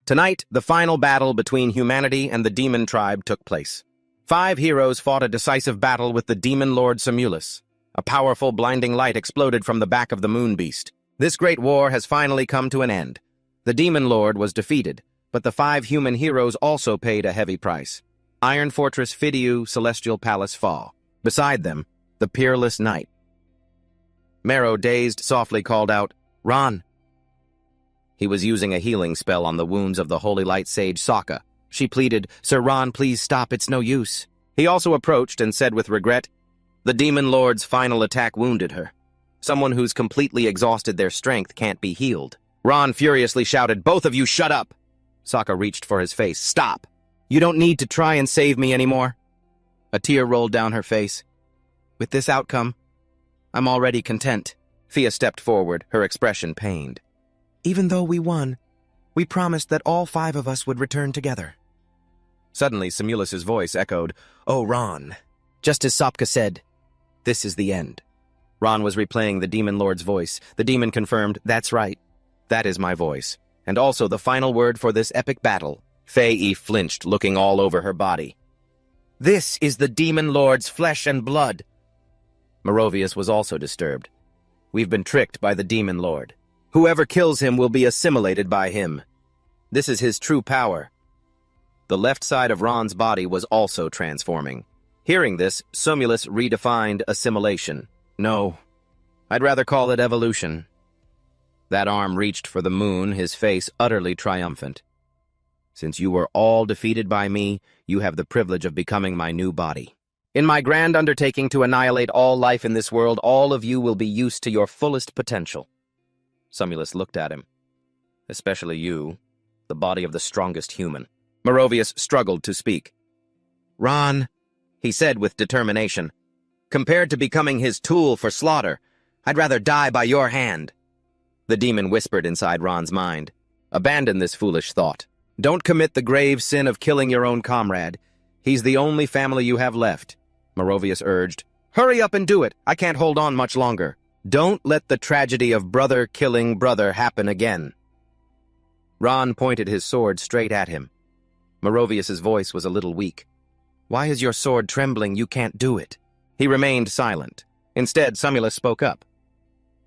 Tonight, the final battle between humanity and the demon tribe took place. 5 heroes fought a decisive battle with the demon lord Simulus. A powerful, blinding light exploded from the back of the moon beast. This great war has finally come to an end. The demon lord was defeated, but the 5 human heroes also paid a heavy price. Iron Fortress Phidiu, Celestial Palace fall. Beside them, the peerless knight. Mero, dazed, softly called out, "Ron!" He was using a healing spell on the wounds of the Holy Light Sage Sokka. She pleaded, "Sir Ron, please stop, it's no use." He also approached and said with regret, "The Demon Lord's final attack wounded her. Someone who's completely exhausted their strength can't be healed." Ron furiously shouted, "Both of you shut up!" Sokka reached for his face. "Stop! You don't need to try and save me anymore." A tear rolled down her face. "With this outcome, I'm already content." Fia stepped forward, her expression pained. "Even though we won, we promised that all 5 of us would return together." Suddenly, Simulus's voice echoed, "Oh, Ron." Just as Sokka said, "This is the end." Ron was replaying the Demon Lord's voice. The demon confirmed, "That's right. That is my voice. And also the final word for this epic battle." Fei flinched, looking all over her body. "This is the Demon Lord's flesh and blood." Merovius was also disturbed. "We've been tricked by the Demon Lord. Whoever kills him will be assimilated by him. This is his true power." The left side of Ron's body was also transforming. Hearing this, Simulus redefined assimilation. "No, I'd rather call it evolution." That arm reached for the moon, his face utterly triumphant. "Since you were all defeated by me, you have the privilege of becoming my new body. In my grand undertaking to annihilate all life in this world, all of you will be used to your fullest potential." Simulus looked at him. "Especially you, the body of the strongest human." Merovius struggled to speak. "Ron," he said with determination, "compared to becoming his tool for slaughter, I'd rather die by your hand." The demon whispered inside Ron's mind, "Abandon this foolish thought. Don't commit the grave sin of killing your own comrade. He's the only family you have left." Merovius urged, "Hurry up and do it. I can't hold on much longer. Don't let the tragedy of brother killing brother happen again." Ron pointed his sword straight at him. Merovius's voice was a little weak. "Why is your sword trembling? You can't do it." He remained silent. Instead, Simulus spoke up.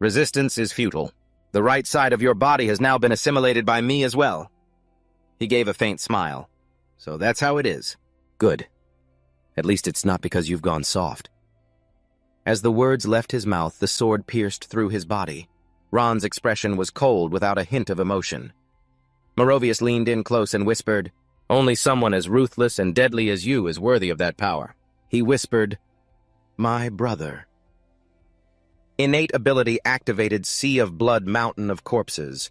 "Resistance is futile. The right side of your body has now been assimilated by me as well." He gave a faint smile. "So that's how it is. Good. At least it's not because you've gone soft." As the words left his mouth, the sword pierced through his body. Ron's expression was cold without a hint of emotion. Merovius leaned in close and whispered, "Only someone as ruthless and deadly as you is worthy of that power." He whispered, "My brother." Innate ability activated Sea of Blood Mountain of Corpses.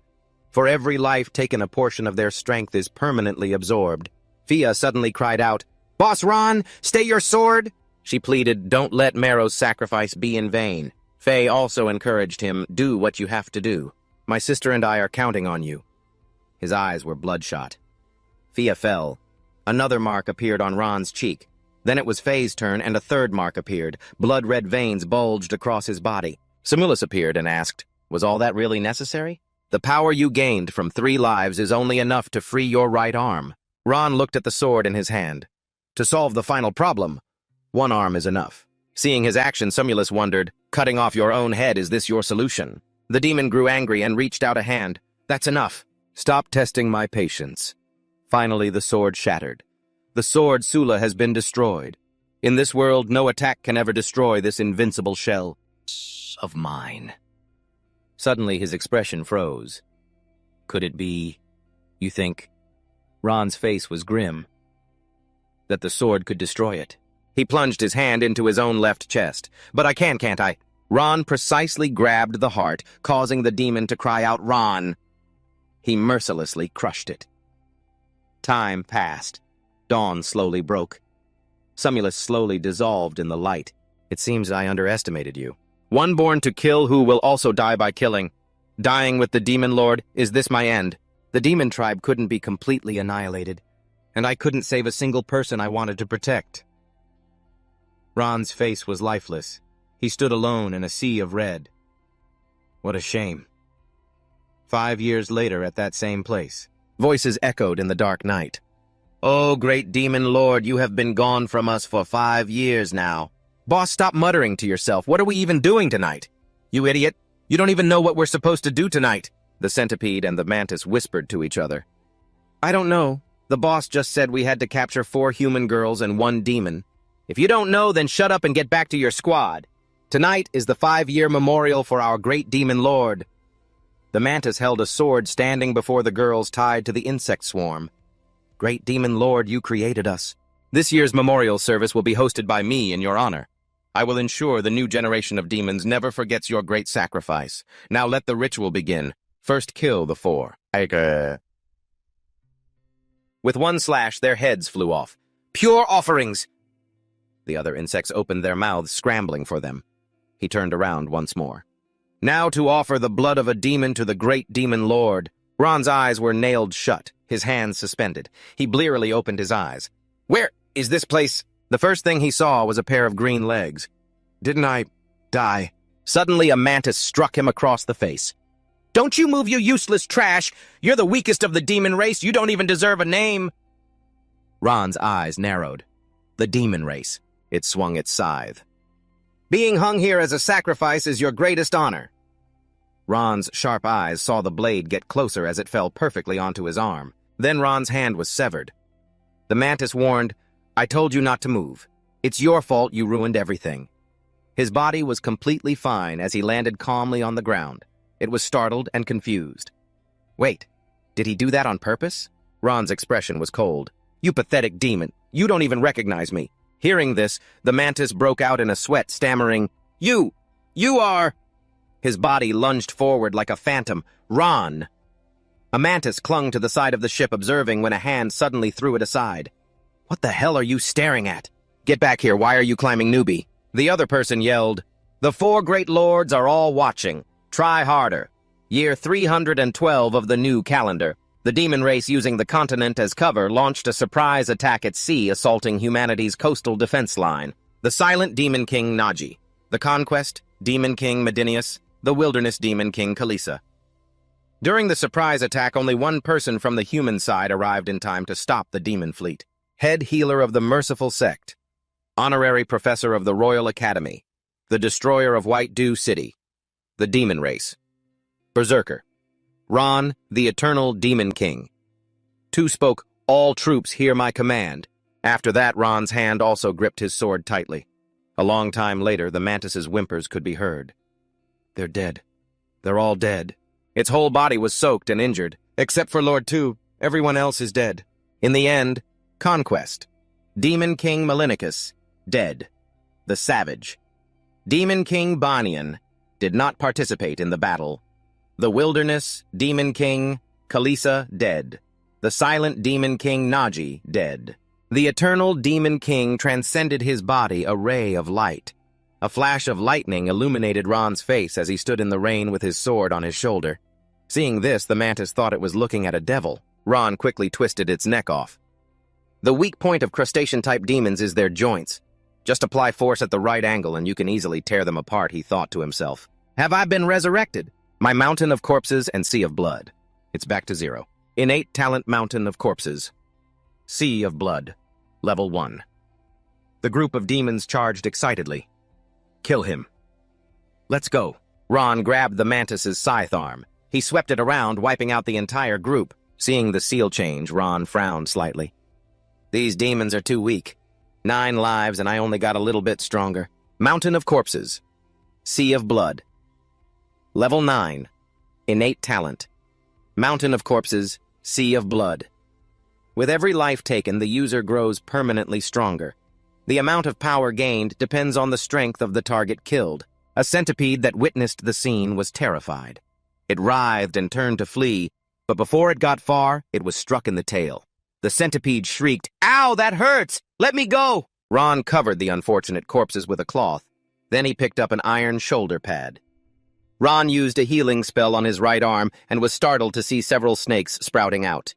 For every life taken, a portion of their strength is permanently absorbed. Fia suddenly cried out, "Boss Ron, stay your sword!" She pleaded, "Don't let Mero's sacrifice be in vain." Fei also encouraged him, "Do what you have to do. My sister and I are counting on you." His eyes were bloodshot. Fia fell. Another mark appeared on Ron's cheek. Then it was Fei's turn, and a third mark appeared. Blood-red veins bulged across his body. Simulus appeared and asked, "Was all that really necessary? The power you gained from 3 lives is only enough to free your right arm." Ron looked at the sword in his hand. "To solve the final problem, 1 arm is enough." Seeing his action, Simulus wondered, "Cutting off your own head, is this your solution?" The demon grew angry and reached out a hand. "That's enough. Stop testing my patience." Finally, the sword shattered. The sword Sula has been destroyed. In this world, no attack can ever destroy this invincible shell of mine. Suddenly, his expression froze. Could it be, you think? Ron's face was grim. That the sword could destroy it. He plunged his hand into his own left chest. "But I can't I?" Ron precisely grabbed the heart, causing the demon to cry out, "Ron!" He mercilessly crushed it. Time passed. Dawn slowly broke. Simulus slowly dissolved in the light. "It seems I underestimated you. One born to kill who will also die by killing. Dying with the Demon Lord, is this my end? The demon tribe couldn't be completely annihilated, and I couldn't save a single person I wanted to protect." Ron's face was lifeless. He stood alone in a sea of red. What a shame. 5 years later at that same place, Voices echoed in the dark night. "Oh, great demon lord, you have been gone from us for 5 years now." "Boss, stop muttering to yourself. What are we even doing tonight?" "You idiot. You don't even know what we're supposed to do tonight." The centipede and the mantis whispered to each other. "I don't know. The boss just said we had to capture 4 human girls and 1 demon." "If you don't know, then shut up and get back to your squad. Tonight is the 5-year memorial for our great demon lord." The mantis held a sword standing before the girls tied to the insect swarm. "Great demon lord, you created us. This year's memorial service will be hosted by me in your honor. I will ensure the new generation of demons never forgets your great sacrifice. Now let the ritual begin. First kill the 4. With one slash, their heads flew off. "Pure offerings!" The other insects opened their mouths, scrambling for them. He turned around once more. "Now to offer the blood of a demon to the great demon lord." Ron's eyes were nailed shut, his hands suspended. He blearily opened his eyes. "Where is this place?" The first thing he saw was a pair of green legs. "Didn't I die?" Suddenly a mantis struck him across the face. "Don't you move, you useless trash! You're the weakest of the demon race. You don't even deserve a name." Ron's eyes narrowed. The demon race. It swung its scythe. "Being hung here as a sacrifice is your greatest honor." Ron's sharp eyes saw the blade get closer as it fell perfectly onto his arm. Then Ron's hand was severed. The mantis warned, "I told you not to move. It's your fault you ruined everything." His body was completely fine as he landed calmly on the ground. It was startled and confused. "Wait, did he do that on purpose?" Ron's expression was cold. "You pathetic demon, you don't even recognize me." Hearing this, the mantis broke out in a sweat, stammering, You are..." His body lunged forward like a phantom. "Ron!" A mantis clung to the side of the ship, observing when a hand suddenly threw it aside. "What the hell are you staring at? Get back here, why are you climbing, newbie?" The other person yelled, "The 4 great lords are all watching. Try harder. Year 312 of the new calendar. The demon race, using the continent as cover, launched a surprise attack at sea, assaulting humanity's coastal defense line. The silent demon king Naji. The conquest, demon king Medinius. The wilderness demon king Kalisa. During the surprise attack, only one person from the human side arrived in time to stop the demon fleet. Head healer of the merciful sect. Honorary professor of the Royal Academy. The destroyer of White Dew City. The demon race. Berserker. Ron, the eternal demon king. Two spoke, "All troops hear my command." After that, Ron's hand also gripped his sword tightly. A long time later, the mantis's whimpers could be heard. "They're dead. They're all dead." Its whole body was soaked and injured. "Except for Lord 2, everyone else is dead." In the end, conquest. Demon King Malinicus, dead. The savage. Demon King Banian did not participate in the battle. The wilderness Demon King Kalisa, dead. The silent Demon King Naji, dead. The eternal Demon King transcended his body, a ray of light. A flash of lightning illuminated Ron's face as he stood in the rain with his sword on his shoulder. Seeing this, the mantis thought it was looking at a devil. Ron quickly twisted its neck off. The weak point of crustacean-type demons is their joints. Just apply force at the right angle and you can easily tear them apart, he thought to himself. Have I been resurrected? My mountain of corpses and sea of blood. It's back to 0. Innate talent mountain of corpses. Sea of blood. Level 1. The group of demons charged excitedly. Kill him. Let's go. Ron grabbed the mantis's scythe arm. He swept it around, wiping out the entire group. Seeing the seal change, Ron frowned slightly. These demons are too weak. 9 lives and I only got a little bit stronger. Mountain of corpses. Sea of blood. Level 9. Innate talent. Mountain of corpses. Sea of blood. With every life taken, the user grows permanently stronger. The amount of power gained depends on the strength of the target killed. A centipede that witnessed the scene was terrified. It writhed and turned to flee, but before it got far, it was struck in the tail. The centipede shrieked, "Ow, that hurts! Let me go!" Ron covered the unfortunate corpses with a cloth. Then he picked up an iron shoulder pad. Ron used a healing spell on his right arm and was startled to see several snakes sprouting out.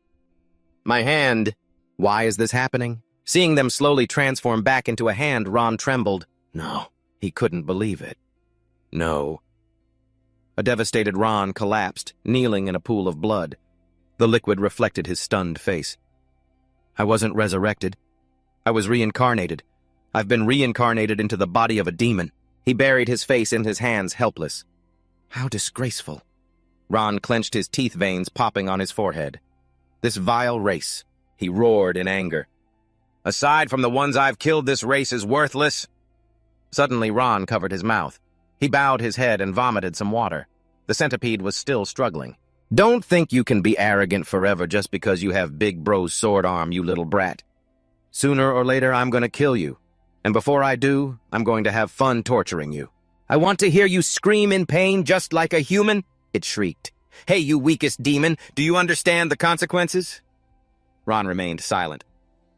My hand. Why is this happening? Seeing them slowly transform back into a hand, Ron trembled. No, he couldn't believe it. No. A devastated Ron collapsed, kneeling in a pool of blood. The liquid reflected his stunned face. I wasn't resurrected. I was reincarnated. I've been reincarnated into the body of a demon. He buried his face in his hands, helpless. How disgraceful. Ron clenched his teeth veins popping on his forehead. This vile race, he roared in anger. Aside from the ones I've killed, this race is worthless. Suddenly, Ron covered his mouth. He bowed his head and vomited some water. The centipede was still struggling. Don't think you can be arrogant forever just because you have Big Bro's sword arm, you little brat. Sooner or later, I'm going to kill you. And before I do, I'm going to have fun torturing you. I want to hear you scream in pain just like a human, it shrieked. Hey, you weakest demon, do you understand the consequences? Ron remained silent.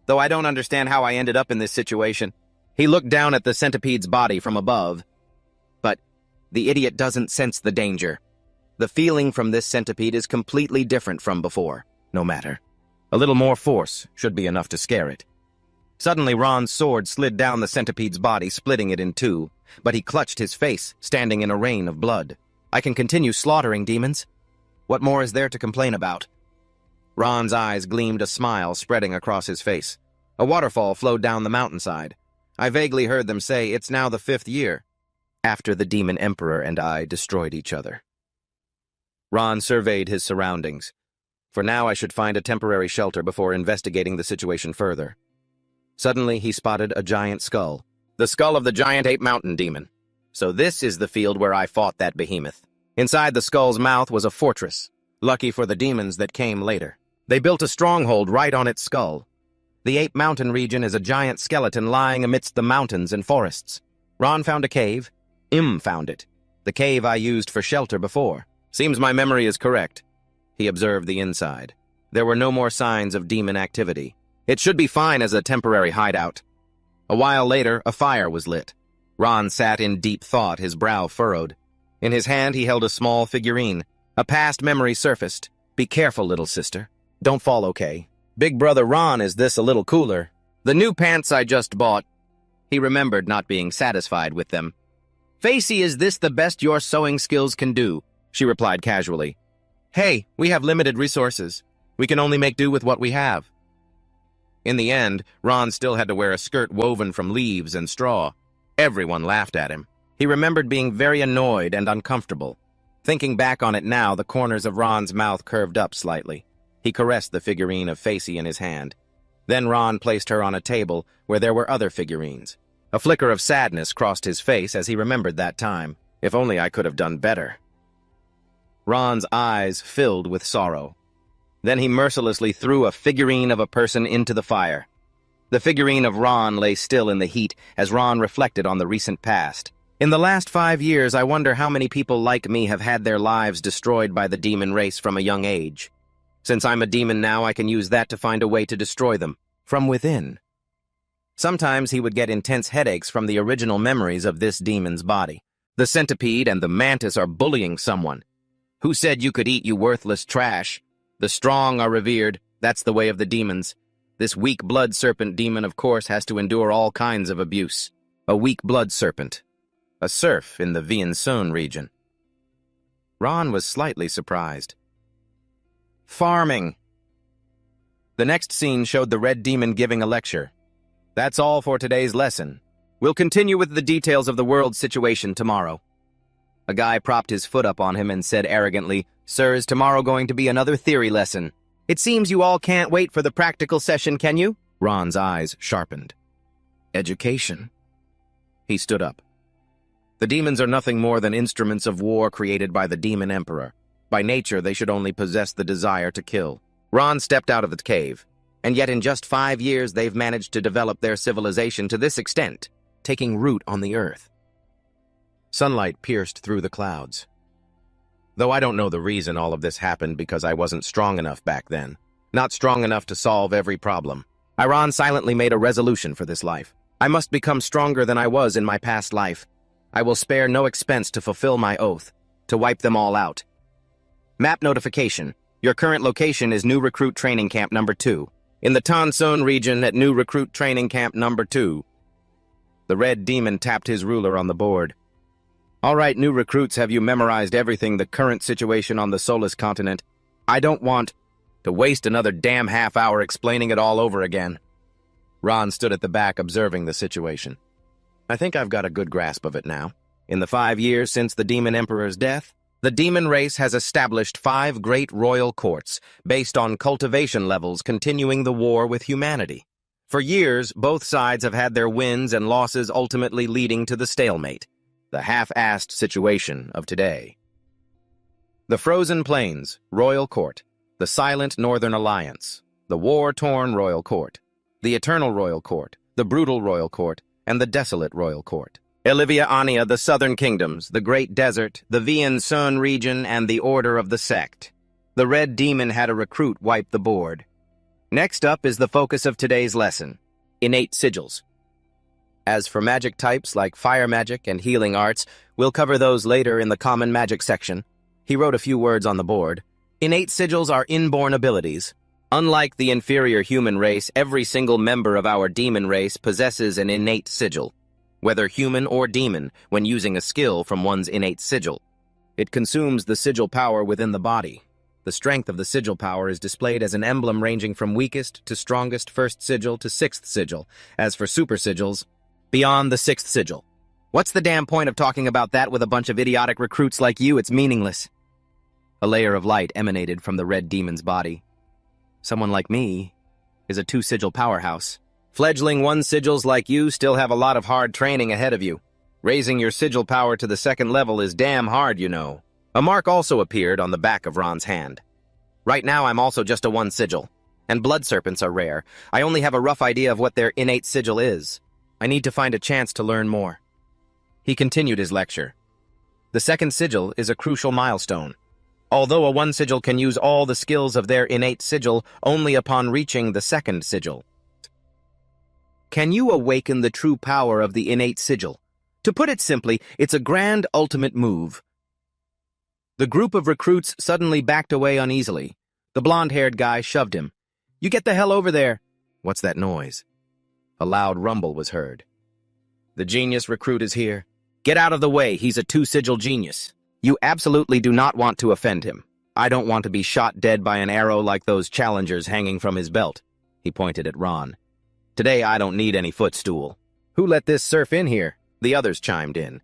Though I don't understand how I ended up in this situation. He looked down at the centipede's body from above. But the idiot doesn't sense the danger. The feeling from this centipede is completely different from before. No matter. A little more force should be enough to scare it. Suddenly, Ron's sword slid down the centipede's body, splitting it in two, but he clutched his face, standing in a rain of blood. I can continue slaughtering demons. What more is there to complain about? Ron's eyes gleamed, a smile spreading across his face. A waterfall flowed down the mountainside. I vaguely heard them say it's now the 5th year, after the demon emperor and I destroyed each other. Ron surveyed his surroundings. For now, I should find a temporary shelter before investigating the situation further. Suddenly, he spotted a giant skull. The skull of the giant ape mountain demon. So this is the field where I fought that behemoth. Inside the skull's mouth was a fortress. Lucky for the demons that came later. They built a stronghold right on its skull. The ape mountain region is a giant skeleton lying amidst the mountains and forests. Ron found a cave. Found it. The cave I used for shelter before. Seems my memory is correct. He observed the inside. There were no more signs of demon activity. It should be fine as a temporary hideout. A while later, a fire was lit. Ron sat in deep thought, his brow furrowed. In his hand, he held a small figurine. A past memory surfaced. Be careful, little sister. Don't fall, okay? Big brother Ron, is this a little cooler? The new pants I just bought. He remembered not being satisfied with them. Facey, is this the best your sewing skills can do? She replied casually. Hey, we have limited resources. We can only make do with what we have. In the end, Ron still had to wear a skirt woven from leaves and straw. Everyone laughed at him. He remembered being very annoyed and uncomfortable. Thinking back on it now, the corners of Ron's mouth curved up slightly. He caressed the figurine of Facey in his hand. Then Ron placed her on a table where there were other figurines. A flicker of sadness crossed his face as he remembered that time. If only I could have done better. Ron's eyes filled with sorrow. Then he mercilessly threw a figurine of a person into the fire. The figurine of Ron lay still in the heat as Ron reflected on the recent past. In the last 5 years, I wonder how many people like me have had their lives destroyed by the demon race from a young age. Since I'm a demon now, I can use that to find a way to destroy them, from within. Sometimes he would get intense headaches from the original memories of this demon's body. The centipede and the mantis are bullying someone. Who said you could eat, you worthless trash? The strong are revered. That's the way of the demons. This weak blood serpent demon, of course, has to endure all kinds of abuse. A weak blood serpent. A serf in the Vientiane region. Ron was slightly surprised. Farming. The next scene showed the red demon giving a lecture. That's all for today's lesson. We'll continue with the details of the world's situation tomorrow. A guy propped his foot up on him and said arrogantly, Sir, is tomorrow going to be another theory lesson? It seems you all can't wait for the practical session, can you? Ron's eyes sharpened. Education. He stood up. The demons are nothing more than instruments of war created by the demon emperor. By nature, they should only possess the desire to kill. Ron stepped out of the cave, and yet in just 5 years they've managed to develop their civilization to this extent, taking root on the earth. Sunlight pierced through the clouds. Though I don't know the reason all of this happened because I wasn't strong enough back then. Not strong enough to solve every problem. Ron silently made a resolution for this life. I must become stronger than I was in my past life. I will spare no expense to fulfill my oath, to wipe them all out. Map notification. Your current location is New Recruit Training Camp Number 2. In the Vientiane region at New Recruit Training Camp Number 2. The red demon tapped his ruler on the board. All right, new recruits, have you memorized everything, the current situation on the Solus continent? I don't want... To waste another damn half hour explaining it all over again. Ron stood at the back observing the situation. I think I've got a good grasp of it now. In the 5 years since the Demon Emperor's death, the demon race has established 5 great royal courts based on cultivation levels continuing the war with humanity. For years, both sides have had their wins and losses ultimately leading to the stalemate, the half-assed situation of today. The Frozen Plains, Royal Court, the Silent Northern Alliance, the War-Torn Royal Court, the Eternal Royal Court, the Brutal Royal Court, and the Desolate Royal Court. Olivia Ania, the Southern Kingdoms, the Great Desert, the Vian Sun region, and the Order of the Sect. The Red Demon had a recruit wipe the board. Next up is the focus of today's lesson, innate sigils. As for magic types like fire magic and healing arts, we'll cover those later in the common magic section. He wrote a few words on the board. Innate sigils are inborn abilities. Unlike the inferior human race, every single member of our demon race possesses an innate sigil, whether human or demon, when using a skill from one's innate sigil. It consumes the sigil power within the body. The strength of the sigil power is displayed as an emblem ranging from weakest to strongest first sigil to 6th sigil. As for super sigils, beyond the 6th sigil. What's the damn point of talking about that with a bunch of idiotic recruits like you? It's meaningless. A layer of light emanated from the red demon's body. Someone like me is a 2-sigil powerhouse. Fledgling 1 sigils like you still have a lot of hard training ahead of you. Raising your sigil power to the 2nd level is damn hard, you know. A mark also appeared on the back of Ron's hand. Right now I'm also just a 1 sigil, and blood serpents are rare. I only have a rough idea of what their innate sigil is. I need to find a chance to learn more. He continued his lecture. The 2nd sigil is a crucial milestone. Although a 1 sigil can use all the skills of their innate sigil only upon reaching the 2nd sigil. Can you awaken the true power of the innate sigil? To put it simply, it's a grand ultimate move. The group of recruits suddenly backed away uneasily. The blonde-haired guy shoved him. You get the hell over there. What's that noise? A loud rumble was heard. The genius recruit is here. Get out of the way, he's a 2-sigil genius. You absolutely do not want to offend him. I don't want to be shot dead by an arrow like those challengers hanging from his belt. He pointed at Ron. Today I don't need any footstool. Who let this serf in here? The others chimed in.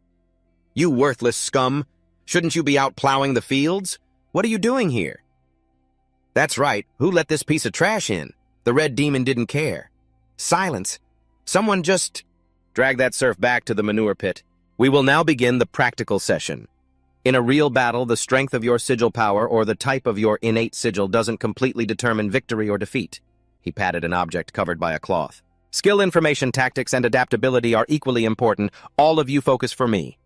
You worthless scum! Shouldn't you be out plowing the fields? What are you doing here? That's right, who let this piece of trash in? The red demon didn't care. Silence. Someone just... Drag that serf back to the manure pit. We will now begin the practical session. In a real battle, the strength of your sigil power or the type of your innate sigil doesn't completely determine victory or defeat. He patted an object covered by a cloth. Skill, information, tactics, and adaptability are equally important. All of you focus for me.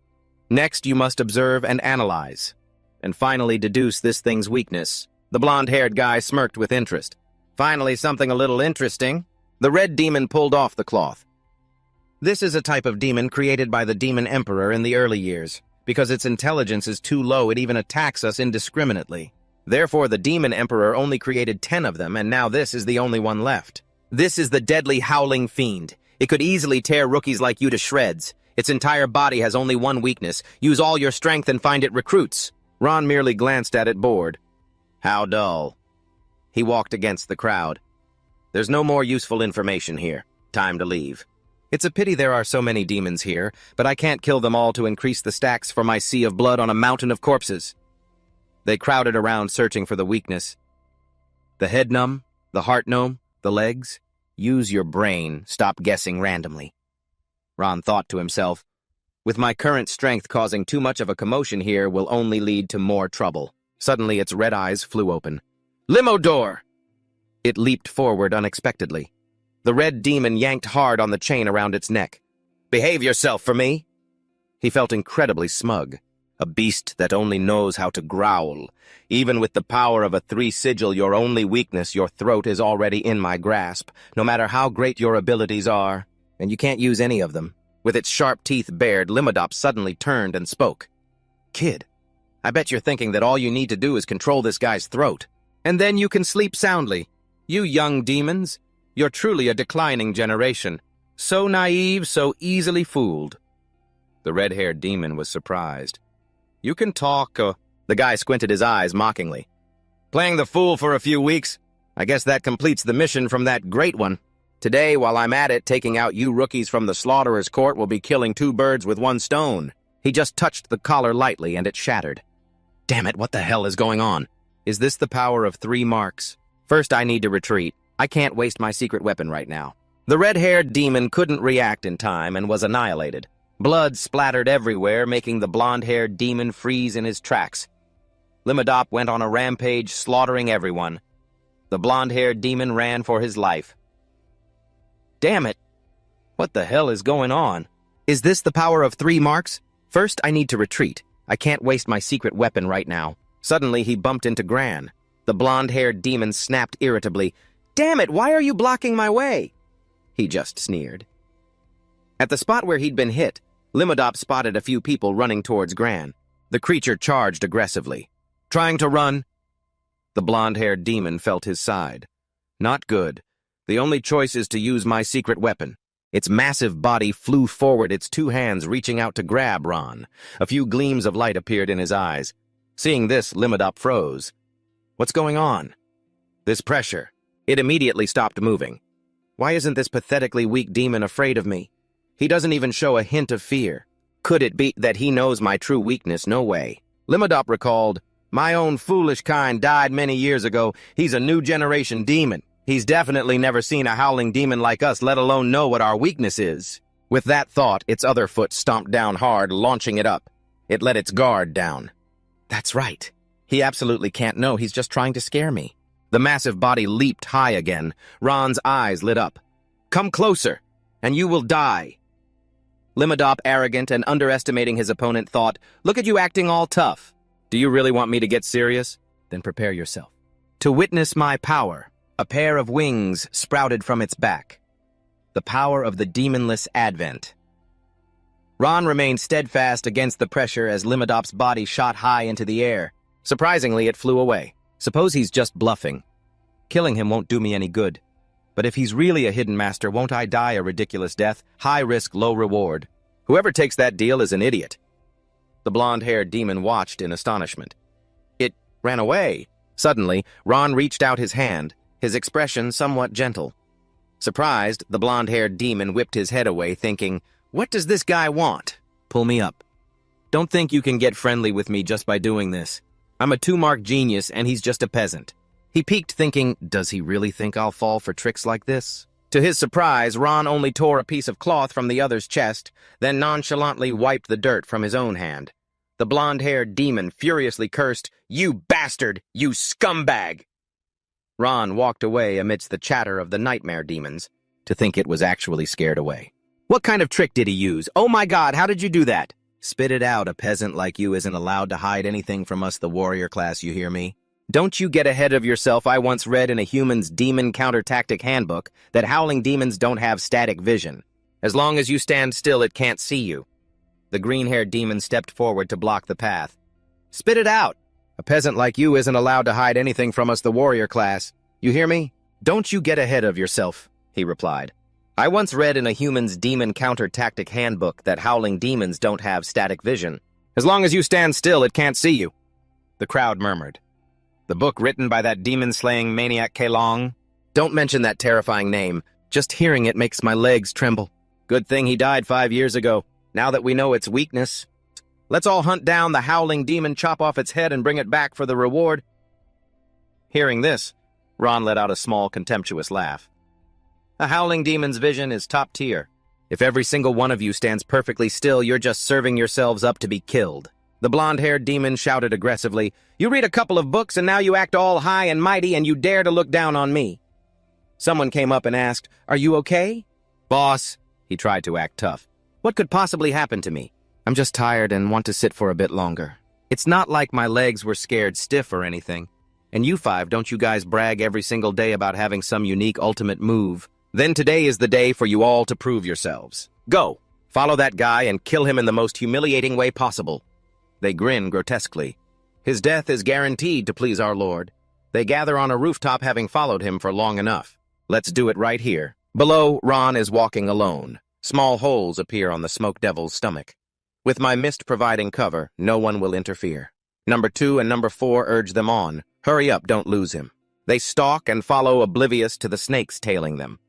Next, you must observe and analyze. And finally, deduce this thing's weakness. The blonde-haired guy smirked with interest. Finally, something a little interesting. The red demon pulled off the cloth. This is a type of demon created by the Demon Emperor in the early years. Because its intelligence is too low, it even attacks us indiscriminately. Therefore, the Demon Emperor only created 10 of them, and now this is the only one left. This is the deadly Howling Fiend. It could easily tear rookies like you to shreds. Its entire body has only one weakness. Use all your strength and find it recruits. Ron merely glanced at it bored. How dull. He walked against the crowd. There's no more useful information here. Time to leave. It's a pity there are so many demons here, but I can't kill them all to increase the stacks for my sea of blood on a mountain of corpses. They crowded around searching for the weakness. The head numb, the heart gnome, the legs. Use your brain, stop guessing randomly. Ron thought to himself, with my current strength causing too much of a commotion here will only lead to more trouble. Suddenly its red eyes flew open. Limo door! It leaped forward unexpectedly. The red demon yanked hard on the chain around its neck. Behave yourself for me! He felt incredibly smug. A beast that only knows how to growl. Even with the power of a 3-sigil, your only weakness, your throat, is already in my grasp, no matter how great your abilities are. And you can't use any of them. With its sharp teeth bared, Limodop suddenly turned and spoke. Kid, I bet you're thinking that all you need to do is control this guy's throat. And then you can sleep soundly. You young demons, you're truly a declining generation. So naive, so easily fooled. The red-haired demon was surprised. You can talk, The guy squinted his eyes mockingly. Playing the fool for a few weeks? I guess that completes the mission from that great one. Today, while I'm at it, taking out you rookies from the slaughterer's court will be killing two birds with one stone. He just touched the collar lightly and it shattered. Damn it, what the hell is going on? Is this the power of 3 marks? First, I need to retreat. I can't waste my secret weapon right now. The red-haired demon couldn't react in time and was annihilated. Blood splattered everywhere, making the blonde-haired demon freeze in his tracks. Limodop went on a rampage, slaughtering everyone. The blonde-haired demon ran for his life. Damn it! What the hell is going on? Is this the power of 3 marks? First, I need to retreat. I can't waste my secret weapon right now. Suddenly, he bumped into Gran. The blonde-haired demon snapped irritably. Damn it, why are you blocking my way? He just sneered. At the spot where he'd been hit, Limodop spotted a few people running towards Gran. The creature charged aggressively. Trying to run? The blonde-haired demon felt his side. Not good. The only choice is to use my secret weapon. Its massive body flew forward, its 2 hands reaching out to grab Ron. A few gleams of light appeared in his eyes. Seeing this, Limodop froze. What's going on? This pressure. It immediately stopped moving. Why isn't this pathetically weak demon afraid of me? He doesn't even show a hint of fear. Could it be that he knows my true weakness? No way. Limodop recalled, my own foolish kind died many years ago. He's a new generation demon. He's definitely never seen a howling demon like us, let alone know what our weakness is. With that thought, its other foot stomped down hard, launching it up. It let its guard down. That's right. He absolutely can't know. He's just trying to scare me. The massive body leaped high again. Ron's eyes lit up. Come closer, and you will die. Limodop, arrogant and underestimating his opponent, thought, look at you acting all tough. Do you really want me to get serious? Then prepare yourself. To witness my power, a pair of wings sprouted from its back. The power of the demonless advent. Ron remained steadfast against the pressure as Limodop's body shot high into the air. Surprisingly, it flew away. Suppose he's just bluffing. Killing him won't do me any good. But if he's really a hidden master, won't I die a ridiculous death? High risk, low reward. Whoever takes that deal is an idiot. The blonde-haired demon watched in astonishment. It ran away. Suddenly, Ron reached out his hand, his expression somewhat gentle. Surprised, the blonde-haired demon whipped his head away, thinking, what does this guy want? Pull me up. Don't think you can get friendly with me just by doing this. I'm a 2-mark genius, and he's just a peasant. He peeked, thinking, does he really think I'll fall for tricks like this? To his surprise, Ron only tore a piece of cloth from the other's chest, then nonchalantly wiped the dirt from his own hand. The blonde-haired demon furiously cursed, you bastard, you scumbag! Ron walked away amidst the chatter of the nightmare demons, to think it was actually scared away. What kind of trick did he use? Oh my God, how did you do that? Spit it out, a peasant like you isn't allowed to hide anything from us, the warrior class, you hear me? Don't you get ahead of yourself. I once read in a human's demon counter-tactic handbook that howling demons don't have static vision. As long as you stand still, it can't see you. The green-haired demon stepped forward to block the path. Spit it out! A peasant like you isn't allowed to hide anything from us, the warrior class. You hear me? Don't you get ahead of yourself, he replied. I once read in a human's demon counter-tactic handbook that howling demons don't have static vision. As long as you stand still, it can't see you. The crowd murmured. The book written by that demon-slaying maniac Kelong? Don't mention that terrifying name. Just hearing it makes my legs tremble. Good thing he died 5 years ago. Now that we know its weakness, let's all hunt down the howling demon, chop off its head, and bring it back for the reward. Hearing this, Ron let out a small, contemptuous laugh. A howling demon's vision is top tier. If every single one of you stands perfectly still, you're just serving yourselves up to be killed. The blonde-haired demon shouted aggressively, you read a couple of books and now you act all high and mighty and you dare to look down on me. Someone came up and asked, are you okay? Boss, he tried to act tough. What could possibly happen to me? I'm just tired and want to sit for a bit longer. It's not like my legs were scared stiff or anything. And you 5, don't you guys brag every single day about having some unique ultimate move? Then today is the day for you all to prove yourselves. Go, follow that guy and kill him in the most humiliating way possible. They grin grotesquely. His death is guaranteed to please our Lord. They gather on a rooftop having followed him for long enough. Let's do it right here. Below, Ron is walking alone. Small holes appear on the smoke devil's stomach. With my mist providing cover, no one will interfere. Number 2 and number 4 urge them on. Hurry up, don't lose him. They stalk and follow oblivious to the snakes tailing them.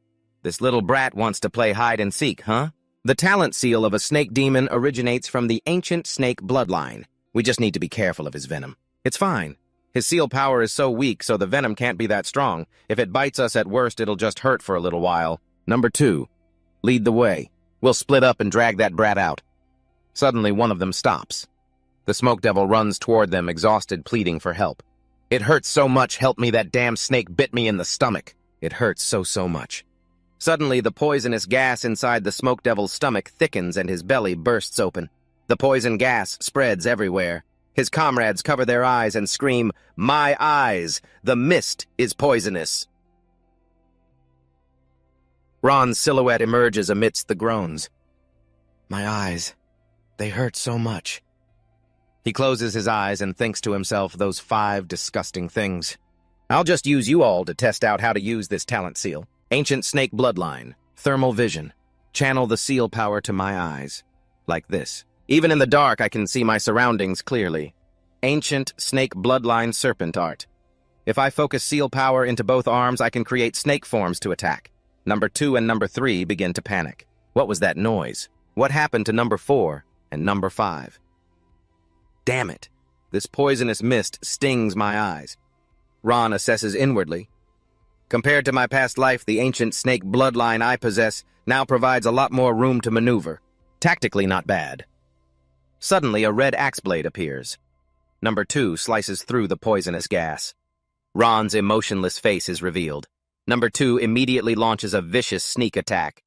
This little brat wants to play hide-and-seek, huh? The talent seal of a snake demon originates from the ancient snake bloodline. We just need to be careful of his venom. It's fine. His seal power is so weak, so the venom can't be that strong. If it bites us at worst, it'll just hurt for a little while. Number 2. Lead the way. We'll split up and drag that brat out. Suddenly, one of them stops. The smoke devil runs toward them, exhausted, pleading for help. It hurts so much, help me, that damn snake bit me in the stomach. It hurts so much. Suddenly, the poisonous gas inside the smoke devil's stomach thickens and his belly bursts open. The poison gas spreads everywhere. His comrades cover their eyes and scream, "My eyes! The mist is poisonous!" Ron's silhouette emerges amidst the groans. My eyes. They hurt so much. He closes his eyes and thinks to himself those 5 disgusting things. I'll just use you all to test out how to use this talent seal. Ancient snake bloodline. Thermal vision. Channel the seal power to my eyes. Like this. Even in the dark, I can see my surroundings clearly. Ancient snake bloodline serpent art. If I focus seal power into both arms, I can create snake forms to attack. Number 2 and number 3 begin to panic. What was that noise? What happened to number 4 and number 5? Damn it! This poisonous mist stings my eyes. Ron assesses inwardly. Compared to my past life, the ancient snake bloodline I possess now provides a lot more room to maneuver. Tactically not bad. Suddenly, a red axe blade appears. Number 2 slices through the poisonous gas. Ron's emotionless face is revealed. Number 2 immediately launches a vicious sneak attack.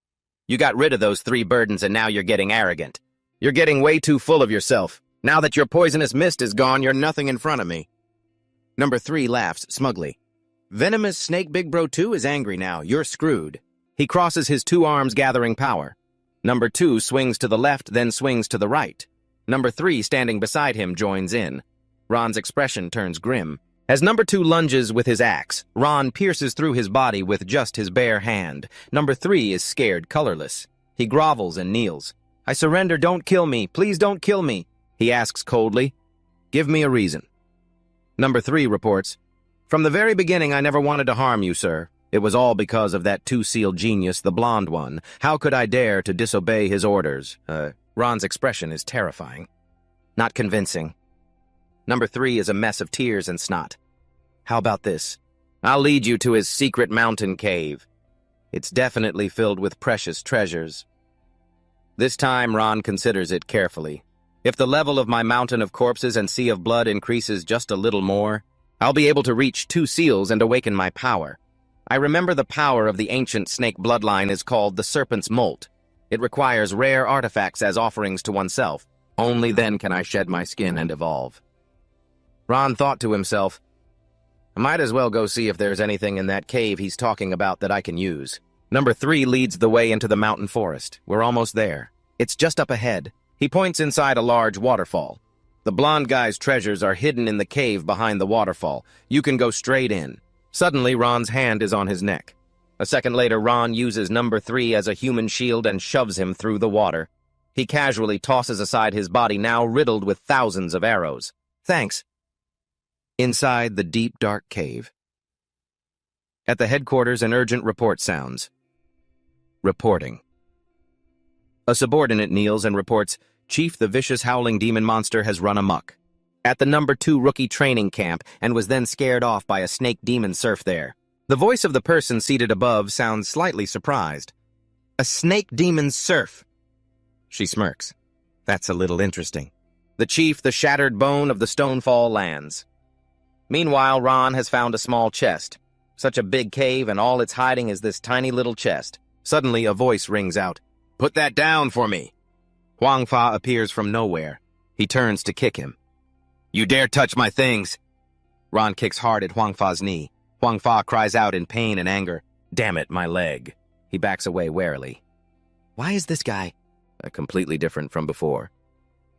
You got rid of those 3 burdens and now you're getting arrogant. You're getting way too full of yourself. Now that your poisonous mist is gone, you're nothing in front of me. Number 3 laughs smugly. Venomous Snake Big Bro 2 is angry now. You're screwed. He crosses his 2 arms, gathering power. Number 2 swings to the left, then swings to the right. Number 3, standing beside him, joins in. Ron's expression turns grim. As number 2 lunges with his axe, Ron pierces through his body with just his bare hand. Number 3 is scared, colorless. He grovels and kneels. I surrender, don't kill me. Please don't kill me. He asks coldly. Give me a reason. Number 3 reports, From the very beginning, I never wanted to harm you, sir. It was all because of that 2-seal genius, the blonde one. How could I dare to disobey his orders? Ron's expression is terrifying. Not convincing. Number 3 is a mess of tears and snot. How about this? I'll lead you to his secret mountain cave. It's definitely filled with precious treasures. This time, Ron considers it carefully. If the level of my mountain of corpses and sea of blood increases just a little more, I'll be able to reach 2 seals and awaken my power. I remember the power of the ancient snake bloodline is called the Serpent's Molt. It requires rare artifacts as offerings to oneself. Only then can I shed my skin and evolve. Ron thought to himself, I might as well go see if there's anything in that cave he's talking about that I can use. Number 3 leads the way into the mountain forest. We're almost there. It's just up ahead. He points inside a large waterfall. The blonde guy's treasures are hidden in the cave behind the waterfall. You can go straight in. Suddenly, Ron's hand is on his neck. A second later, Ron uses number 3 as a human shield and shoves him through the water. He casually tosses aside his body, now riddled with thousands of arrows. Thanks. Inside the deep, dark cave. At the headquarters, an urgent report sounds. Reporting. A subordinate kneels and reports, Chief, the vicious howling demon monster has run amok. At the number 2 rookie training camp and was then scared off by a snake demon serf there. The voice of the person seated above sounds slightly surprised. A snake demon serf. She smirks. That's a little interesting. The chief, the shattered bone of the Stonefall lands. Meanwhile, Ron has found a small chest. Such a big cave, and all it's hiding is this tiny little chest. Suddenly, a voice rings out. Put that down for me. Huang Fa appears from nowhere. He turns to kick him. You dare touch my things! Ron kicks hard at Huang Fa's knee. Huang Fa cries out in pain and anger. Damn it, my leg. He backs away warily. Why is this guy completely different from before?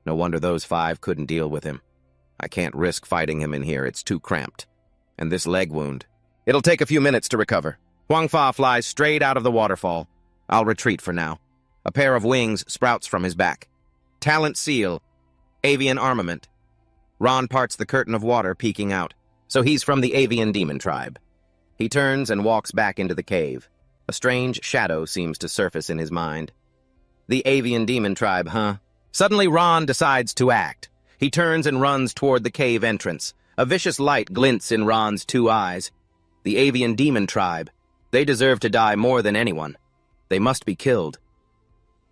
No wonder those 5 couldn't deal with him. I can't risk fighting him in here, it's too cramped. And this leg wound. It'll take a few minutes to recover. Huang Fa flies straight out of the waterfall. I'll retreat for now. A pair of wings sprouts from his back. Talent seal. Avian armament. Ron parts the curtain of water peeking out. So he's from the avian demon tribe. He turns and walks back into the cave. A strange shadow seems to surface in his mind. The avian demon tribe, huh? Suddenly, Ron decides to act. He turns and runs toward the cave entrance. A vicious light glints in Ron's two eyes. The avian demon tribe. They deserve to die more than anyone. They must be killed.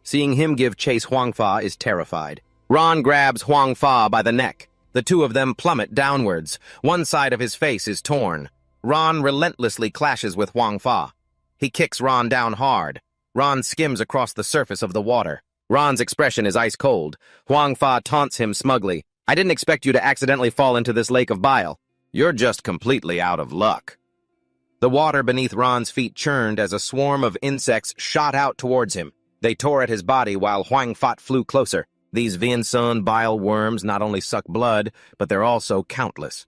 Seeing him give chase, Huang Fa is terrified. Ron grabs Huang Fa by the neck. The two of them plummet downwards. One side of his face is torn. Ron relentlessly clashes with Huang Fa. He kicks Ron down hard. Ron skims across the surface of the water. Ron's expression is ice cold. Huang Fa taunts him smugly. I didn't expect you to accidentally fall into this lake of bile. You're just completely out of luck. The water beneath Ron's feet churned as a swarm of insects shot out towards him. They tore at his body while Huang Fa flew closer. These Viansun bile worms not only suck blood, but they're also countless.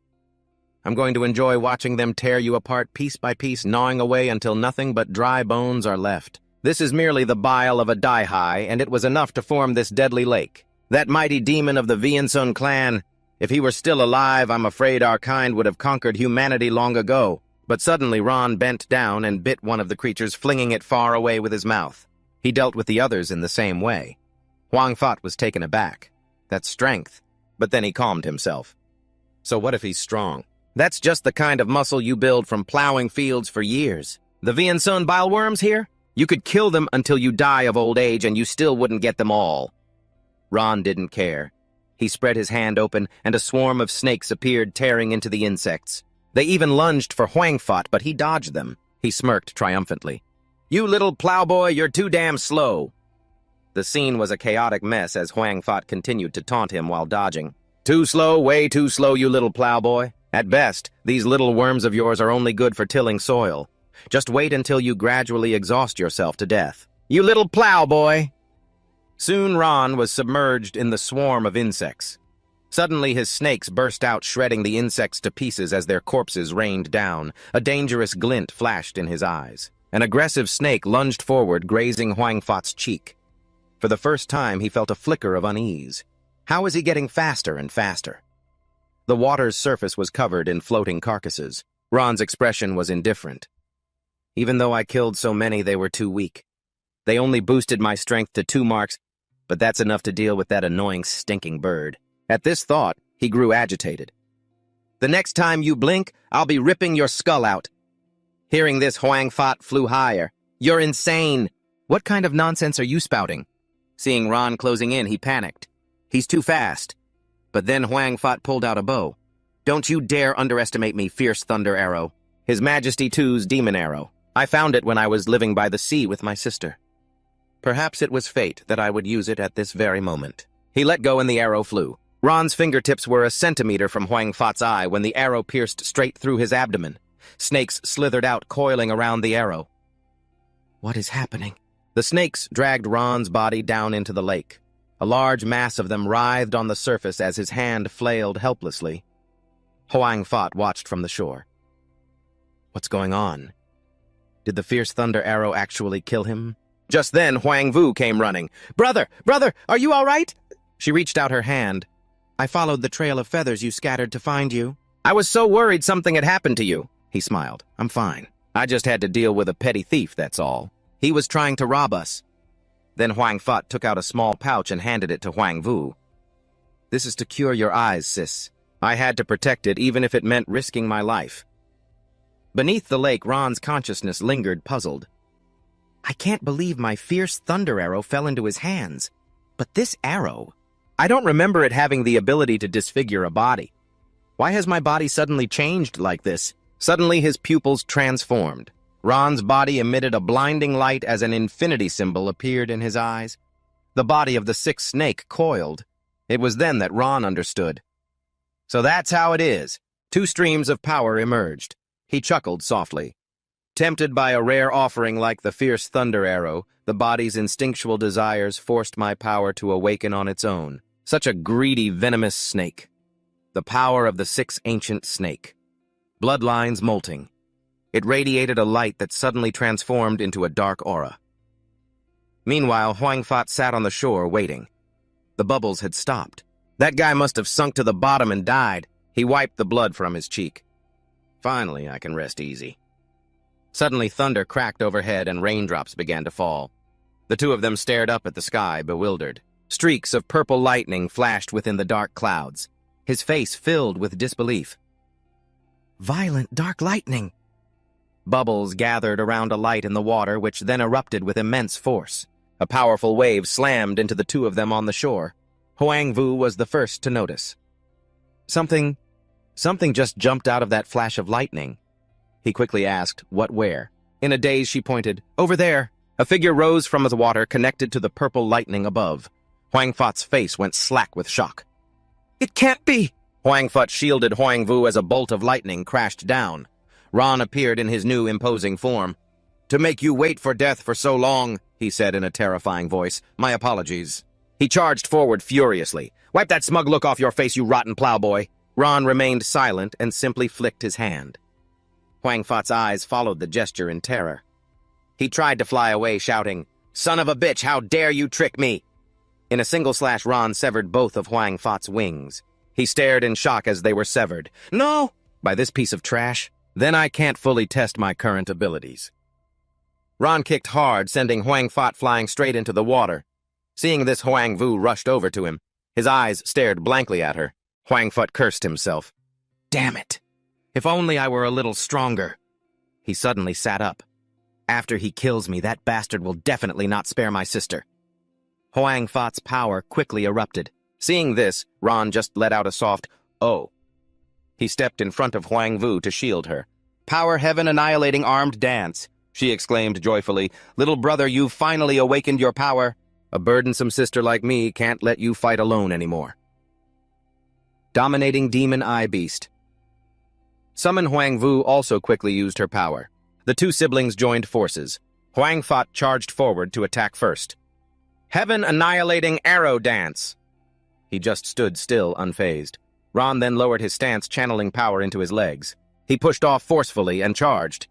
I'm going to enjoy watching them tear you apart piece by piece, gnawing away until nothing but dry bones are left. This is merely the bile of a Daihai, and it was enough to form this deadly lake. That mighty demon of the Viansun clan, if he were still alive, I'm afraid our kind would have conquered humanity long ago. But suddenly Ron bent down and bit one of the creatures, flinging it far away with his mouth. He dealt with the others in the same way. Huang Fa was taken aback. That's strength. But then he calmed himself. So what if he's strong? That's just the kind of muscle you build from plowing fields for years. The Viansun bileworms here? You could kill them until you die of old age and you still wouldn't get them all. Ron didn't care. He spread his hand open and a swarm of snakes appeared, tearing into the insects. They even lunged for Huang Fa, but he dodged them. He smirked triumphantly. You little plowboy, you're too damn slow. The scene was a chaotic mess as Huang Fa continued to taunt him while dodging. Too slow, way too slow, you little plowboy. At best, these little worms of yours are only good for tilling soil. Just wait until you gradually exhaust yourself to death. You little plowboy! Soon Ron was submerged in the swarm of insects. Suddenly his snakes burst out, shredding the insects to pieces as their corpses rained down. A dangerous glint flashed in his eyes. An aggressive snake lunged forward, grazing Huang Fa's cheek. For the first time, he felt a flicker of unease. How was he getting faster and faster? The water's surface was covered in floating carcasses. Ron's expression was indifferent. Even though I killed so many, they were too weak. They only boosted my strength to 2 marks, but that's enough to deal with that annoying, stinking bird. At this thought, he grew agitated. The next time you blink, I'll be ripping your skull out. Hearing this, Huang Fa flew higher. You're insane! What kind of nonsense are you spouting? Seeing Ron closing in, he panicked. He's too fast. But then Huang Fa pulled out a bow. Don't you dare underestimate me, fierce thunder arrow. His Majesty II's demon arrow. I found it when I was living by the sea with my sister. Perhaps it was fate that I would use it at this very moment. He let go and the arrow flew. Ron's fingertips were a centimeter from Huang Fa's eye when the arrow pierced straight through his abdomen. Snakes slithered out, coiling around the arrow. What is happening? The snakes dragged Ron's body down into the lake. A large mass of them writhed on the surface as his hand flailed helplessly. Huang Fa watched from the shore. What's going on? Did the fierce thunder arrow actually kill him? Just then, Huang Vu came running. Brother! Brother! Are you all right? She reached out her hand. I followed the trail of feathers you scattered to find you. I was so worried something had happened to you. He smiled. I'm fine. I just had to deal with a petty thief, that's all. He was trying to rob us. Then Huang Fa took out a small pouch and handed it to Huang Vu. This is to cure your eyes, sis. I had to protect it, even if it meant risking my life. Beneath the lake, Ron's consciousness lingered, puzzled. I can't believe my fierce thunder arrow fell into his hands. But this arrow... I don't remember it having the ability to disfigure a body. Why has my body suddenly changed like this? Suddenly his pupils transformed. Ron's body emitted a blinding light as an infinity symbol appeared in his eyes. The body of the sixth snake coiled. It was then that Ron understood. So that's how it is. 2 streams of power emerged. He chuckled softly. Tempted by a rare offering like the fierce thunder arrow, the body's instinctual desires forced my power to awaken on its own. Such a greedy, venomous snake. The power of the 6th ancient snake. Bloodlines molting. It radiated a light that suddenly transformed into a dark aura. Meanwhile, Huang Fa sat on the shore, waiting. The bubbles had stopped. That guy must have sunk to the bottom and died. He wiped the blood from his cheek. Finally, I can rest easy. Suddenly, thunder cracked overhead and raindrops began to fall. The two of them stared up at the sky, bewildered. Streaks of purple lightning flashed within the dark clouds. His face filled with disbelief. Violent dark lightning! Bubbles gathered around a light in the water, which then erupted with immense force. A powerful wave slammed into the two of them on the shore. Huang Vu was the first to notice. Something just jumped out of that flash of lightning. He quickly asked, "What, where?" In a daze, she pointed, "Over there." A figure rose from the water, connected to the purple lightning above. Huang Fat's face went slack with shock. "It can't be!" Huang Fat shielded Huang Vu as a bolt of lightning crashed down. Ron appeared in his new imposing form. "To make you wait for death for so long," he said in a terrifying voice. "My apologies." He charged forward furiously. "Wipe that smug look off your face, you rotten plowboy." Ron remained silent and simply flicked his hand. Huang Fat's eyes followed the gesture in terror. He tried to fly away, shouting, "Son of a bitch, how dare you trick me!" In a single slash, Ron severed both of Huang Fat's wings. He stared in shock as they were severed. "No!" "By this piece of trash? Then I can't fully test my current abilities." Ron kicked hard, sending Huang Fat flying straight into the water. Seeing this, Huang Vu rushed over to him. His eyes stared blankly at her. Huang Fat cursed himself. "Damn it! If only I were a little stronger." He suddenly sat up. "After he kills me, that bastard will definitely not spare my sister." Huang Fat's power quickly erupted. Seeing this, Ron just let out a soft, "Oh." He stepped in front of Huang Vu to shield her. "Power Heaven Annihilating Armed Dance," she exclaimed joyfully. "Little brother, you've finally awakened your power. A burdensome sister like me can't let you fight alone anymore." Dominating Demon Eye Beast. Summon Huang Vu also quickly used her power. The two siblings joined forces. Huang Fat charged forward to attack first. "Heaven Annihilating Arrow Dance." He just stood still, unfazed. Ron then lowered his stance, channeling power into his legs. He pushed off forcefully and charged.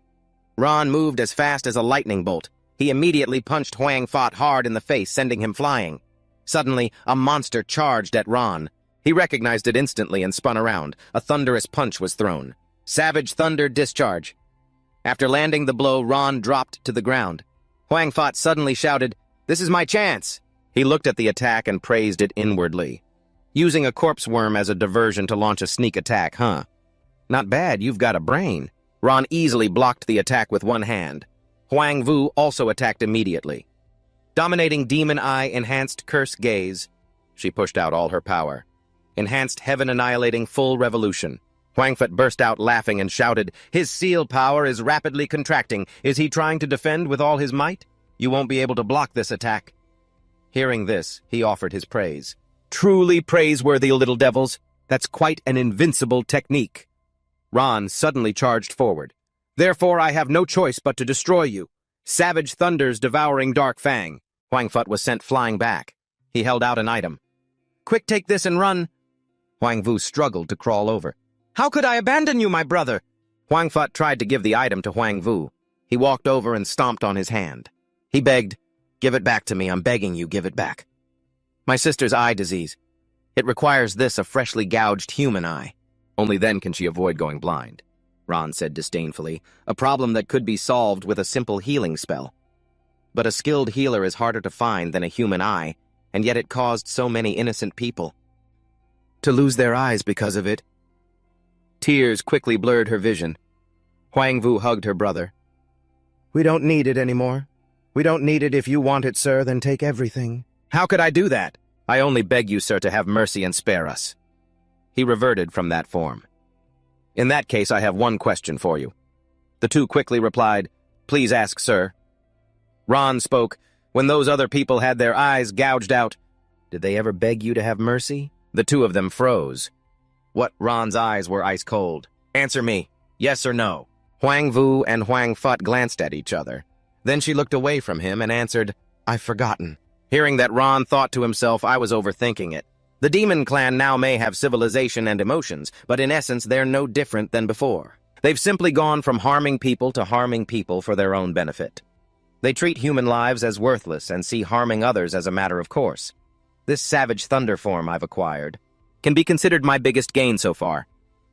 Ron moved as fast as a lightning bolt. He immediately punched Huang Fat hard in the face, sending him flying. Suddenly, a monster charged at Ron. He recognized it instantly and spun around. A thunderous punch was thrown. Savage Thunder Discharge. After landing the blow, Ron dropped to the ground. Huang Fat suddenly shouted, "This is my chance!" He looked at the attack and praised it inwardly. Using a corpse worm as a diversion to launch a sneak attack, huh? Not bad, you've got a brain. Ron easily blocked the attack with one hand. Huang Vu also attacked immediately. Dominating Demon Eye Enhanced Curse Gaze. She pushed out all her power. Enhanced Heaven Annihilating Full Revolution. Huang Fat burst out laughing and shouted, "His seal power is rapidly contracting. Is he trying to defend with all his might? You won't be able to block this attack." Hearing this, he offered his praise. "Truly praiseworthy, little devils. That's quite an invincible technique." Ron suddenly charged forward. "Therefore, I have no choice but to destroy you. Savage Thunder's devouring dark fang." Huang Fat was sent flying back. He held out an item. "Quick, take this and run." Huang Vu struggled to crawl over. "How could I abandon you, my brother?" Huang Fat tried to give the item to Huang Vu. He walked over and stomped on his hand. He begged, "Give it back to me, I'm begging you, give it back. My sister's eye disease. It requires this, a freshly gouged human eye. Only then can she avoid going blind," Ron said disdainfully, "a problem that could be solved with a simple healing spell. But a skilled healer is harder to find than a human eye, and yet it caused so many innocent people to lose their eyes because of it." Tears quickly blurred her vision. Huang Vu hugged her brother. "We don't need it anymore. We don't need it. If you want it, sir, then take everything." "How could I do that? I only beg you, sir, to have mercy and spare us." He reverted from that form. "In that case, I have one question for you." The two quickly replied, "Please ask, sir." Ron spoke. "When those other people had their eyes gouged out, did they ever beg you to have mercy?" The two of them froze. Ron's eyes were ice cold. "Answer me, yes or no." Huang Vu and Huang Fat glanced at each other. Then she looked away from him and answered, "I've forgotten." Hearing that, Ron thought to himself, I was overthinking it. The demon clan now may have civilization and emotions, but in essence they're no different than before. They've simply gone from harming people to harming people for their own benefit. They treat human lives as worthless and see harming others as a matter of course. This savage thunder form I've acquired can be considered my biggest gain so far.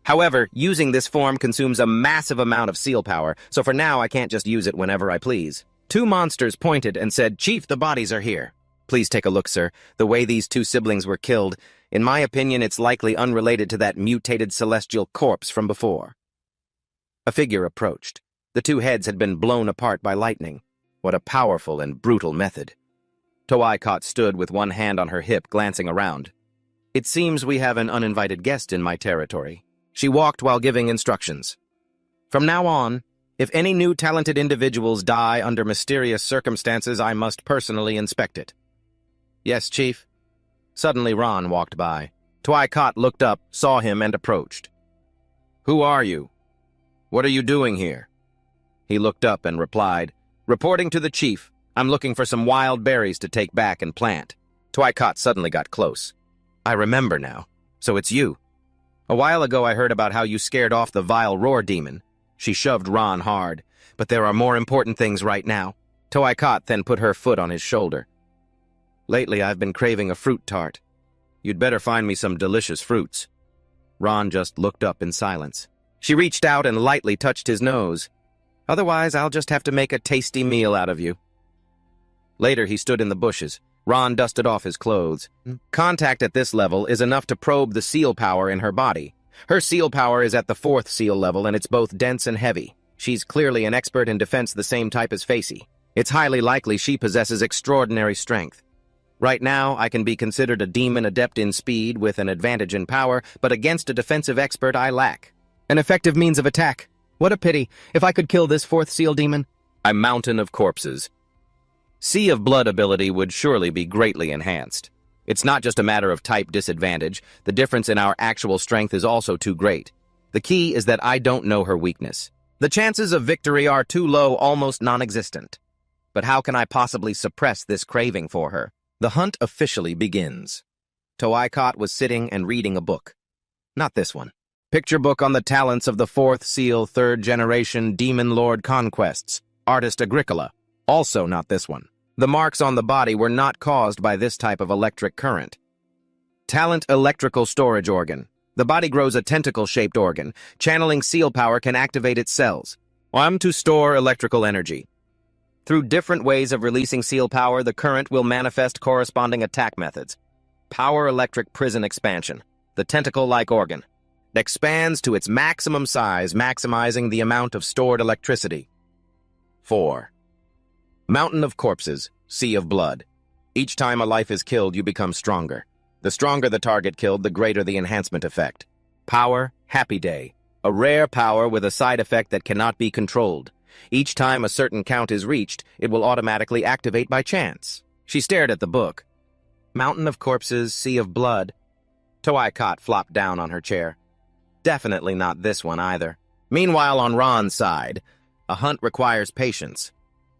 However, using this form consumes a massive amount of seal power, so for now I can't just use it whenever I please. Two monsters pointed and said, "Chief, the bodies are here." Please take a look, sir. The way these two siblings were killed, in my opinion, it's likely unrelated to that mutated celestial corpse from before. A figure approached. The two heads had been blown apart by lightning. What a powerful and brutal method. Toaikot stood with one hand on her hip, glancing around. "It seems we have an uninvited guest in my territory." She walked while giving instructions. "From now on, if any new talented individuals die under mysterious circumstances, I must personally inspect it." "Yes, Chief." Suddenly Ron walked by. Toaikot looked up, saw him, and approached. "Who are you? What are you doing here?" He looked up and replied, "Reporting to the chief, I'm looking for some wild berries to take back and plant." Toaikot suddenly got close. "I remember now. So it's you. A while ago I heard about how you scared off the vile roar demon." She shoved Ron hard. "But there are more important things right now." Toaikot then put her foot on his shoulder. "Lately I've been craving a fruit tart. You'd better find me some delicious fruits." Ron just looked up in silence. She reached out and lightly touched his nose. "Otherwise, I'll just have to make a tasty meal out of you." Later, he stood in the bushes. Ron dusted off his clothes. Contact at this level is enough to probe the seal power in her body. Her seal power is at the 4th seal level, and it's both dense and heavy. She's clearly an expert in defense the same type as Facey. It's highly likely she possesses extraordinary strength. Right now, I can be considered a demon adept in speed with an advantage in power, but against a defensive expert I lack an effective means of attack. What a pity. If I could kill this 4th seal demon. A mountain of corpses. Sea of Blood ability would surely be greatly enhanced. It's not just a matter of type disadvantage. The difference in our actual strength is also too great. The key is that I don't know her weakness. The chances of victory are too low, almost non-existent. But how can I possibly suppress this craving for her? The hunt officially begins. Toaikot was sitting and reading a book. Not this one. Picture book on the talents of the 4th seal 3rd generation Demon Lord Conquests. Artist Agricola. Also not this one. The marks on the body were not caused by this type of electric current. Talent electrical storage organ. The body grows a tentacle-shaped organ. Channeling seal power can activate its cells. To store electrical energy. Through different ways of releasing seal power, the current will manifest corresponding attack methods. Power electric prison expansion. The tentacle-like organ. It expands to its maximum size, maximizing the amount of stored electricity. 4. Mountain of corpses, sea of blood. Each time a life is killed, you become stronger. The stronger the target killed, the greater the enhancement effect. Power, happy day. A rare power with a side effect that cannot be controlled. Each time a certain count is reached, it will automatically activate by chance. She stared at the book. Mountain of corpses, sea of blood. Toaikot flopped down on her chair. Definitely not this one either. Meanwhile, on Ron's side, a hunt requires patience.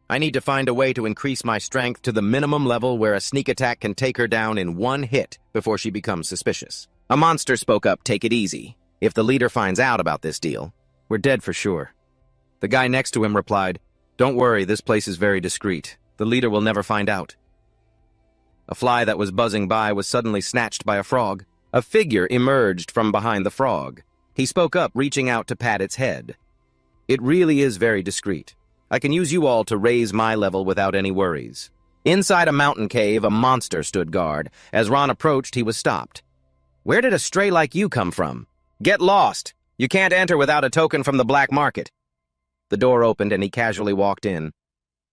I need to find a way to increase my strength to the minimum level where a sneak attack can take her down in one hit before she becomes suspicious. A monster spoke up, "Take it easy. If the leader finds out about this deal, we're dead for sure." The guy next to him replied, "Don't worry, this place is very discreet. The leader will never find out." A fly that was buzzing by was suddenly snatched by a frog. A figure emerged from behind the frog. He spoke up, reaching out to pat its head. "It really is very discreet. I can use you all to raise my level without any worries." Inside a mountain cave, a monster stood guard. As Ron approached, he was stopped. "Where did a stray like you come from?" "Get lost! You can't enter without a token from the black market." The door opened and he casually walked in.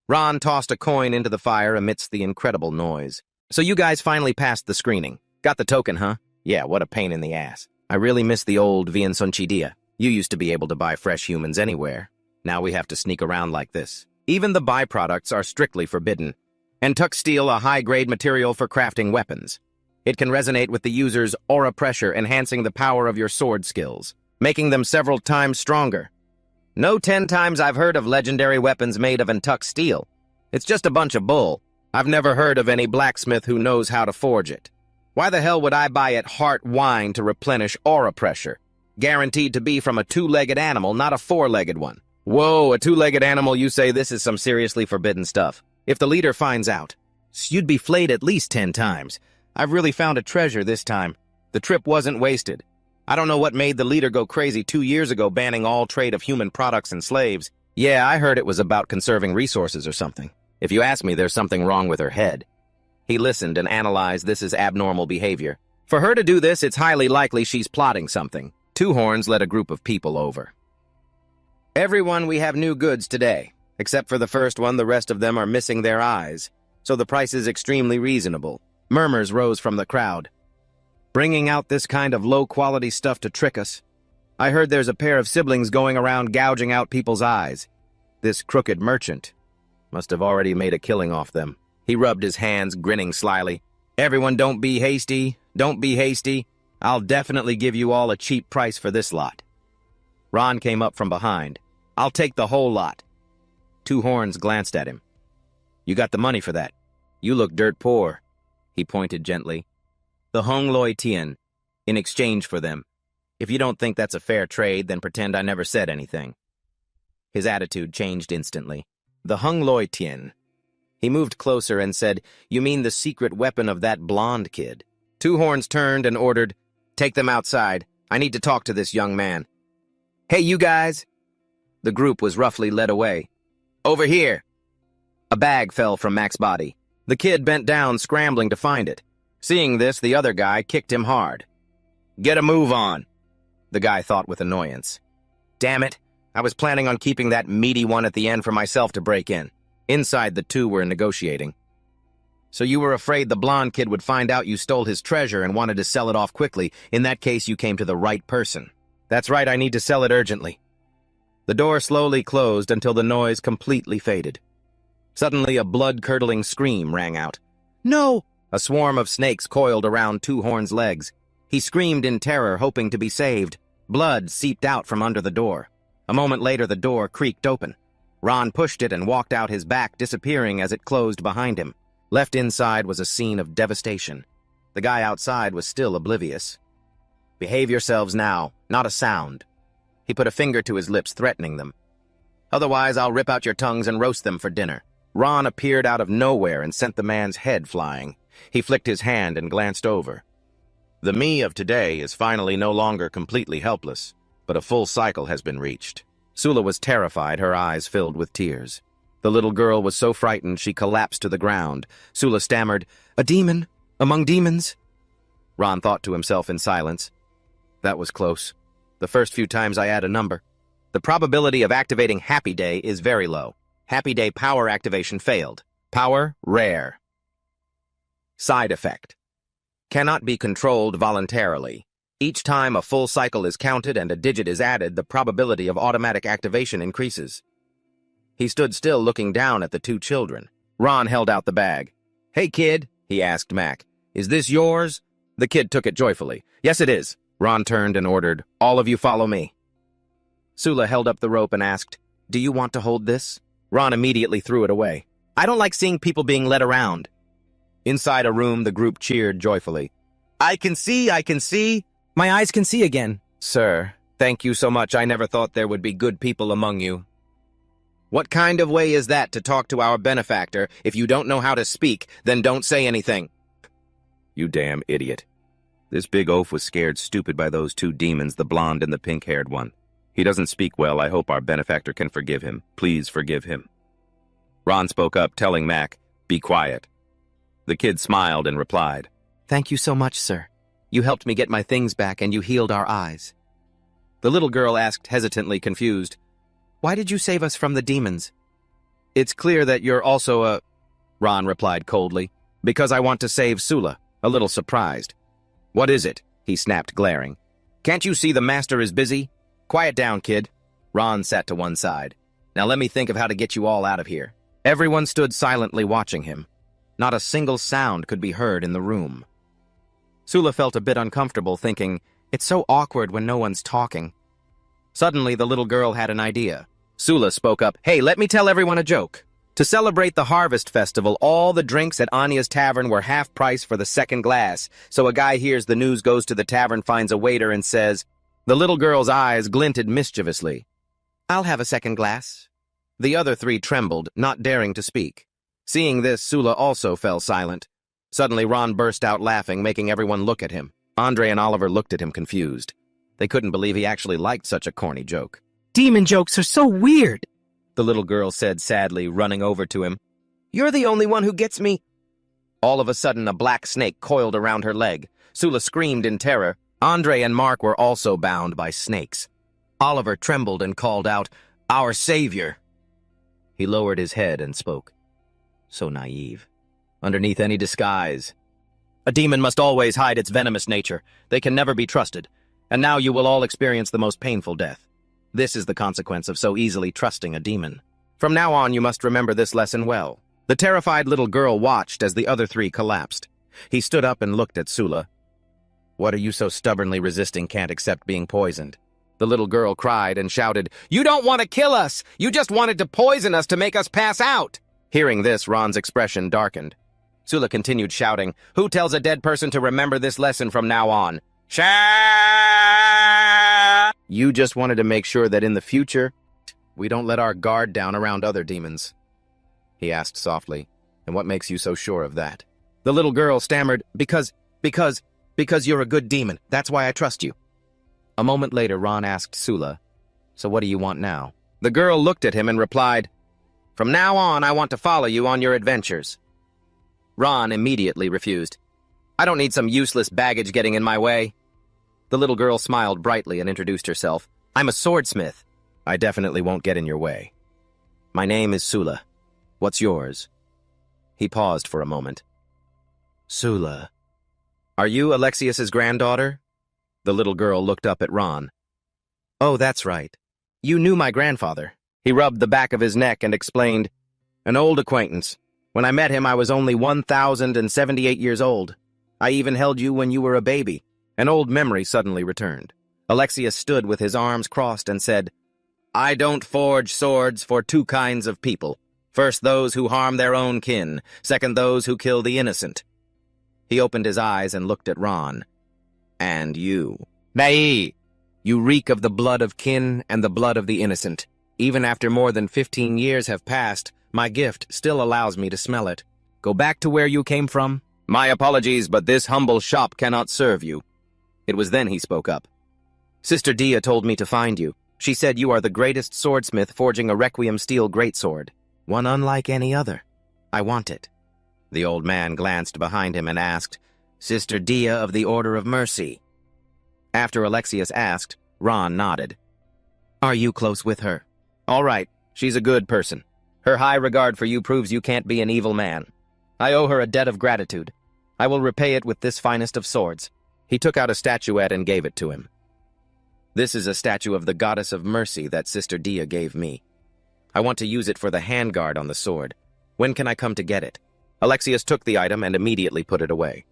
Ron tossed a coin into the fire amidst the incredible noise. "So you guys finally passed the screening. Got the token, huh? Yeah, what a pain in the ass. I really miss the old Viensonchidia. You used to be able to buy fresh humans anywhere. Now we have to sneak around like this. Even the byproducts are strictly forbidden. And tuck steel, a high-grade material for crafting weapons. It can resonate with the user's aura pressure, enhancing the power of your sword skills, making them several times stronger. No 10 times I've heard of legendary weapons made of Entuck steel. It's just a bunch of bull. I've never heard of any blacksmith who knows how to forge it. Why the hell would I buy at Heart Wine to replenish aura pressure? Guaranteed to be from a 2-legged animal, not a 4-legged one. Whoa, a 2-legged animal, you say? This is some seriously forbidden stuff. If the leader finds out, you'd be flayed at least 10 times. I've really found a treasure this time. The trip wasn't wasted. I don't know what made the leader go crazy 2 years ago banning all trade of human products and slaves. Yeah, I heard it was about conserving resources or something. If you ask me, there's something wrong with her head. He listened and analyzed this as abnormal behavior. For her to do this, it's highly likely she's plotting something. Two Horns led a group of people over. Everyone, we have new goods today. Except for the first one, the rest of them are missing their eyes. So the price is extremely reasonable. Murmurs rose from the crowd. Bringing out this kind of low-quality stuff to trick us. I heard there's a pair of siblings going around gouging out people's eyes. This crooked merchant must have already made a killing off them. He rubbed his hands, grinning slyly. Everyone, don't be hasty. Don't be hasty. I'll definitely give you all a cheap price for this lot. Ron came up from behind. I'll take the whole lot. Two Horns glanced at him. You got the money for that. You look dirt poor. He pointed gently. The Hung Loi Tien, in exchange for them. If you don't think that's a fair trade, then pretend I never said anything. His attitude changed instantly. The Hung Loi Tien. He moved closer and said, You mean the secret weapon of that blonde kid? Two Horns turned and ordered, Take them outside. I need to talk to this young man. Hey, you guys! The group was roughly led away. Over here! A bag fell from Mac's body. The kid bent down, scrambling to find it. Seeing this, the other guy kicked him hard. Get a move on, the guy thought with annoyance. Damn it, I was planning on keeping that meaty one at the end for myself to break in. Inside, the two were negotiating. So you were afraid the blonde kid would find out you stole his treasure and wanted to sell it off quickly. In that case, you came to the right person. That's right, I need to sell it urgently. The door slowly closed until the noise completely faded. Suddenly, a blood-curdling scream rang out. No! A swarm of snakes coiled around Two Horns' legs. He screamed in terror, hoping to be saved. Blood seeped out from under the door. A moment later, the door creaked open. Ron pushed it and walked out, his back disappearing as it closed behind him. Left inside was a scene of devastation. The guy outside was still oblivious. Behave yourselves now, not a sound. He put a finger to his lips, threatening them. Otherwise, I'll rip out your tongues and roast them for dinner. Ron appeared out of nowhere and sent the man's head flying. He flicked his hand and glanced over. The me of today is finally no longer completely helpless, but a full cycle has been reached. Sula was terrified, her eyes filled with tears. The little girl was so frightened she collapsed to the ground. Sula stammered, A demon? Among demons? Ron thought to himself in silence. That was close. The first few times I add a number. The probability of activating Happy Day is very low. Happy Day power activation failed. Power rare. Side effect. Cannot be controlled voluntarily. Each time a full cycle is counted and a digit is added, the probability of automatic activation increases. He stood still, looking down at the two children. Ron held out the bag. Hey, kid, he asked Mac. Is this yours? The kid took it joyfully. Yes, it is. Ron turned and ordered, All of you follow me. Sula held up the rope and asked, Do you want to hold this? Ron immediately threw it away. I don't like seeing people being led around. Inside a room, the group cheered joyfully. I can see. My eyes can see again. Sir, thank you so much. I never thought there would be good people among you. What kind of way is that to talk to our benefactor? If you don't know how to speak, then don't say anything. You damn idiot. This big oaf was scared stupid by those two demons, the blonde and the pink-haired one. He doesn't speak well. I hope our benefactor can forgive him. Please forgive him. Ron spoke up, telling Mac, Be quiet. The kid smiled and replied, Thank you so much, sir. You helped me get my things back and you healed our eyes. The little girl asked, hesitantly confused, Why did you save us from the demons? It's clear that you're also a... Ron replied coldly, Because I want to save Sula, a little surprised. What is it? He snapped, glaring. Can't you see the master is busy? Quiet down, kid. Ron sat to one side. Now let me think of how to get you all out of here. Everyone stood silently watching him. Not a single sound could be heard in the room. Sula felt a bit uncomfortable, thinking, It's so awkward when no one's talking. Suddenly, the little girl had an idea. Sula spoke up, Hey, let me tell everyone a joke. To celebrate the Harvest Festival, all the drinks at Anya's Tavern were half price for the second glass. So a guy hears the news, goes to the tavern, finds a waiter, and says... The little girl's eyes glinted mischievously. I'll have a second glass. The other three trembled, not daring to speak. Seeing this, Sula also fell silent. Suddenly, Ron burst out laughing, making everyone look at him. Andre and Oliver looked at him confused. They couldn't believe he actually liked such a corny joke. Demon jokes are so weird, The little girl said sadly, running over to him. You're the only one who gets me. All of a sudden, a black snake coiled around her leg. Sula screamed in terror. Andre and Mark were also bound by snakes. Oliver trembled and called out, Our savior! He lowered his head and spoke. So naive. Underneath any disguise. A demon must always hide its venomous nature. They can never be trusted. And now you will all experience the most painful death. This is the consequence of so easily trusting a demon. From now on, you must remember this lesson well. The terrified little girl watched as the other three collapsed. He stood up and looked at Sula. What are you so stubbornly resisting? Can't accept being poisoned? The little girl cried and shouted, You don't want to kill us! You just wanted to poison us to make us pass out! Hearing this, Ron's expression darkened. Sula continued shouting, Who tells a dead person to remember this lesson from now on? Sha! You just wanted to make sure that in the future, we don't let our guard down around other demons. He asked softly, And what makes you so sure of that? The little girl stammered, Because you're a good demon. That's why I trust you. A moment later, Ron asked Sula, So what do you want now? The girl looked at him and replied, From now on, I want to follow you on your adventures. Ron immediately refused. I don't need some useless baggage getting in my way. The little girl smiled brightly and introduced herself. I'm a swordsmith. I definitely won't get in your way. My name is Sula. What's yours? He paused for a moment. Sula. Are you Alexius's granddaughter? The little girl looked up at Ron. Oh, that's right. You knew my grandfather. He rubbed the back of his neck and explained, An old acquaintance. When I met him, I was only 1,078 years old. I even held you when you were a baby. An old memory suddenly returned. Alexius stood with his arms crossed and said, I don't forge swords for two kinds of people. First, those who harm their own kin. Second, those who kill the innocent. He opened his eyes and looked at Ron. And you. Nay, you reek of the blood of kin and the blood of the innocent. Even after more than 15 years have passed, my gift still allows me to smell it. Go back to where you came from. My apologies, but this humble shop cannot serve you. It was then he spoke up. Sister Dia told me to find you. She said you are the greatest swordsmith forging a Requiem steel greatsword. One unlike any other. I want it. The old man glanced behind him and asked, Sister Dia of the Order of Mercy. After Alexius asked, Ron nodded. Are you close with her? All right, she's a good person. Her high regard for you proves you can't be an evil man. I owe her a debt of gratitude. I will repay it with this finest of swords. He took out a statuette and gave it to him. This is a statue of the Goddess of Mercy that Sister Dia gave me. I want to use it for the handguard on the sword. When can I come to get it? Alexius took the item and immediately put it away.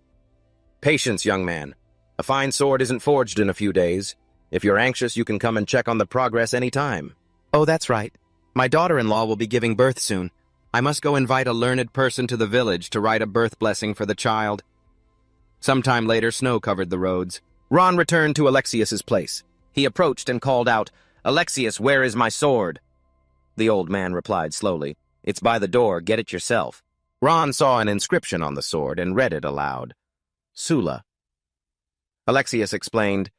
Patience, young man. A fine sword isn't forged in a few days. If you're anxious, you can come and check on the progress any time. Oh, that's right. My daughter-in-law will be giving birth soon. I must go invite a learned person to the village to write a birth blessing for the child. Sometime later, snow covered the roads. Ron returned to Alexius's place. He approached and called out, Alexius, where is my sword? The old man replied slowly, It's by the door, get it yourself. Ron saw an inscription on the sword and read it aloud. Sula. Alexius explained,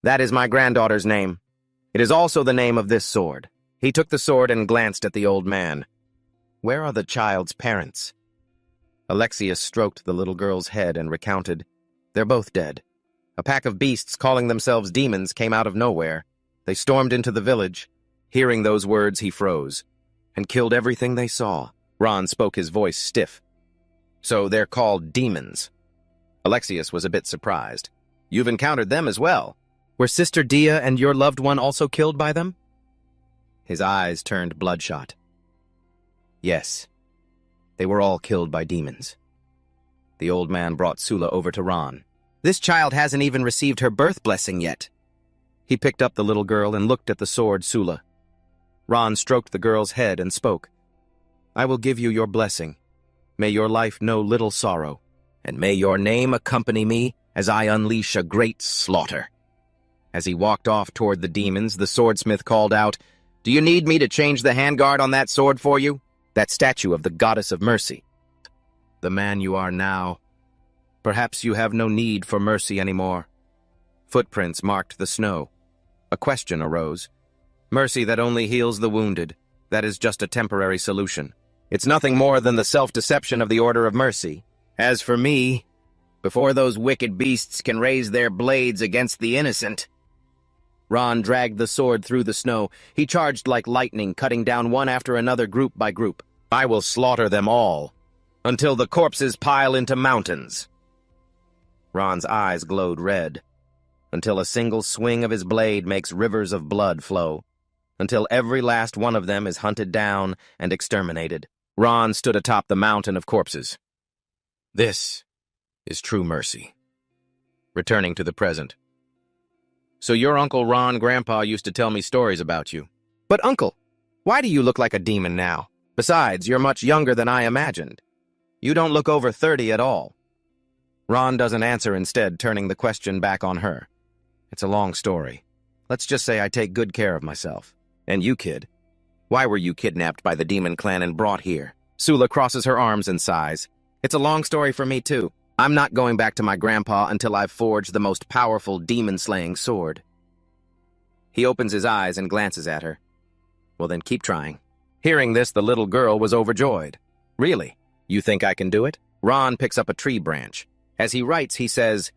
That is my granddaughter's name. It is also the name of this sword. He took the sword and glanced at the old man. Where are the child's parents? Alexius stroked the little girl's head and recounted, They're both dead. A pack of beasts calling themselves demons came out of nowhere. They stormed into the village. Hearing those words, he froze, and killed everything they saw. Ron spoke, his voice stiff. So they're called demons. Alexius was a bit surprised. You've encountered them as well. Were Sister Dia and your loved one also killed by them? His eyes turned bloodshot. Yes, they were all killed by demons. The old man brought Sula over to Ron. This child hasn't even received her birth blessing yet. He picked up the little girl and looked at the sword Sula. Ron stroked the girl's head and spoke. I will give you your blessing. May your life know little sorrow, and may your name accompany me as I unleash a great slaughter. As he walked off toward the demons, the swordsmith called out, Do you need me to change the handguard on that sword for you? That statue of the Goddess of Mercy. The man you are now. Perhaps you have no need for mercy anymore. Footprints marked the snow. A question arose. Mercy that only heals the wounded. That is just a temporary solution. It's nothing more than the self-deception of the Order of Mercy. As for me, before those wicked beasts can raise their blades against the innocent... Ron dragged the sword through the snow. He charged like lightning, cutting down one after another, group by group. I will slaughter them all, until the corpses pile into mountains. Ron's eyes glowed red, until a single swing of his blade makes rivers of blood flow, until every last one of them is hunted down and exterminated. Ron stood atop the mountain of corpses. This is true mercy. Returning to the present. So your Uncle Ron, Grandpa, used to tell me stories about you. But Uncle, why do you look like a demon now? Besides, you're much younger than I imagined. You don't look over 30 at all. Ron doesn't answer, instead turning the question back on her. It's a long story. Let's just say I take good care of myself. And you, kid, why were you kidnapped by the demon clan and brought here? Sula crosses her arms and sighs. It's a long story for me, too. I'm not going back to my grandpa until I've forged the most powerful demon-slaying sword. He opens his eyes and glances at her. Well, then keep trying. Hearing this, the little girl was overjoyed. Really? You think I can do it? Ron picks up a tree branch. As he writes, he says,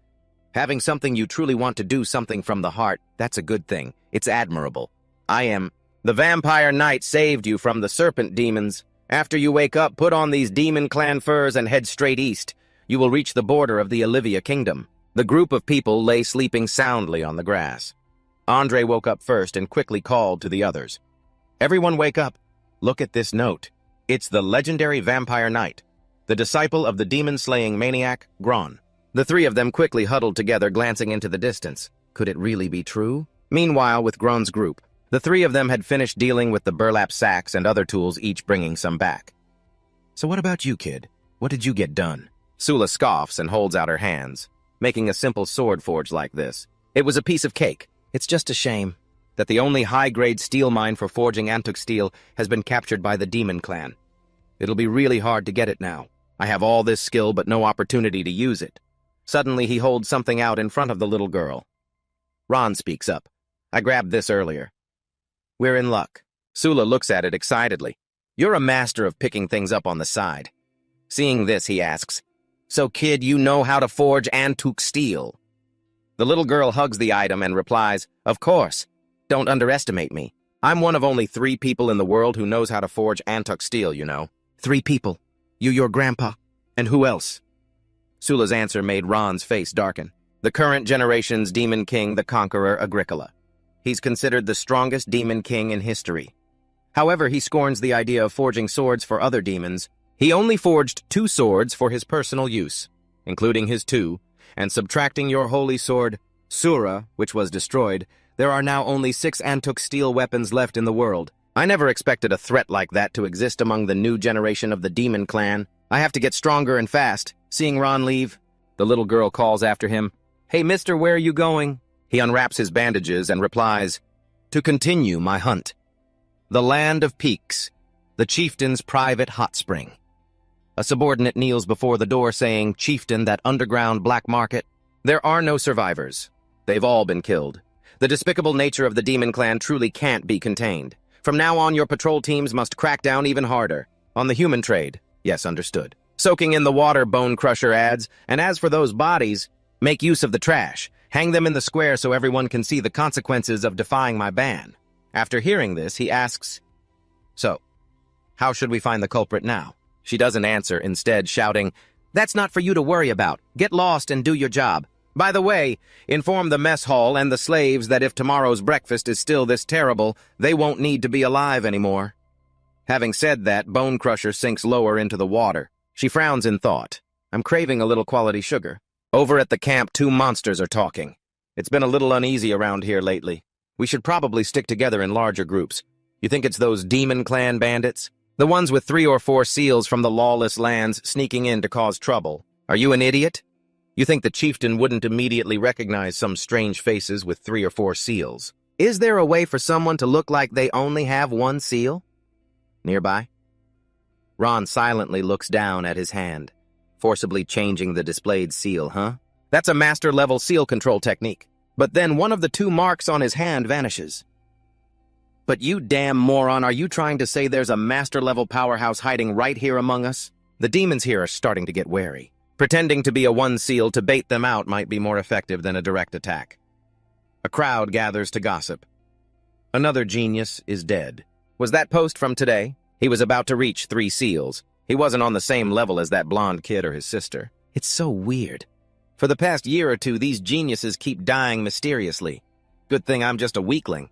having something you truly want to do, something from the heart, that's a good thing. It's admirable. The vampire knight saved you from the serpent demons. After you wake up, put on these demon clan furs and head straight east. You will reach the border of the Olivia kingdom. The group of people lay sleeping soundly on the grass. Andre woke up first and quickly called to the others. Everyone wake up. Look at this note. It's the legendary vampire knight, the disciple of the demon-slaying maniac, Gron. The three of them quickly huddled together, glancing into the distance. Could it really be true? Meanwhile, with Gron's group, the three of them had finished dealing with the burlap sacks and other tools, each bringing some back. So what about you, kid? What did you get done? Sula scoffs and holds out her hands, making a simple sword forge like this. It was a piece of cake. It's just a shame that the only high-grade steel mine for forging Antuk steel has been captured by the Demon Clan. It'll be really hard to get it now. I have all this skill but no opportunity to use it. Suddenly he holds something out in front of the little girl. Ron speaks up. I grabbed this earlier. We're in luck. Sula looks at it excitedly. You're a master of picking things up on the side. Seeing this, he asks, so kid, you know how to forge Antuk steel? The little girl hugs the item and replies, of course. Don't underestimate me. I'm one of only 3 people in the world who knows how to forge Antuk steel, you know. 3 people. You, your grandpa, and who else? Sula's answer made Ron's face darken. The current generation's demon king, the conqueror Agricola. He's considered the strongest demon king in history. However, he scorns the idea of forging swords for other demons. He only forged 2 swords for his personal use, including his 2, and subtracting your holy sword, Sura, which was destroyed, there are now only 6 Antuk steel weapons left in the world. I never expected a threat like that to exist among the new generation of the Demon Clan. I have to get stronger and fast. Seeing Ron leave, the little girl calls after him, Hey, mister, where are you going? He unwraps his bandages and replies, To continue my hunt. The land of peaks, the chieftain's private hot spring. A subordinate kneels before the door saying, Chieftain, that underground black market. There are no survivors. They've all been killed. The despicable nature of the Demon Clan truly can't be contained. From now on, your patrol teams must crack down even harder. On the human trade. Yes, understood. Soaking in the water, Bone Crusher adds. And as for those bodies, make use of the trash. Hang them in the square so everyone can see the consequences of defying my ban. After hearing this, he asks, So, how should we find the culprit now? She doesn't answer, instead shouting, That's not for you to worry about. Get lost and do your job. By the way, inform the mess hall and the slaves that if tomorrow's breakfast is still this terrible, they won't need to be alive anymore. Having said that, Bone Crusher sinks lower into the water. She frowns in thought. I'm craving a little quality sugar. Over at the camp, 2 monsters are talking. It's been a little uneasy around here lately. We should probably stick together in larger groups. You think it's those Demon Clan bandits? The ones with 3 or 4 seals from the lawless lands sneaking in to cause trouble. Are you an idiot? You think the chieftain wouldn't immediately recognize some strange faces with 3 or 4 seals? Is there a way for someone to look like they only have 1 seal? Nearby? Ron silently looks down at his hand, forcibly changing the displayed seal, huh? That's a master-level seal control technique. But then one of the two marks on his hand vanishes. But you damn moron, are you trying to say there's a master-level powerhouse hiding right here among us? The demons here are starting to get wary. Pretending to be a one seal to bait them out might be more effective than a direct attack. A crowd gathers to gossip. Another genius is dead. Was that post from today? He was about to reach 3 seals. He wasn't on the same level as that blonde kid or his sister. It's so weird. For the past year or two, these geniuses keep dying mysteriously. Good thing I'm just a weakling.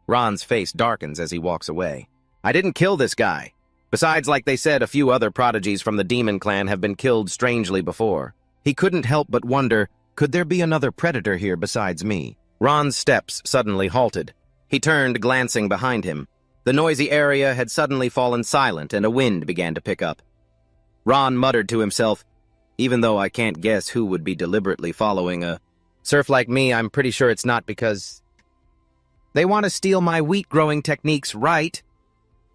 Ron's face darkens as he walks away. I didn't kill this guy. Besides, like they said, a few other prodigies from the demon clan have been killed strangely before. He couldn't help but wonder, could there be another predator here besides me? Ron's steps suddenly halted. He turned, glancing behind him. The noisy area had suddenly fallen silent, and a wind began to pick up. Ron muttered to himself, even though I can't guess who would be deliberately following a surf like me, I'm pretty sure it's not because they want to steal my wheat-growing techniques, right?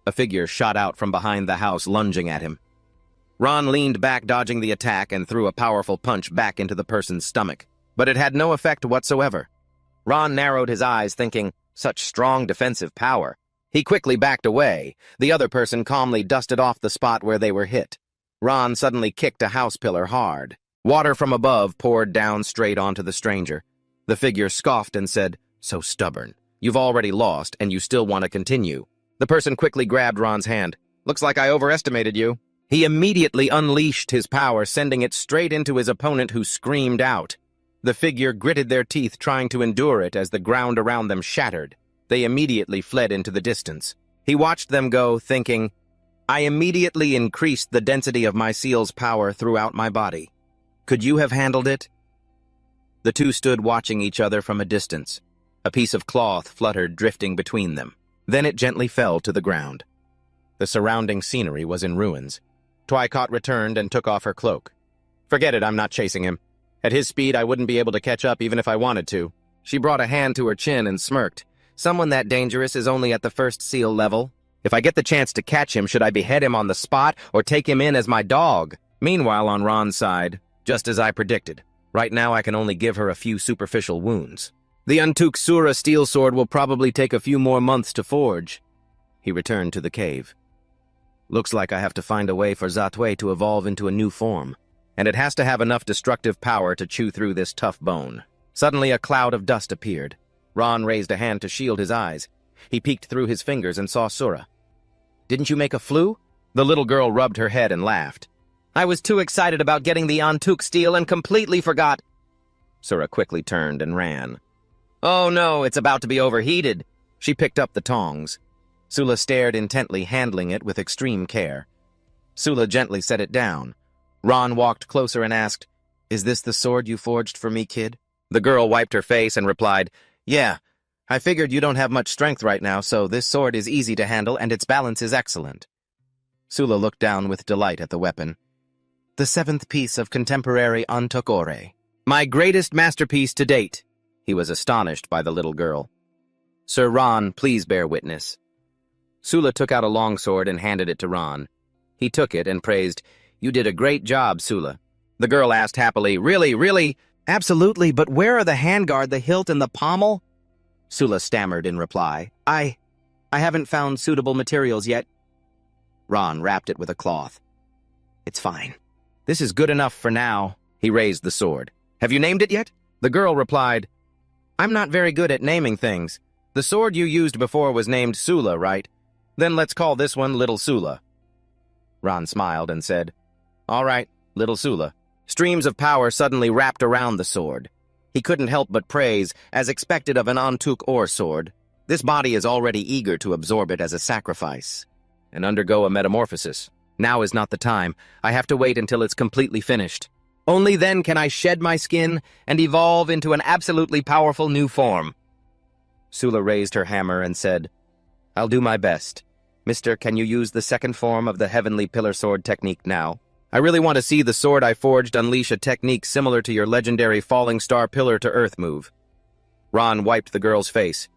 A figure shot out from behind the house, lunging at him. Ron leaned back, dodging the attack, and threw a powerful punch back into the person's stomach. But it had no effect whatsoever. Ron narrowed his eyes, thinking, such strong defensive power. He quickly backed away. The other person calmly dusted off the spot where they were hit. Ron suddenly kicked a house pillar hard. Water from above poured down straight onto the stranger. The figure scoffed and said, so stubborn. You've already lost, and you still want to continue. The person quickly grabbed Ron's hand. Looks like I overestimated you. He immediately unleashed his power, sending it straight into his opponent, who screamed out. The figure gritted their teeth, trying to endure it as the ground around them shattered. They immediately fled into the distance. He watched them go, thinking, I immediately increased the density of my seal's power throughout my body. Could you have handled it? The two stood watching each other from a distance. A piece of cloth fluttered, drifting between them. Then it gently fell to the ground. The surrounding scenery was in ruins. Twycott returned and took off her cloak. Forget it, I'm not chasing him. At his speed, I wouldn't be able to catch up even if I wanted to. She brought a hand to her chin and smirked. Someone that dangerous is only at the first seal level. If I get the chance to catch him, should I behead him on the spot or take him in as my dog? Meanwhile, on Ron's side, just as I predicted. Right now, I can only give her a few superficial wounds. The Untuk Sura steel sword will probably take a few more months to forge. He returned to the cave. Looks like I have to find a way for Zatwe to evolve into a new form, and it has to have enough destructive power to chew through this tough bone. Suddenly, a cloud of dust appeared. Ron raised a hand to shield his eyes. He peeked through his fingers and saw Sura. Didn't you make a flu? The little girl rubbed her head and laughed. I was too excited about getting the Antuk steel and completely forgot. Sura quickly turned and ran. Oh no, it's about to be overheated. She picked up the tongs. Sula stared intently, handling it with extreme care. Sula gently set it down. Ron walked closer and asked, Is this the sword you forged for me, kid? The girl wiped her face and replied, Yeah, I figured you don't have much strength right now, so this sword is easy to handle and its balance is excellent. Sula looked down with delight at the weapon. The 7th piece of contemporary Antukore. My greatest masterpiece to date. He was astonished by the little girl. Sir Ron, please bear witness. Sula took out a longsword and handed it to Ron. He took it and praised, You did a great job, Sula. The girl asked happily, Really? Absolutely, but where are the handguard, the hilt, and the pommel? Sula stammered in reply, I haven't found suitable materials yet. Ron wrapped it with a cloth. It's fine. This is good enough for now. He raised the sword. Have you named it yet? The girl replied, I'm not very good at naming things. The sword you used before was named Sula, right? Then let's call this one Little Sula. Ron smiled and said, All right, Little Sula. Streams of power suddenly wrapped around the sword. He couldn't help but praise, as expected of an Antuk ore sword. This body is already eager to absorb it as a sacrifice and undergo a metamorphosis. Now is not the time. I have to wait until it's completely finished. Only then can I shed my skin and evolve into an absolutely powerful new form. Sula raised her hammer and said, I'll do my best. Mister, can you use the second form of the Heavenly Pillar Sword technique now? I really want to see the sword I forged unleash a technique similar to your legendary Falling Star Pillar to Earth move. Ron wiped the girl's face.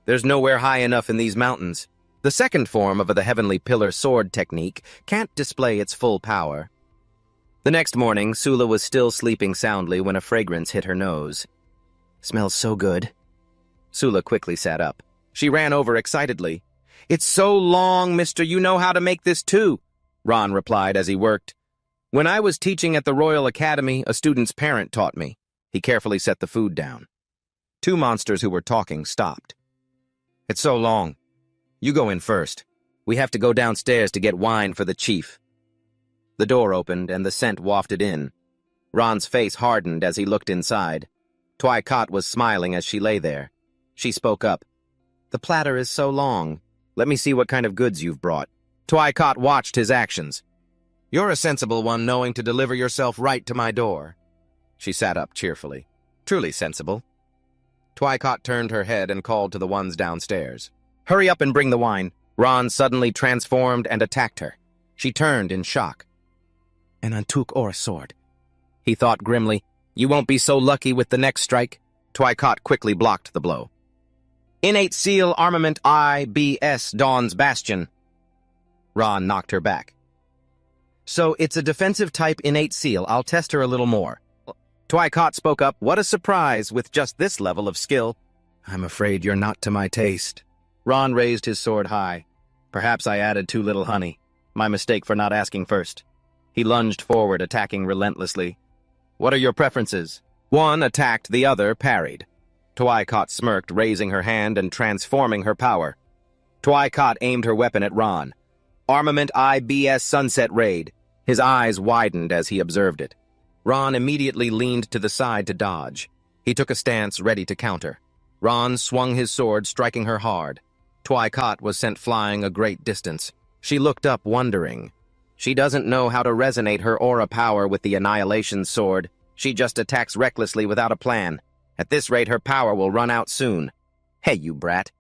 There's nowhere high enough in these mountains. The second form of the Heavenly Pillar Sword technique can't display its full power. The next morning, Sula was still sleeping soundly when a fragrance hit her nose. Smells so good. Sula quickly sat up. She ran over excitedly. It's so long, mister, you know how to make this too, Ron replied as he worked. When I was teaching at the Royal Academy, a student's parent taught me. He carefully set the food down. Two monsters who were talking stopped. It's so long. You go in first. We have to go downstairs to get wine for the chief. The door opened and the scent wafted in. Ron's face hardened as he looked inside. Twy-Cot was smiling as she lay there. She spoke up. The platter is so long. Let me see what kind of goods you've brought. Twy-Cot watched his actions. You're a sensible one, knowing to deliver yourself right to my door. She sat up cheerfully. Truly sensible. Twy-Cot turned her head and called to the ones downstairs. Hurry up and bring the wine. Ron suddenly transformed and attacked her. She turned in shock. An antuk or a sword. He thought grimly. You won't be so lucky with the next strike. Twy-Cot quickly blocked the blow. Innate Seal Armament IBS Dawn's Bastion. Ron knocked her back. So it's a defensive type innate seal. I'll test her a little more. Twy-Cot spoke up. What a surprise with just this level of skill. I'm afraid you're not to my taste. Ron raised his sword high. Perhaps I added too little honey. My mistake for not asking first. He lunged forward, attacking relentlessly. What are your preferences? One attacked, the other parried. Twy-Cot smirked, raising her hand and transforming her power. Twy-Cot aimed her weapon at Ron. Armament IBS Sunset Raid. His eyes widened as he observed it. Ron immediately leaned to the side to dodge. He took a stance, ready to counter. Ron swung his sword, striking her hard. Twy-Cot was sent flying a great distance. She looked up, wondering. She doesn't know how to resonate her aura power with the Annihilation Sword. She just attacks recklessly without a plan. At this rate, her power will run out soon. Hey, you brat.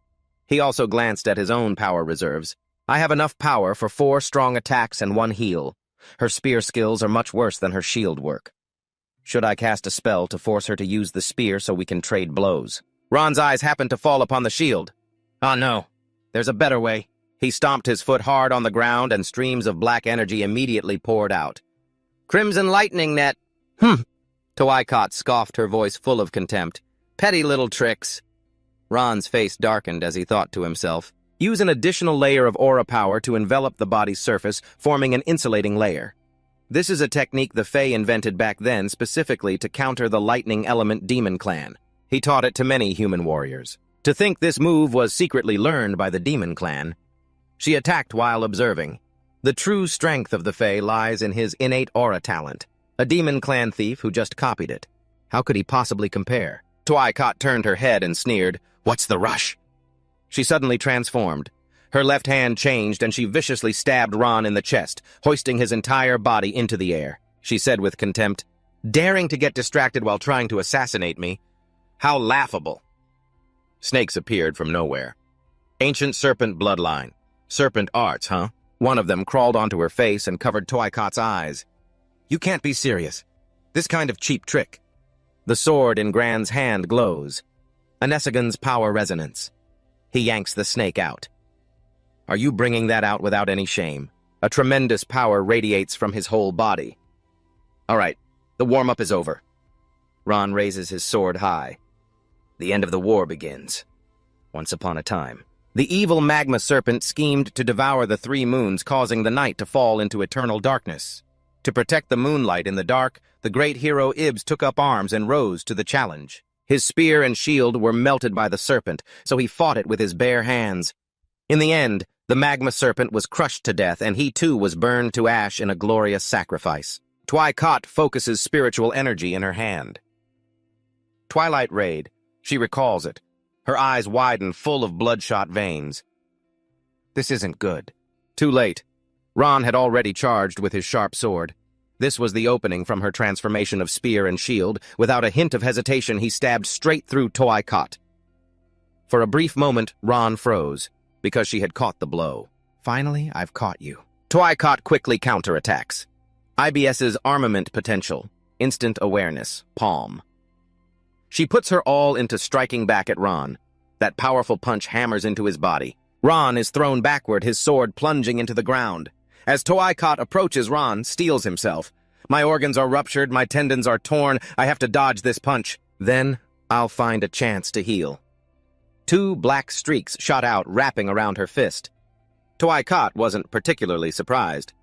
He also glanced at his own power reserves. I have enough power for 4 strong attacks and 1 heal. Her spear skills are much worse than her shield work. Should I cast a spell to force her to use the spear so we can trade blows? Ron's eyes happened to fall upon the shield. Oh no, there's a better way. He stomped his foot hard on the ground and streams of black energy immediately poured out. Crimson lightning net. Twy-Cot scoffed, her voice full of contempt. Petty little tricks. Ron's face darkened as he thought to himself. Use an additional layer of aura power to envelop the body's surface, forming an insulating layer. This is a technique the Fae invented back then specifically to counter the lightning element demon clan. He taught it to many human warriors. To think this move was secretly learned by the demon clan. She attacked while observing. The true strength of the Fae lies in his innate aura talent. A demon clan thief who just copied it. How could he possibly compare? Twy-Cot turned her head and sneered, What's the rush? She suddenly transformed. Her left hand changed and she viciously stabbed Ron in the chest, hoisting his entire body into the air. She said with contempt, Daring to get distracted while trying to assassinate me? How laughable. Snakes appeared from nowhere. Ancient serpent bloodline. Serpent arts, huh? One of them crawled onto her face and covered Twy-Cot's eyes. You can't be serious. This kind of cheap trick. The sword in Gran's hand glows. Anesagon's power resonance. He yanks the snake out. Are you bringing that out without any shame? A tremendous power radiates from his whole body. All right, the warm-up is over. Ron raises his sword high. The end of the war begins. Once upon a time, the evil magma serpent schemed to devour the 3 moons, causing the night to fall into eternal darkness. To protect the moonlight in the dark, the great hero Ibs took up arms and rose to the challenge. His spear and shield were melted by the serpent, so he fought it with his bare hands. In the end, the magma serpent was crushed to death, and he too was burned to ash in a glorious sacrifice. Twy-Cot focuses spiritual energy in her hand. Twilight Raid. She recalls it. Her eyes widen, full of bloodshot veins. This isn't good. Too late. Ron had already charged with his sharp sword. This was the opening from her transformation of spear and shield. Without a hint of hesitation, he stabbed straight through Twy-Cot. For a brief moment, Ron froze, because she had caught the blow. Finally, I've caught you. Twy-Cot quickly counterattacks. IBS's armament potential. Instant awareness. Palm. She puts her all into striking back at Ron. That powerful punch hammers into his body. Ron is thrown backward, his sword plunging into the ground. As Twy-Cot approaches, Ron steels himself. My organs are ruptured, my tendons are torn, I have to dodge this punch. Then, I'll find a chance to heal. Two black streaks shot out, wrapping around her fist. Tuai wasn't particularly surprised.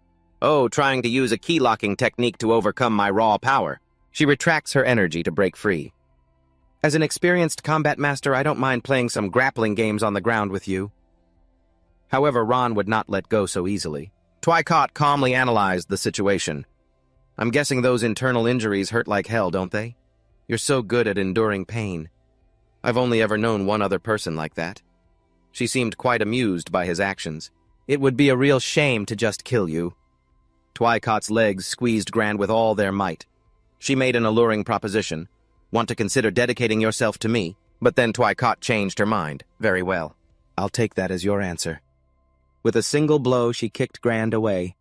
Oh, trying to use a key-locking technique to overcome my raw power. She retracts her energy to break free. As an experienced combat master, I don't mind playing some grappling games on the ground with you. However, Ron would not let go so easily. Tuai calmly analyzed the situation. I'm guessing those internal injuries hurt like hell, don't they? You're so good at enduring pain. I've only ever known one other person like that. She seemed quite amused by his actions. It would be a real shame to just kill you. Tuai legs squeezed Grand with all their might. She made an alluring proposition. Want to consider dedicating yourself to me? But then Tuai changed her mind. Very well. I'll take that as your answer. With a single blow, she kicked Grand away.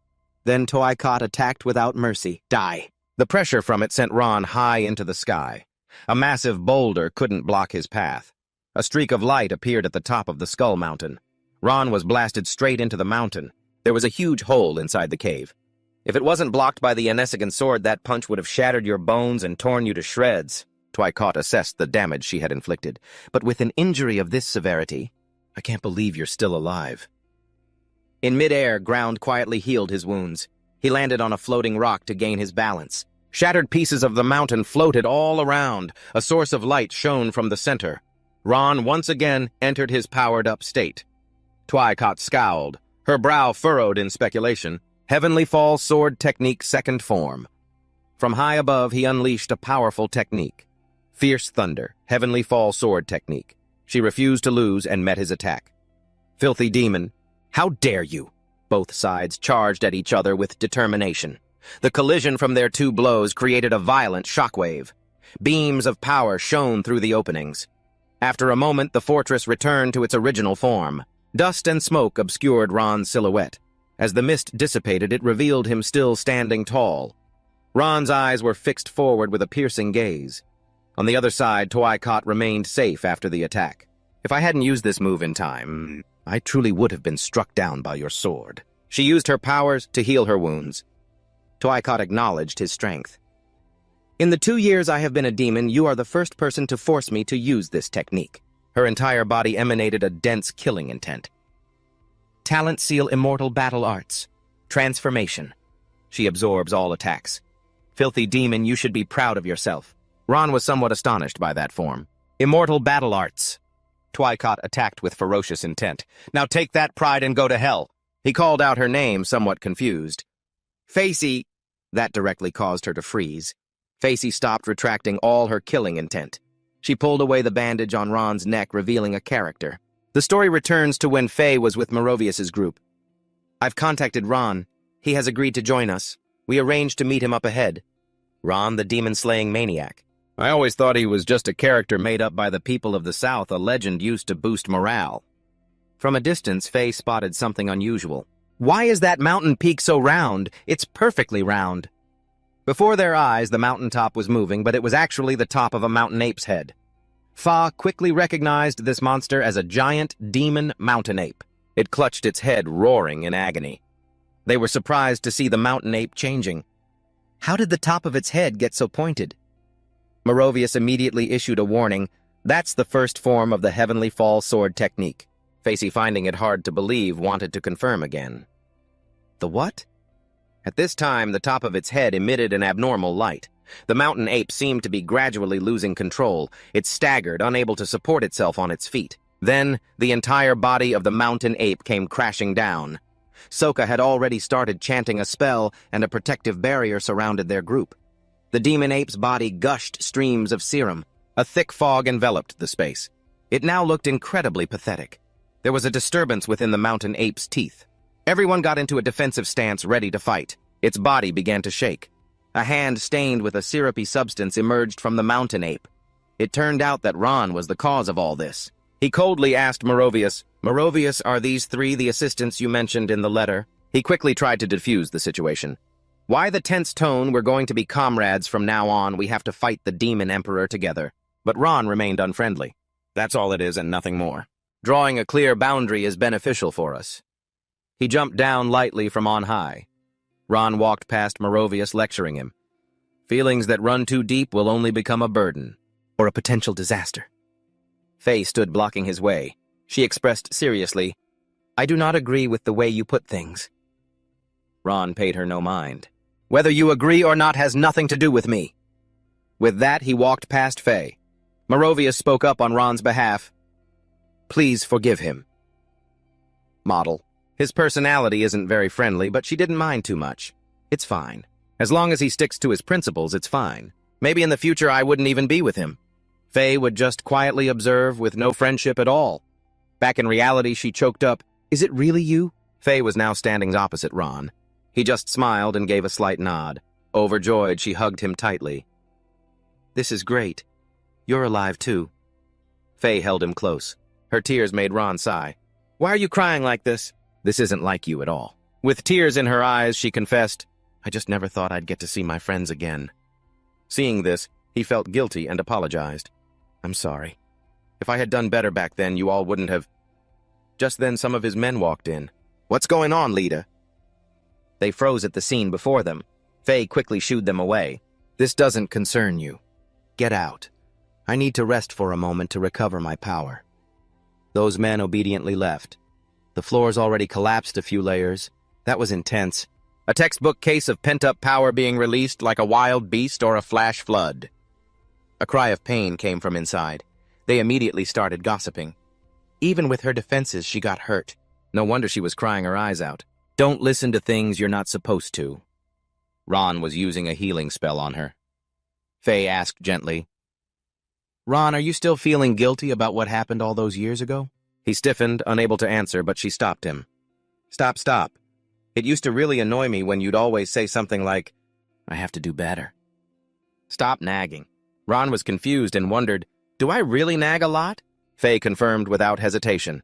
Then Tuai attacked without mercy. Die. The pressure from it sent Ron high into the sky. A massive boulder couldn't block his path. A streak of light appeared at the top of the Skull Mountain. Ron was blasted straight into the mountain. There was a huge hole inside the cave. If it wasn't blocked by the Anesigan sword, that punch would have shattered your bones and torn you to shreds. Tuai assessed the damage she had inflicted. But with an injury of this severity, I can't believe you're still alive. In midair, Ground quietly healed his wounds. He landed on a floating rock to gain his balance. Shattered pieces of the mountain floated all around. A source of light shone from the center. Ron once again entered his powered-up state. Tuai scowled, her brow furrowed in speculation. Heavenly Fall Sword Technique Second Form. From high above, he unleashed a powerful technique. Fierce Thunder, Heavenly Fall Sword Technique. She refused to lose and met his attack. Filthy Demon, how dare you? Both sides charged at each other with determination. The collision from their two blows created a violent shockwave. Beams of power shone through the openings. After a moment, the fortress returned to its original form. Dust and smoke obscured Ron's silhouette. As the mist dissipated, it revealed him still standing tall. Ron's eyes were fixed forward with a piercing gaze. On the other side, Tuai remained safe after the attack. If I hadn't used this move in time, I truly would have been struck down by your sword. She used her powers to heal her wounds. Tuai acknowledged his strength. In the 2 years I have been a demon, you are the first person to force me to use this technique. Her entire body emanated a dense killing intent. Talent Seal Immortal Battle Arts. Transformation. She absorbs all attacks. Filthy Demon, you should be proud of yourself. Ron was somewhat astonished by that form. Immortal Battle Arts. Tuai attacked with ferocious intent. Now take that pride and go to hell. He called out her name, somewhat confused. Facey. That directly caused her to freeze. Facey stopped, retracting all her killing intent. She pulled away the bandage on Ron's neck, revealing a character. The story returns to when Faye was with Merovius's group. I've contacted Ron. He has agreed to join us. We arranged to meet him up ahead. Ron, the demon-slaying maniac. I always thought he was just a character made up by the people of the South, a legend used to boost morale. From a distance, Faye spotted something unusual. Why is that mountain peak so round? It's perfectly round. Before their eyes, the mountaintop was moving, but it was actually the top of a mountain ape's head. Fa quickly recognized this monster as a giant demon mountain ape. It clutched its head, roaring in agony. They were surprised to see the mountain ape changing. How did the top of its head get so pointed? Merovius immediately issued a warning. That's the first form of the Heavenly Fall Sword Technique. Facey, finding it hard to believe, wanted to confirm again. The what? At this time, the top of its head emitted an abnormal light. The mountain ape seemed to be gradually losing control. It staggered, unable to support itself on its feet. Then, the entire body of the mountain ape came crashing down. Soka had already started chanting a spell, and a protective barrier surrounded their group. The demon ape's body gushed streams of serum. A thick fog enveloped the space. It now looked incredibly pathetic. There was a disturbance within the mountain ape's teeth. Everyone got into a defensive stance, ready to fight. Its body began to shake. A hand stained with a syrupy substance emerged from the mountain ape. It turned out that Ron was the cause of all this. He coldly asked Merovius, "Merovius, are these three the assistants you mentioned in the letter?" He quickly tried to defuse the situation. "Why the tense tone? We're going to be comrades from now on. We have to fight the demon emperor together." But Ron remained unfriendly. That's all it is and nothing more. Drawing a clear boundary is beneficial for us. He jumped down lightly from on high. Ron walked past Merovius, lecturing him. Feelings that run too deep will only become a burden. or a potential disaster. Faye stood blocking his way. She expressed seriously, "I do not agree with the way you put things." Ron paid her no mind. "Whether you agree or not has nothing to do with me." With that, he walked past Faye. Moravius spoke up on Ron's behalf. "Please forgive him." Model. His personality isn't very friendly, but she didn't mind too much. It's fine. As long as he sticks to his principles, it's fine. Maybe in the future I wouldn't even be with him. Faye would just quietly observe with no friendship at all. Back in reality, she choked up, "Is it really you?" Faye was now standing opposite Ron. He just smiled and gave a slight nod. Overjoyed, she hugged him tightly. "This is great. You're alive too." Faye held him close. Her tears made Ron sigh. "Why are you crying like this?" "This isn't like you at all." With tears in her eyes, she confessed, "I just never thought I'd get to see my friends again." Seeing this, he felt guilty and apologized. "I'm sorry. If I had done better back then, you all wouldn't have—" Just then, some of his men walked in. "What's going on, Lita?" They froze at the scene before them. Faye quickly shooed them away. "This doesn't concern you. Get out. I need to rest for a moment to recover my power." Those men obediently left. The floors already collapsed a few layers. That was intense. A textbook case of pent-up power being released like a wild beast or a flash flood. A cry of pain came from inside. They immediately started gossiping. Even with her defenses, she got hurt. No wonder she was crying her eyes out. Don't listen to things you're not supposed to. Ron was using a healing spell on her. Faye asked gently, "Ron, are you still feeling guilty about what happened all those years ago?" He stiffened, unable to answer, but she stopped him. Stop. It used to really annoy me when you'd always say something like, "I have to do better." Stop nagging. Ron was confused and wondered, "Do I really nag a lot?" Faye confirmed without hesitation.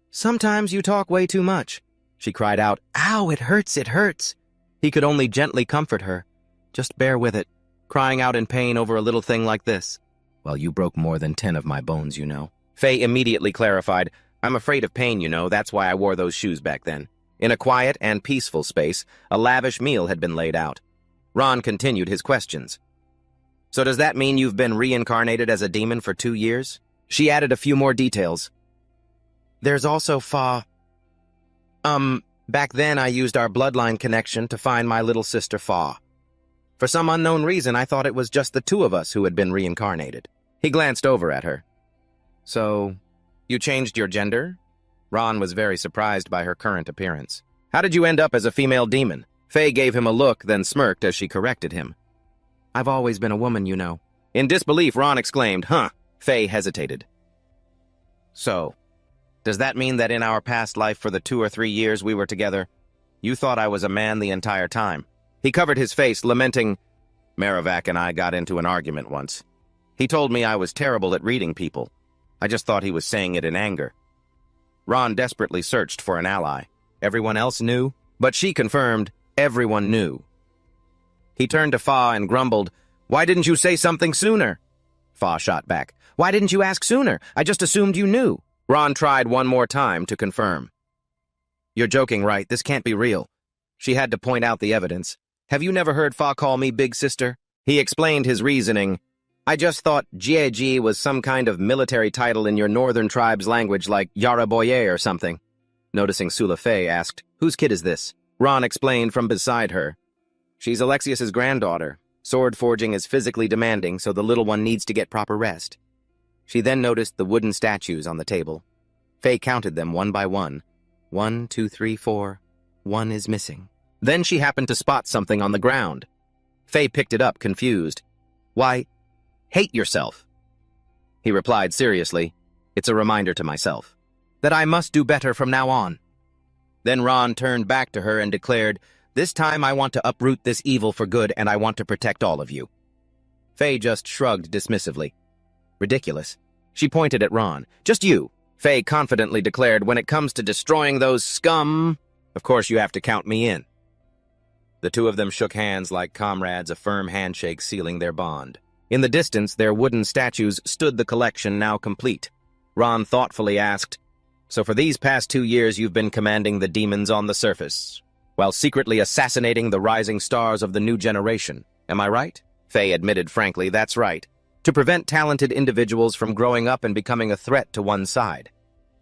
"Sometimes you talk way too much." She cried out, "Ow, it hurts, it hurts." He could only gently comfort her. "Just bear with it," crying out in pain over a little thing like this. "Well, you broke more than 10 of my bones, you know." Faye immediately clarified, "I'm afraid of pain, you know, that's why I wore those shoes back then." In a quiet and peaceful space, a lavish meal had been laid out. Ron continued his questions. "So does that mean you've been reincarnated as a demon for 2 years?" She added a few more details. "There's also Fa. Back then I used our bloodline connection to find my little sister Fa. For some unknown reason, I thought it was just the two of us who had been reincarnated." He glanced over at her. "So, you changed your gender?" Ron was very surprised by her current appearance. "How did you end up as a female demon?" Faye gave him a look, then smirked as she corrected him. "I've always been a woman, you know." In disbelief, Ron exclaimed, "Huh?" Faye hesitated. "So, does that mean that in our past life for the 2 or 3 years we were together, you thought I was a man the entire time?" He covered his face, lamenting, "Maravac and I got into an argument once. He told me I was terrible at reading people. I just thought he was saying it in anger." Ron desperately searched for an ally. Everyone else knew, but she confirmed everyone knew. He turned to Fa and grumbled, "Why didn't you say something sooner?" Fa shot back, "Why didn't you ask sooner? I just assumed you knew." Ron tried one more time to confirm. "You're joking, right? This can't be real." She had to point out the evidence. "Have you never heard Fa call me Big Sister?" He explained his reasoning. "I just thought Jieji was some kind of military title in your northern tribe's language like Yaraboye or something." Noticing Sula Faye asked, "Whose kid is this?" Ron explained from beside her. "She's Alexius's granddaughter. Sword forging is physically demanding, so the little one needs to get proper rest." She then noticed the wooden statues on the table. Faye counted them one by one. 1, 2, 3, 4. One is missing. Then she happened to spot something on the ground. Faye picked it up, confused. "Why, hate yourself." He replied seriously, "It's a reminder to myself that I must do better from now on." Then Ron turned back to her and declared, "This time I want to uproot this evil for good, and I want to protect all of you." Faye just shrugged dismissively. "Ridiculous." She pointed at Ron. "Just you," Faye confidently declared, "when it comes to destroying those scum, of course you have to count me in." The two of them shook hands like comrades, a firm handshake sealing their bond. In the distance, their wooden statues stood the collection now complete. Ron thoughtfully asked, "So for these past 2 years you've been commanding the demons on the surface, while secretly assassinating the rising stars of the new generation, am I right?" Faye admitted frankly, "That's right. to prevent talented individuals from growing up and becoming a threat to one side.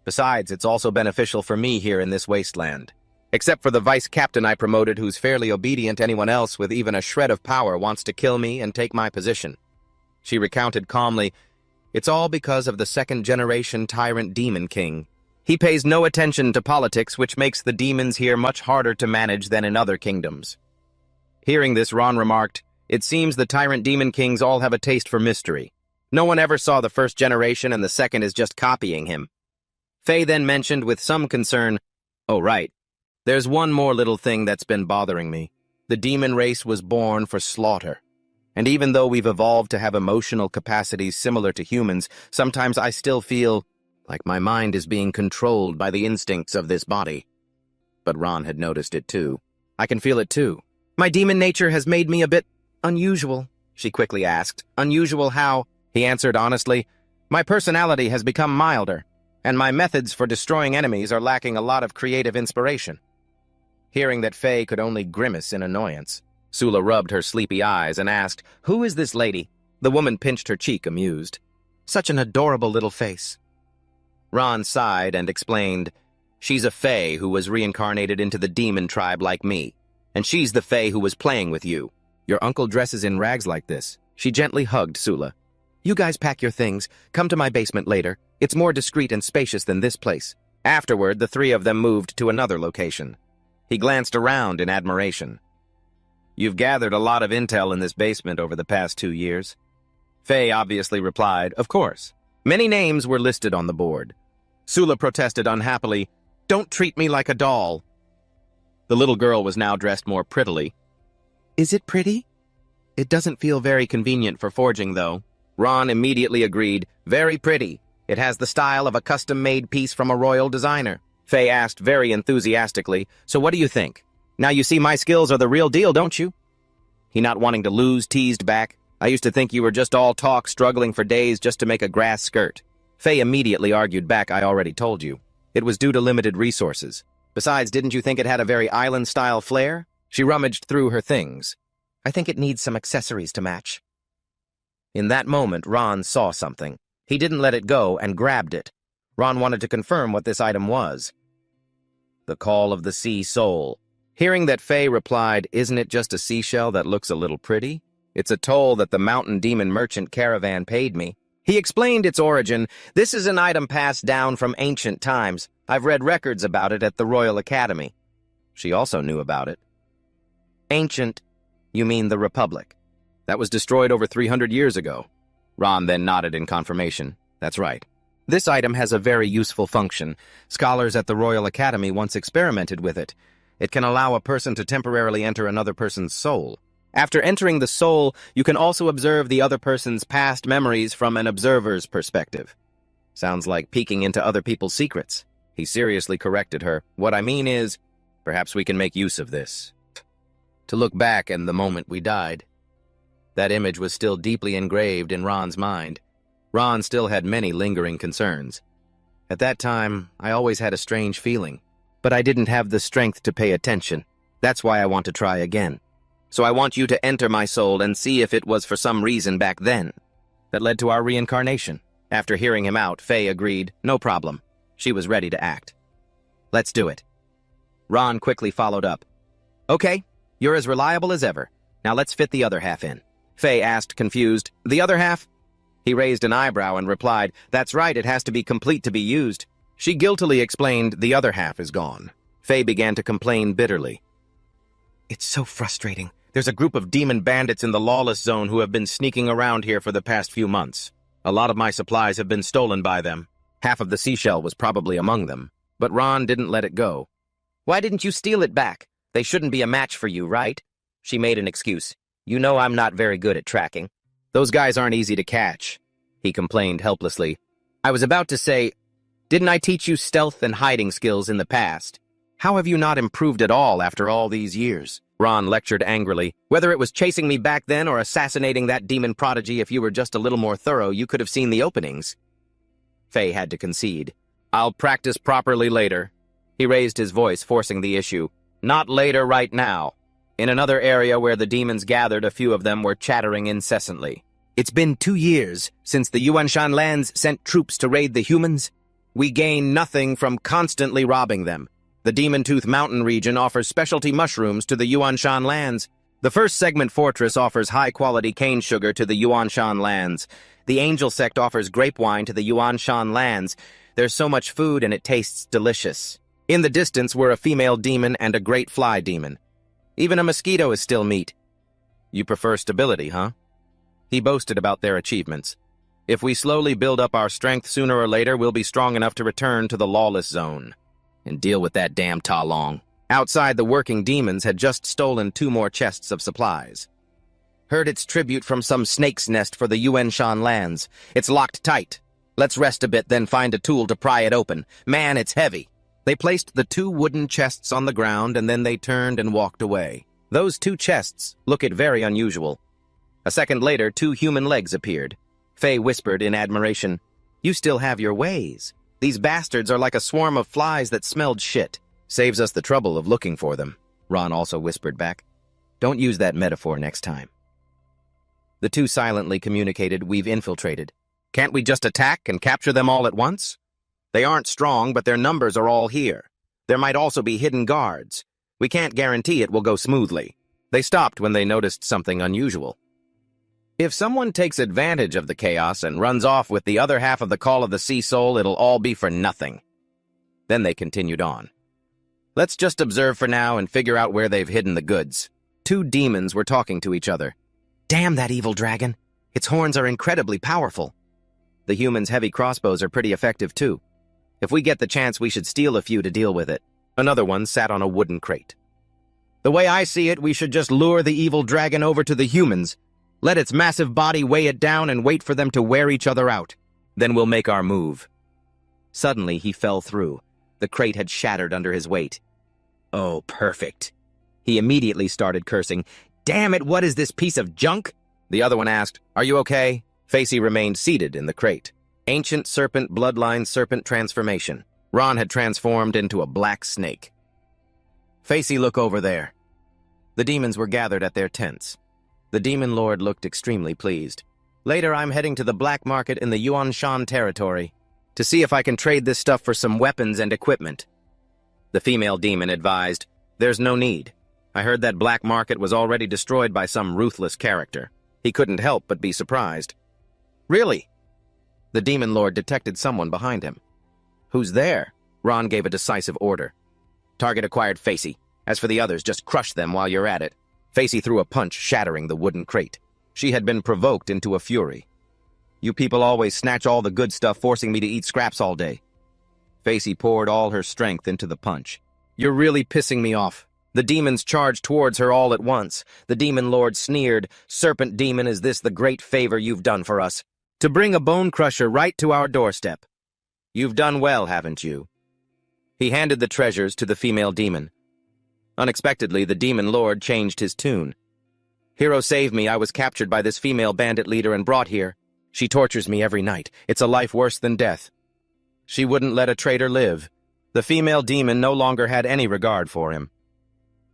Besides, it's also beneficial for me here in this wasteland. Except for the vice captain I promoted who's fairly obedient, anyone else with even a shred of power wants to kill me and take my position. She recounted calmly, "It's all because of the second-generation tyrant demon king. He pays no attention to politics, which makes the demons here much harder to manage than in other kingdoms." Hearing this, Ron remarked, "It seems the tyrant demon kings all have a taste for mystery. No one ever saw the first generation and the second is just copying him." Faye then mentioned with some concern, "Oh right, there's one more little thing that's been bothering me. The demon race was born for slaughter. And even though we've evolved to have emotional capacities similar to humans, sometimes I still feel like my mind is being controlled by the instincts of this body." But Ron had noticed it too. "I can feel it too. My demon nature has made me a bit unusual," she quickly asked. "Unusual how?" He answered honestly, "My personality has become milder, and my methods for destroying enemies are lacking a lot of creative inspiration." Hearing that Faye could only grimace in annoyance, Sula rubbed her sleepy eyes and asked, "Who is this lady?" The woman pinched her cheek, amused. "Such an adorable little face." Ron sighed and explained, "She's a Fae who was reincarnated into the demon tribe like me, and she's the Fae who was playing with you. Your uncle dresses in rags like this." She gently hugged Sula. "You guys pack your things. Come to my basement later. It's more discreet and spacious than this place." Afterward, the three of them moved to another location. He glanced around in admiration. "You've gathered a lot of intel in this basement over the past 2 years." Faye obviously replied, "Of course." Many names were listed on the board. Sula protested unhappily, "Don't treat me like a doll." The little girl was now dressed more prettily. "Is it pretty?" "It doesn't feel very convenient for forging, though." Ron immediately agreed, "Very pretty. It has the style of a custom-made piece from a royal designer." Faye asked very enthusiastically, "So what do you think? Now you see my skills are the real deal, don't you?" He, not wanting to lose, teased back, "I used to think you were just all talk, struggling for days just to make a grass skirt." Faye immediately argued back, "I already told you. It was due to limited resources. Besides, didn't you think it had a very island-style flair?" She rummaged through her things. "I think it needs some accessories to match." In that moment, Ron saw something. He didn't let it go and grabbed it. Ron wanted to confirm what this item was. The Call of the Sea Soul. Hearing that, Faye replied, "Isn't it just a seashell that looks a little pretty? It's a toll that the mountain demon merchant caravan paid me." He explained its origin. "This is an item passed down from ancient times. I've read records about it at the Royal Academy." She also knew about it. "Ancient? You mean the Republic? That was destroyed over 300 years ago." Ron then nodded in confirmation. "That's right. This item has a very useful function. Scholars at the Royal Academy once experimented with it. It can allow a person to temporarily enter another person's soul. After entering the soul, you can also observe the other person's past memories from an observer's perspective." "Sounds like peeking into other people's secrets." He seriously corrected her. "What I mean is, perhaps we can make use of this to look back in the moment we died." That image was still deeply engraved in Ron's mind. Ron still had many lingering concerns. "At that time, I always had a strange feeling, but I didn't have the strength to pay attention. That's why I want to try again. So I want you to enter my soul and see if it was for some reason back then that led to our reincarnation." After hearing him out, Faye agreed, "No problem." She was ready to act. "Let's do it." Ron quickly followed up. "Okay, you're as reliable as ever. Now let's fit the other half in." Faye asked, confused, "The other half?" He raised an eyebrow and replied, "That's right, it has to be complete to be used." She guiltily explained, "The other half is gone." Faye began to complain bitterly. "It's so frustrating. There's a group of demon bandits in the lawless zone who have been sneaking around here for the past few months. A lot of my supplies have been stolen by them. Half of the seashell was probably among them. But Ron didn't let it go. "Why didn't you steal it back? They shouldn't be a match for you, right?" She made an excuse. "You know I'm not very good at tracking." "Those guys aren't easy to catch," he complained helplessly. "I was about to say, didn't I teach you stealth and hiding skills in the past? How have you not improved at all after all these years?" Ron lectured angrily. "Whether it was chasing me back then or assassinating that demon prodigy, if you were just a little more thorough, you could have seen the openings." Faye had to concede. "I'll practice properly later." He raised his voice, forcing the issue. "Not later, right now." In another area where the demons gathered, a few of them were chattering incessantly. It's been 2 years since the Yuanshan lands sent troops to raid the humans. We gain nothing from constantly robbing them. The Demon Tooth Mountain region offers specialty mushrooms to the Yuanshan lands. The first segment fortress offers high-quality cane sugar to the Yuanshan lands. The Angel sect offers grape wine to the Yuanshan lands. There's so much food and it tastes delicious. In the distance were a female demon and a great fly demon. Even a mosquito is still meat. You prefer stability, huh? He boasted about their achievements. If we slowly build up our strength, sooner or later we'll be strong enough to return to the lawless zone and deal with that damn Ta Long. Outside, the working demons had just stolen 2 more chests of supplies. Heard it's tribute from some snake's nest for the Yuanshan lands. It's locked tight. Let's rest a bit, then find a tool to pry it open. Man, it's heavy. They placed the 2 wooden chests on the ground, and then they turned and walked away. Those 2 chests look very unusual. A second later, 2 human legs appeared. Faye whispered in admiration, "You still have your ways. These bastards are like a swarm of flies that smelled shit. Saves us the trouble of looking for them," Ron also whispered back. "Don't use that metaphor next time." The 2 silently communicated, "We've infiltrated. Can't we just attack and capture them all at once? They aren't strong, but their numbers are all here. There might also be hidden guards. We can't guarantee it will go smoothly." They stopped when they noticed something unusual. If someone takes advantage of the chaos and runs off with the other half of the Call of the Sea Soul, it'll all be for nothing. Then they continued on. "Let's just observe for now and figure out where they've hidden the goods." 2 demons were talking to each other. "Damn that evil dragon. Its horns are incredibly powerful. The humans' heavy crossbows are pretty effective too. If we get the chance, we should steal a few to deal with it." Another one sat on a wooden crate. "The way I see it, we should just lure the evil dragon over to the humans. Let its massive body weigh it down and wait for them to wear each other out. Then we'll make our move." Suddenly, he fell through. The crate had shattered under his weight. "Oh, perfect." He immediately started cursing. "Damn it, what is this piece of junk?" The other one asked, "Are you okay?" Facey remained seated in the crate. Ancient serpent bloodline serpent transformation. Ron had transformed into a black snake. "Facey, look over there." The demons were gathered at their tents. The demon lord looked extremely pleased. "Later, I'm heading to the black market in the Yuanshan territory to see if I can trade this stuff for some weapons and equipment." The female demon advised, "There's no need. I heard that black market was already destroyed by some ruthless character." He couldn't help but be surprised. "Really?" The demon lord detected someone behind him. "Who's there?" Ron gave a decisive order. "Target acquired, Facey. As for the others, just crush them while you're at it." Facey threw a punch, shattering the wooden crate. She had been provoked into a fury. "You people always snatch all the good stuff, forcing me to eat scraps all day." Facey poured all her strength into the punch. "You're really pissing me off." The demons charged towards her all at once. The demon lord sneered, "Serpent demon, is this the great favor you've done for us? To bring a bone crusher right to our doorstep. You've done well, haven't you?" He handed the treasures to the female demon. Unexpectedly, the demon lord changed his tune. "Hero, save me. I was captured by this female bandit leader and brought here. She tortures me every night. It's a life worse than death. She wouldn't let a traitor live." The female demon no longer had any regard for him.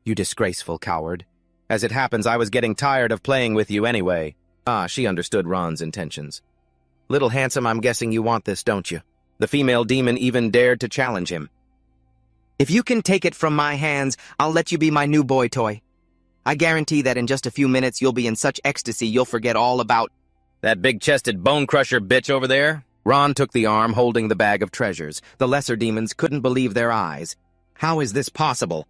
"You disgraceful coward. As it happens, I was getting tired of playing with you anyway." She understood Ron's intentions. "Little handsome, I'm guessing you want this, don't you?" The female demon even dared to challenge him. "If you can take it from my hands, I'll let you be my new boy toy. I guarantee that in just a few minutes you'll be in such ecstasy you'll forget all about—" "That big-chested bone-crusher bitch over there?" Ron took the arm holding the bag of treasures. The lesser demons couldn't believe their eyes. "How is this possible?"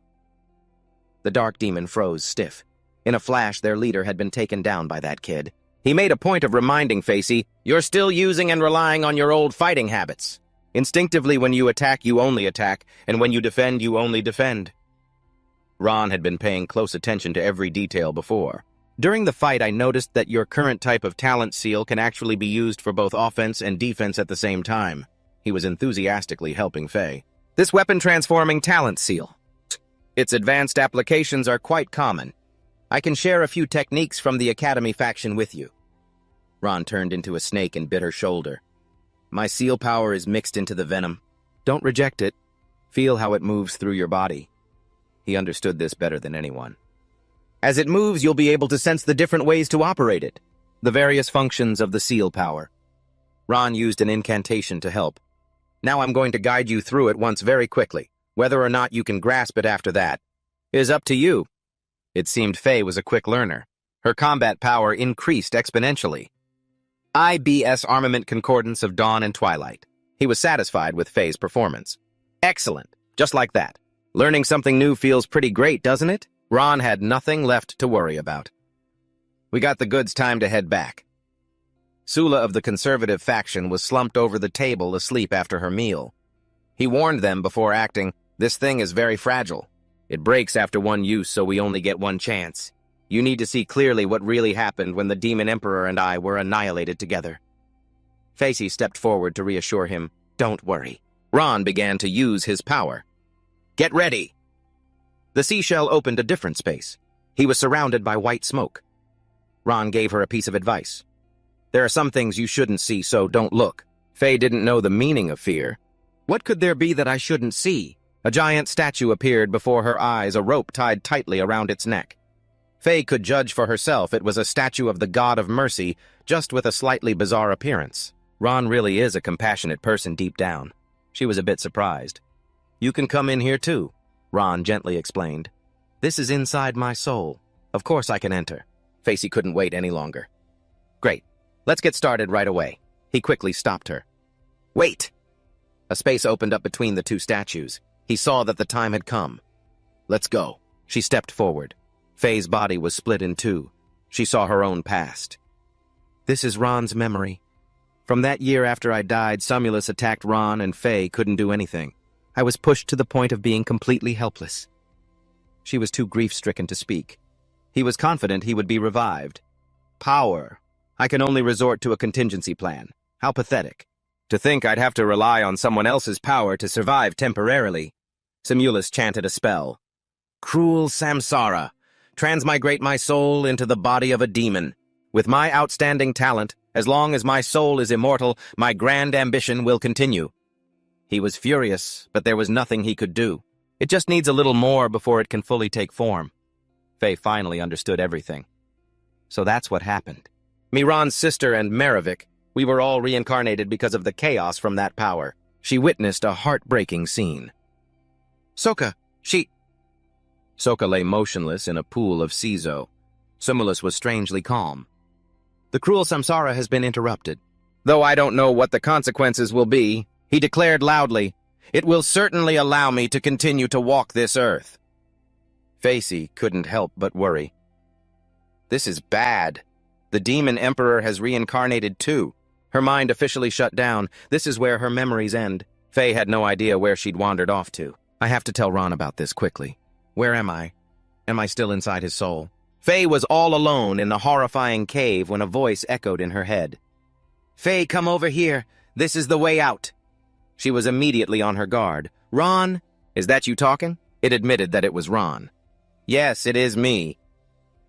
The dark demon froze stiff. In a flash, their leader had been taken down by that kid. He made a point of reminding Facey, "You're still using and relying on your old fighting habits. Instinctively, when you attack, you only attack, and when you defend, you only defend." Ron had been paying close attention to every detail before. "During the fight, I noticed that your current type of talent seal can actually be used for both offense and defense at the same time." He was enthusiastically helping Faye. "This weapon-transforming talent seal. Its advanced applications are quite common. I can share a few techniques from the Academy faction with you." Ron turned into a snake and bit her shoulder. "My seal power is mixed into the venom. Don't reject it. Feel how it moves through your body." He understood this better than anyone. "As it moves, you'll be able to sense the different ways to operate it. The various functions of the seal power. Ron used an incantation to help. Now I'm going to guide you through it once very quickly. Whether or not you can grasp it after that is up to you. It seemed Faye was a quick learner. Her combat power increased exponentially. IBS Armament Concordance of Dawn and Twilight. He was satisfied with Faye's performance. Excellent. Just like that. Learning something new feels pretty great, doesn't it? Ron had nothing left to worry about. We got the goods, time to head back. Sula of the conservative faction was slumped over the table asleep after her meal. He warned them before acting, "This thing is very fragile. It breaks after one use, so we only get one chance. You need to see clearly what really happened when the Demon Emperor and I were annihilated together." Facey stepped forward to reassure him, "Don't worry." Ron began to use his power. "Get ready!" The seashell opened a different space. He was surrounded by white smoke. Ron gave her a piece of advice. "There are some things you shouldn't see, so don't look." Faye didn't know the meaning of fear. What could there be that I shouldn't see? A giant statue appeared before her eyes, a rope tied tightly around its neck. Faye could judge for herself it was a statue of the God of Mercy, just with a slightly bizarre appearance. Ron really is a compassionate person deep down. She was a bit surprised. "You can come in here too," Ron gently explained. "This is inside my soul. Of course I can enter." Facey couldn't wait any longer. "Great. Let's get started right away." He quickly stopped her. "Wait!" A space opened up between the two statues. He saw that the time had come. "Let's go." She stepped forward. Faye's body was split in two. She saw her own past. "This is Ron's memory. From that year after I died, Somulus attacked Ron and Faye couldn't do anything. I was pushed to the point of being completely helpless." She was too grief-stricken to speak. He was confident he would be revived. "Power. I can only resort to a contingency plan. How pathetic. To think I'd have to rely on someone else's power to survive temporarily." Somulus chanted a spell. "Cruel samsara. Transmigrate my soul into the body of a demon. With my outstanding talent, as long as my soul is immortal, my grand ambition will continue." He was furious, but there was nothing he could do. It just needs a little more before it can fully take form. Faye finally understood everything. So that's what happened. Miran's sister and Maravik, we were all reincarnated because of the chaos from that power. She witnessed a heartbreaking scene. Sokka, Sokka lay motionless in a pool of Sizo. Somulus was strangely calm. "The cruel samsara has been interrupted. Though I don't know what the consequences will be," he declared loudly, "it will certainly allow me to continue to walk this earth." Facey couldn't help but worry. This is bad. The Demon Emperor has reincarnated too. Her mind officially shut down. This is where her memories end. Faye had no idea where she'd wandered off to. "I have to tell Ron about this quickly. Where am I? Am I still inside his soul?" Faye was all alone in the horrifying cave when a voice echoed in her head. "Faye, come over here. This is the way out." She was immediately on her guard. "Ron, is that you talking?" It admitted that it was Ron. "Yes, it is me."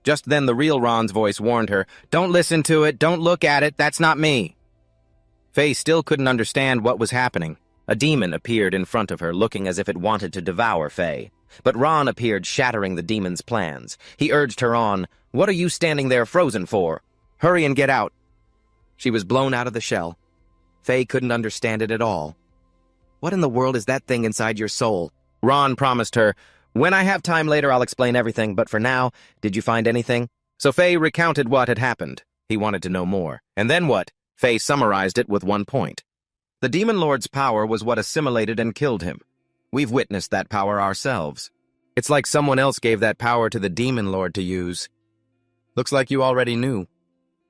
Just then the real Ron's voice warned her, "Don't listen to it, don't look at it, that's not me." Faye still couldn't understand what was happening. A demon appeared in front of her, looking as if it wanted to devour Faye. But Ron appeared, shattering the demon's plans. He urged her on. "What are you standing there frozen for? Hurry and get out." She was blown out of the shell. Faye couldn't understand it at all. "What in the world is that thing inside your soul?" Ron promised her, "When I have time later, I'll explain everything, but for now, did you find anything?" So Faye recounted what had happened. He wanted to know more. And then what? Faye summarized it with one point. The Demon Lord's power was what assimilated and killed him. We've witnessed that power ourselves. It's like someone else gave that power to the Demon Lord to use. Looks like you already knew.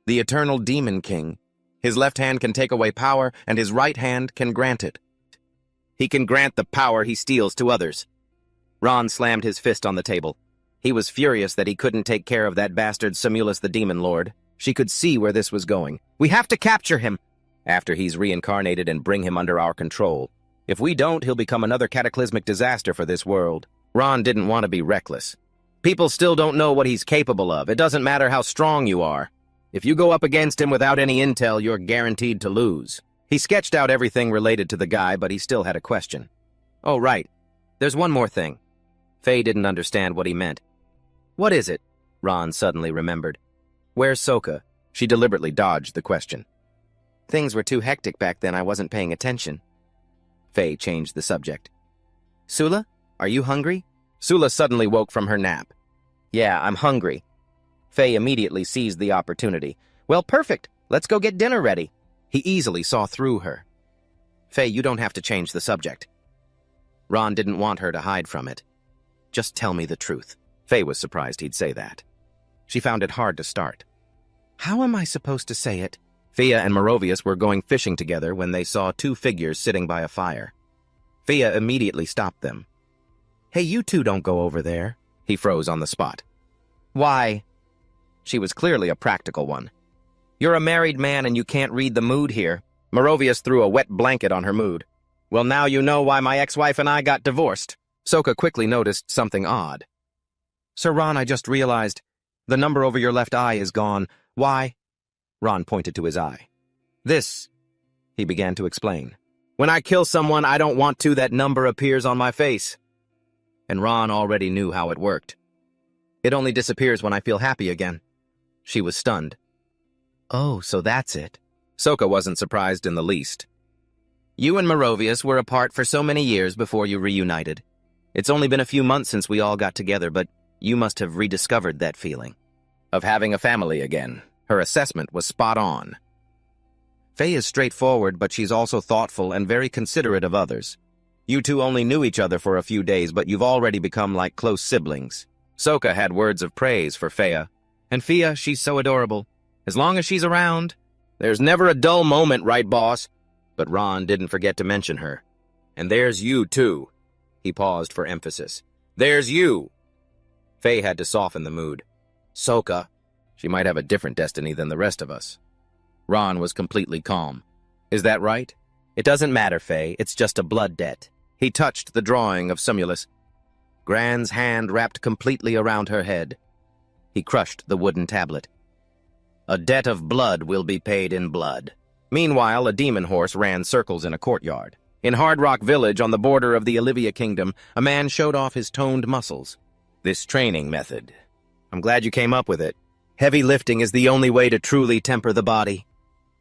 The Eternal Demon King. His left hand can take away power, and his right hand can grant it. He can grant the power he steals to others. Ron slammed his fist on the table. He was furious that he couldn't take care of that bastard Somulus the Demon Lord. She could see where this was going. "We have to capture him after he's reincarnated and bring him under our control. If we don't, he'll become another cataclysmic disaster for this world." Ron didn't want to be reckless. People still don't know what he's capable of. It doesn't matter how strong you are. If you go up against him without any intel, you're guaranteed to lose. He sketched out everything related to the guy, but he still had a question. "Oh, right. There's one more thing." Faye didn't understand what he meant. "What is it?" Ron suddenly remembered. "Where's Sokka? She deliberately dodged the question. Things were too hectic back then, I wasn't paying attention. Faye changed the subject. Sula, are you hungry? Sula suddenly woke from her nap. Yeah, I'm hungry. Faye immediately seized the opportunity. Well, perfect. Let's go get dinner ready. He easily saw through her. Faye, you don't have to change the subject. Ron didn't want her to hide from it. Just tell me the truth. Faye was surprised he'd say that. She found it hard to start. How am I supposed to say it? Fia and Merovius were going fishing together when they saw two figures sitting by a fire. Fia immediately stopped them. Hey, you two don't go over there. He froze on the spot. Why? She was clearly a practical one. You're a married man and you can't read the mood here. Merovius threw a wet blanket on her mood. Well, now you know why my ex-wife and I got divorced. Soka quickly noticed something odd. Sir Ron, I just realized. The number over your left eye is gone. Why? Ron pointed to his eye. This, he began to explain. When I kill someone I don't want to, that number appears on my face. And Ron already knew how it worked. It only disappears when I feel happy again. She was stunned. Oh, so that's it. Soka wasn't surprised in the least. You and Merovius were apart for so many years before you reunited. It's only been a few months since we all got together, but you must have rediscovered that feeling of having a family again. Her assessment was spot on. Faye is straightforward, but she's also thoughtful and very considerate of others. You two only knew each other for a few days, but you've already become like close siblings. Soka had words of praise for Fea. And Fia, she's so adorable. As long as she's around, there's never a dull moment, right, boss? But Ron didn't forget to mention her. And there's you, too. He paused for emphasis. There's you. Faye had to soften the mood. Soka, she might have a different destiny than the rest of us. Ron was completely calm. Is that right? It doesn't matter, Faye. It's just a blood debt. He touched the drawing of Sumulus. Gran's hand wrapped completely around her head. He crushed the wooden tablet. A debt of blood will be paid in blood. Meanwhile, a demon horse ran circles in a courtyard. In Hard Rock Village, on the border of the Olivia Kingdom, a man showed off his toned muscles. This training method. I'm glad you came up with it. Heavy lifting is the only way to truly temper the body.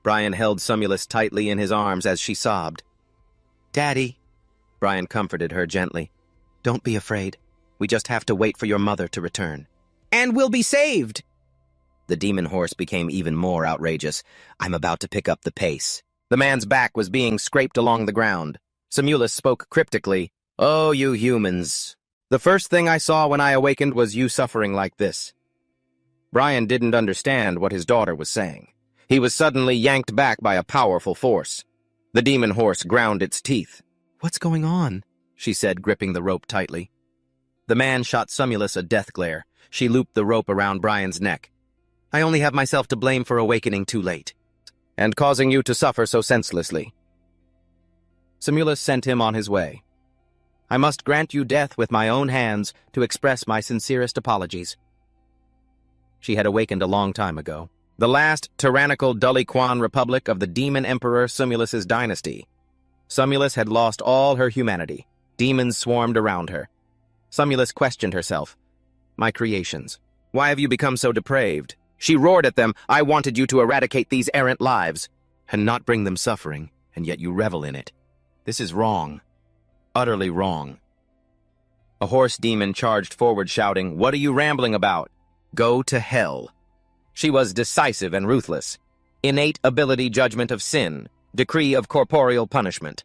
Brian held Sumulus tightly in his arms as she sobbed. Daddy, Brian comforted her gently. Don't be afraid. We just have to wait for your mother to return. And we'll be saved! The demon horse became even more outrageous. I'm about to pick up the pace. The man's back was being scraped along the ground. Sumulus spoke cryptically. Oh, you humans. The first thing I saw when I awakened was you suffering like this. Brian didn't understand what his daughter was saying. He was suddenly yanked back by a powerful force. The demon horse ground its teeth. What's going on? She said, gripping the rope tightly. The man shot Sumulus a death glare. She looped the rope around Brian's neck. I only have myself to blame for awakening too late, and causing you to suffer so senselessly. Sumulus sent him on his way. I must grant you death with my own hands to express my sincerest apologies. She had awakened a long time ago. The last tyrannical Dully-Quan republic of the demon emperor Sumulus's dynasty. Sumulus had lost all her humanity. Demons swarmed around her. Sumulus questioned herself. My creations. Why have you become so depraved? She roared at them. I wanted you to eradicate these errant lives, and not bring them suffering, and yet you revel in it. This is wrong. Utterly wrong. A horse demon charged forward shouting, What are you rambling about? Go to hell. She was decisive and ruthless. Innate ability judgment of sin, decree of corporeal punishment.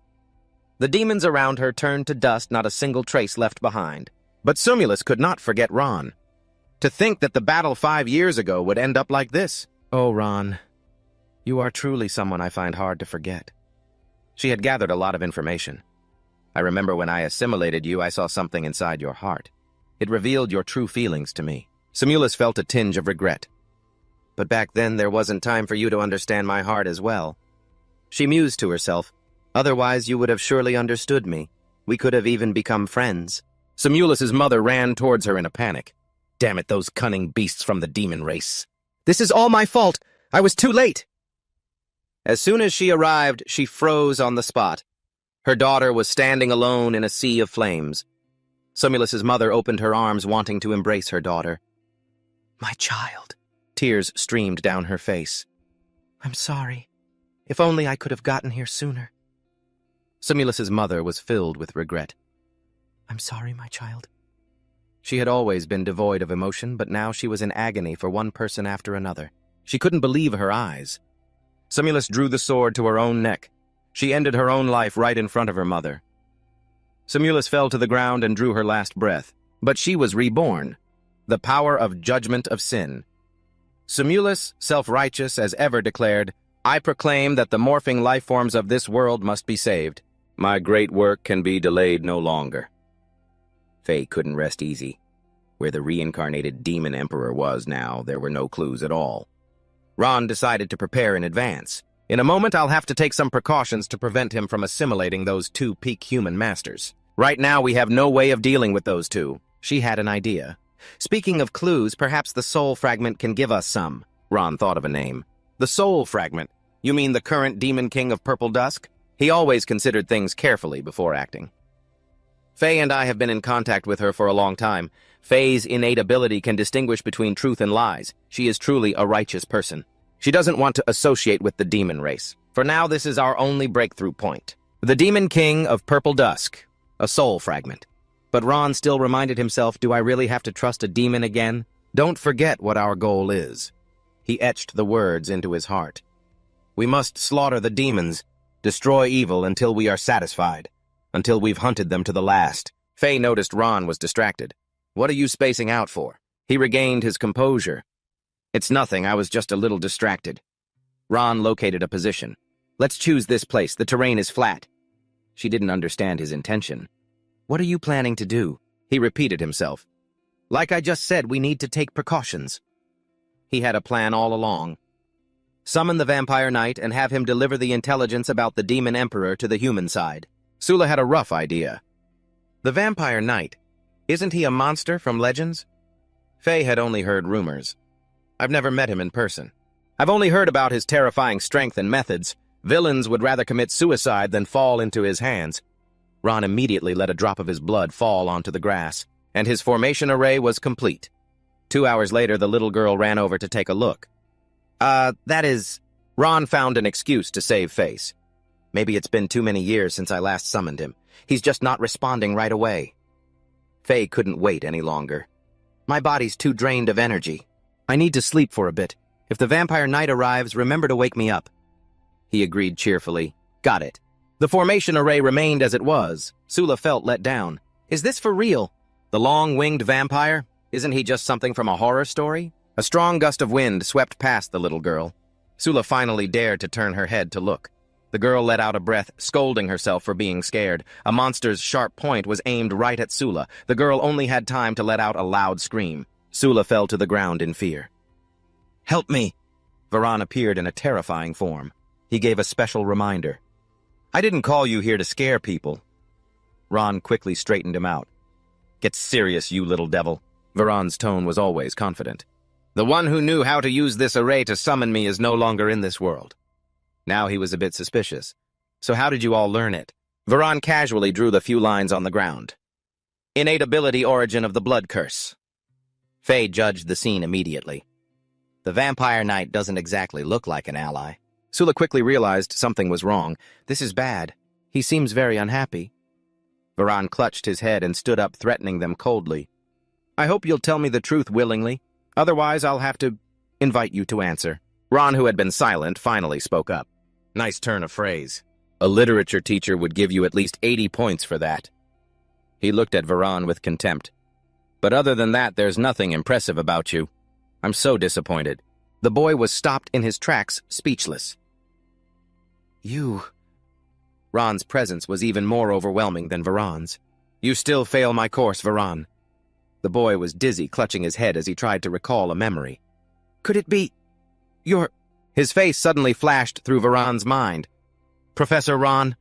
The demons around her turned to dust, not a single trace left behind. But Sumulus could not forget Ron. To think that the battle 5 years ago would end up like this. Oh, Ron, you are truly someone I find hard to forget. She had gathered a lot of information. I remember when I assimilated you, I saw something inside your heart. It revealed your true feelings to me. Sumulus felt a tinge of regret. But back then, there wasn't time for you to understand my heart as well. She mused to herself. Otherwise, you would have surely understood me. We could have even become friends. Sumulus's mother ran towards her in a panic. Damn it, those cunning beasts from the demon race. This is all my fault. I was too late. As soon as she arrived, she froze on the spot. Her daughter was standing alone in a sea of flames. Sumulus's mother opened her arms, wanting to embrace her daughter. My child, Tears streamed down her face. I'm sorry. If only I could have gotten here sooner. Samulus's mother was filled with regret. I'm sorry, my child. She had always been devoid of emotion, but now she was in agony for one person after another. She couldn't believe her eyes. Samulus drew the sword to her own neck. She ended her own life right in front of her mother. Samulus fell to the ground and drew her last breath. But she was reborn. The power of judgment of sin. Samulus, self-righteous as ever, declared, I proclaim that the morphing life forms of this world must be saved. My great work can be delayed no longer. Faye couldn't rest easy. Where the reincarnated demon emperor was now, there were no clues at all. Ron decided to prepare in advance. In a moment, I'll have to take some precautions to prevent him from assimilating those two peak human masters. Right now, we have no way of dealing with those two. She had an idea. Speaking of clues, perhaps the soul fragment can give us some. Ron thought of a name. The soul fragment? You mean the current demon king of Purple Dusk? He always considered things carefully before acting. Faye and I have been in contact with her for a long time. Faye's innate ability can distinguish between truth and lies. She is truly a righteous person. She doesn't want to associate with the demon race. For now, this is our only breakthrough point. The demon king of Purple Dusk. A soul fragment. But Ron still reminded himself, do I really have to trust a demon again? Don't forget what our goal is. He etched the words into his heart. We must slaughter the demons, destroy evil until we are satisfied, until we've hunted them to the last. Faye noticed Ron was distracted. What are you spacing out for? He regained his composure. It's nothing, I was just a little distracted. Ron located a position. Let's choose this place, the terrain is flat. She didn't understand his intention. What are you planning to do? He repeated himself. Like I just said, we need to take precautions. He had a plan all along. Summon the Vampire Knight and have him deliver the intelligence about the Demon Emperor to the human side. Sula had a rough idea. The Vampire Knight, isn't he a monster from Legends? Faye had only heard rumors. I've never met him in person. I've only heard about his terrifying strength and methods. Villains would rather commit suicide than fall into his hands. Ron immediately let a drop of his blood fall onto the grass, and his formation array was complete. 2 hours later, the little girl ran over to take a look. Ron found an excuse to save face. Maybe it's been too many years since I last summoned him. He's just not responding right away. Faye couldn't wait any longer. My body's too drained of energy. I need to sleep for a bit. If the Vampire Knight arrives, remember to wake me up. He agreed cheerfully. Got it. The formation array remained as it was. Sula felt let down. Is this for real? The long-winged vampire? Isn't he just something from a horror story? A strong gust of wind swept past the little girl. Sula finally dared to turn her head to look. The girl let out a breath, scolding herself for being scared. A monster's sharp point was aimed right at Sula. The girl only had time to let out a loud scream. Sula fell to the ground in fear. Help me! Varan appeared in a terrifying form. He gave a special reminder. I didn't call you here to scare people. Ron quickly straightened him out. Get serious, you little devil. Varan's tone was always confident. The one who knew how to use this array to summon me is no longer in this world. Now he was a bit suspicious. So how did you all learn it? Varan casually drew the few lines on the ground. Innate ability origin of the blood curse. Faye judged the scene immediately. The Vampire Knight doesn't exactly look like an ally. Sula quickly realized something was wrong. This is bad. He seems very unhappy. Varan clutched his head and stood up, threatening them coldly. I hope you'll tell me the truth willingly. Otherwise, I'll have to invite you to answer. Ron, who had been silent, finally spoke up. Nice turn of phrase. A literature teacher would give you at least 80 points for that. He looked at Varan with contempt. But other than that, there's nothing impressive about you. I'm so disappointed. The boy was stopped in his tracks, speechless. You... Ron's presence was even more overwhelming than Varan's. You still fail my course, Varan. The boy was dizzy, clutching his head as he tried to recall a memory. Could it be... His face suddenly flashed through Varan's mind. Professor Ron?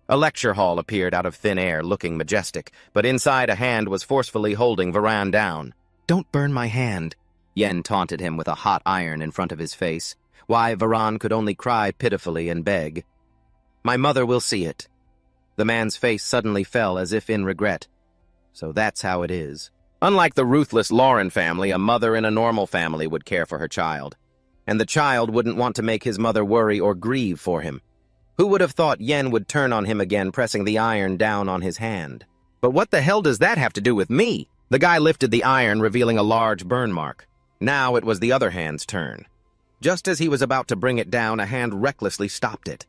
A lecture hall appeared out of thin air, looking majestic, but inside a hand was forcefully holding Varan down. Don't burn my hand, Yen taunted him with a hot iron in front of his face. Why, Varan could only cry pitifully and beg. My mother will see it. The man's face suddenly fell as if in regret. So that's how it is. Unlike the ruthless Lauren family, a mother in a normal family would care for her child. And the child wouldn't want to make his mother worry or grieve for him. Who would have thought Yen would turn on him again, pressing the iron down on his hand? But what the hell does that have to do with me? The guy lifted the iron, revealing a large burn mark. Now it was the other hand's turn. Just as he was about to bring it down, a hand recklessly stopped it.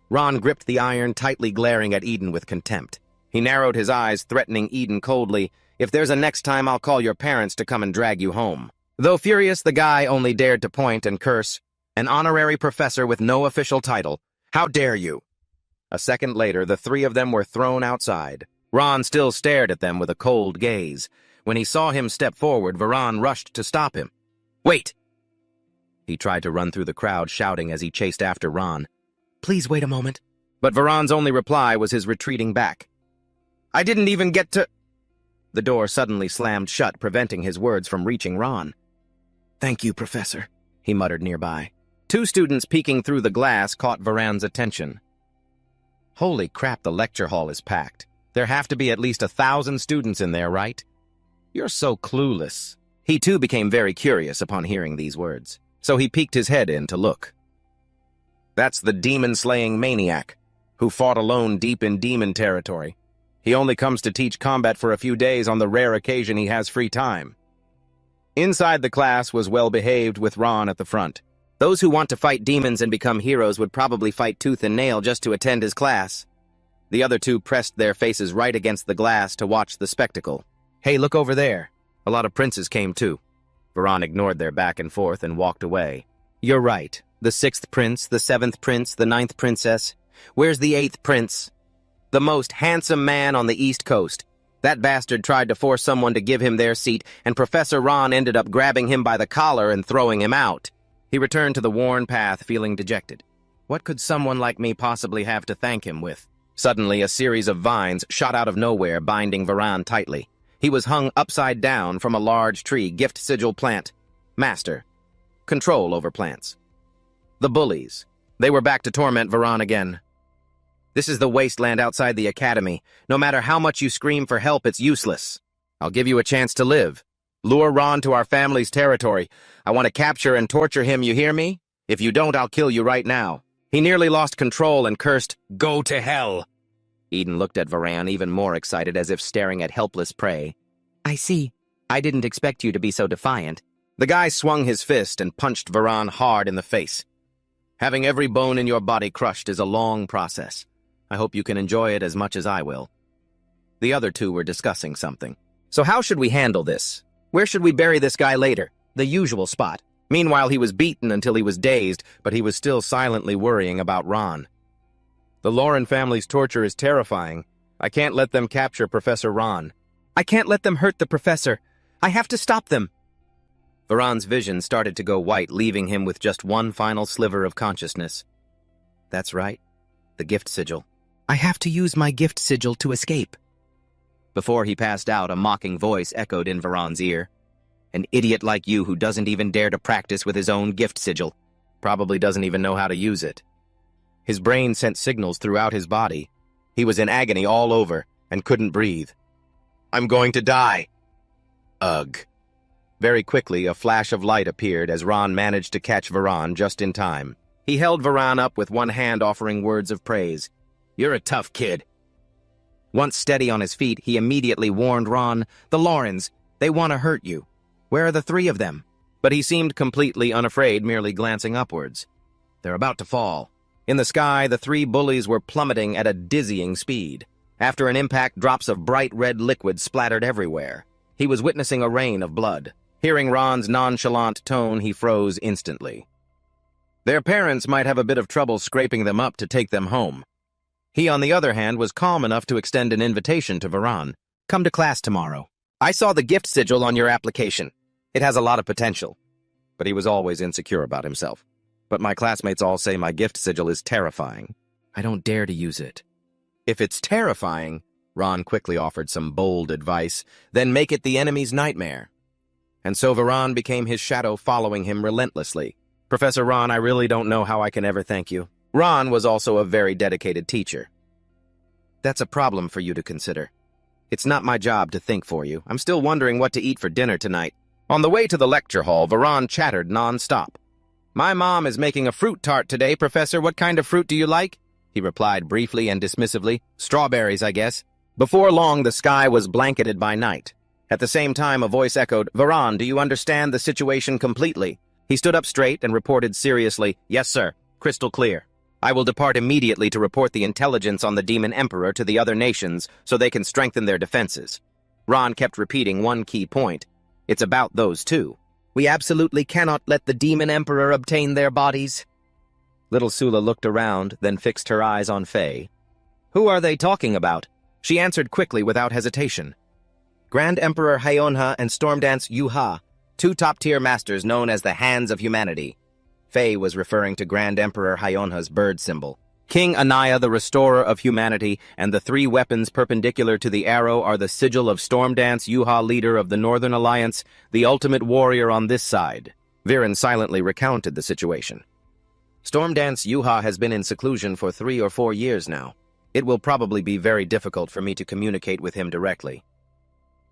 Ron gripped the iron, tightly glaring at Eden with contempt. He narrowed his eyes, threatening Eden coldly, "If there's a next time, I'll call your parents to come and drag you home." Though furious, the guy only dared to point and curse. An honorary professor with no official title. How dare you? A second later, the three of them were thrown outside. Ron still stared at them with a cold gaze. When he saw him step forward, Varan rushed to stop him. "Wait!" He tried to run through the crowd, shouting as he chased after Ron. Please wait a moment. But Varan's only reply was his retreating back. "I didn't even get to—" The door suddenly slammed shut, preventing his words from reaching Ron. Thank you, Professor, he muttered nearby. Two students peeking through the glass caught Varan's attention. Holy crap, the lecture hall is packed. There have to be at least 1,000 students in there, right? You're so clueless. He too became very curious upon hearing these words, so he peeked his head in to look. That's the demon-slaying maniac, who fought alone deep in demon territory. He only comes to teach combat for a few days on the rare occasion he has free time. Inside the class was well-behaved, with Ron at the front. Those who want to fight demons and become heroes would probably fight tooth and nail just to attend his class. The other two pressed their faces right against the glass to watch the spectacle. Hey, look over there. A lot of princes came too. Varan ignored their back and forth and walked away. You're right. The 6th prince, the 7th prince, the 9th princess. Where's the 8th prince? The most handsome man on the East Coast. That bastard tried to force someone to give him their seat, and Professor Ron ended up grabbing him by the collar and throwing him out. He returned to the worn path, feeling dejected. What could someone like me possibly have to thank him with? Suddenly, a series of vines shot out of nowhere, binding Varan tightly. He was hung upside down from a large tree, gift sigil plant. Master. Control over plants. The bullies. They were back to torment Varan again. This is the wasteland outside the academy. No matter how much you scream for help, it's useless. I'll give you a chance to live. Lure Ron to our family's territory. I want to capture and torture him, you hear me? If you don't, I'll kill you right now. He nearly lost control and cursed, "Go to hell!" Eden looked at Varan, even more excited, as if staring at helpless prey. I see. I didn't expect you to be so defiant. The guy swung his fist and punched Varan hard in the face. Having every bone in your body crushed is a long process. I hope you can enjoy it as much as I will. The other two were discussing something. So how should we handle this? Where should we bury this guy later? The usual spot. Meanwhile, he was beaten until he was dazed, but he was still silently worrying about Ron. The Lauren family's torture is terrifying. I can't let them capture Professor Ron. I can't let them hurt the professor. I have to stop them. Varan's vision started to go white, leaving him with just one final sliver of consciousness. That's right. The gift sigil. I have to use my gift sigil to escape. Before he passed out, a mocking voice echoed in Varan's ear. An idiot like you who doesn't even dare to practice with his own gift sigil. Probably doesn't even know how to use it. His brain sent signals throughout his body. He was in agony all over and couldn't breathe. I'm going to die. Ugh. Very quickly, a flash of light appeared as Ron managed to catch Varan just in time. He held Varan up with one hand, offering words of praise. You're a tough kid. Once steady on his feet, he immediately warned Ron, The Laurens, they want to hurt you. Where are the 3 of them? But he seemed completely unafraid, merely glancing upwards. They're about to fall. In the sky, the 3 bullies were plummeting at a dizzying speed. After an impact, drops of bright red liquid splattered everywhere. He was witnessing a rain of blood. Hearing Ron's nonchalant tone, he froze instantly. Their parents might have a bit of trouble scraping them up to take them home. He, on the other hand, was calm enough to extend an invitation to Varan. Come to class tomorrow. I saw the gift sigil on your application. It has a lot of potential. But he was always insecure about himself. But my classmates all say my gift sigil is terrifying. I don't dare to use it. If it's terrifying, Ron quickly offered some bold advice, then make it the enemy's nightmare. And so Varan became his shadow, following him relentlessly. Professor Ron, I really don't know how I can ever thank you. Ron was also a very dedicated teacher. That's a problem for you to consider. It's not my job to think for you. I'm still wondering what to eat for dinner tonight. On the way to the lecture hall, Varan chattered non-stop. My mom is making a fruit tart today, Professor. What kind of fruit do you like? He replied briefly and dismissively. Strawberries, I guess. Before long, the sky was blanketed by night. At the same time, a voice echoed, Varan, do you understand the situation completely? He stood up straight and reported seriously, Yes, sir. Crystal clear. I will depart immediately to report the intelligence on the Demon Emperor to the other nations so they can strengthen their defenses. Ron kept repeating one key point. It's about those two. We absolutely cannot let the Demon Emperor obtain their bodies. Little Sula looked around, then fixed her eyes on Faye. Who are they talking about? She answered quickly without hesitation. Grand Emperor Hyonha and Stormdance Yuha, two top-tier masters known as the Hands of Humanity. Faye was referring to Grand Emperor Hyonha's bird symbol. King Anaya, the restorer of humanity, and the three weapons perpendicular to the arrow are the sigil of Stormdance Yuha, leader of the Northern Alliance, the ultimate warrior on this side. Viren silently recounted the situation. Stormdance Yuha has been in seclusion for 3 or 4 years now. It will probably be very difficult for me to communicate with him directly.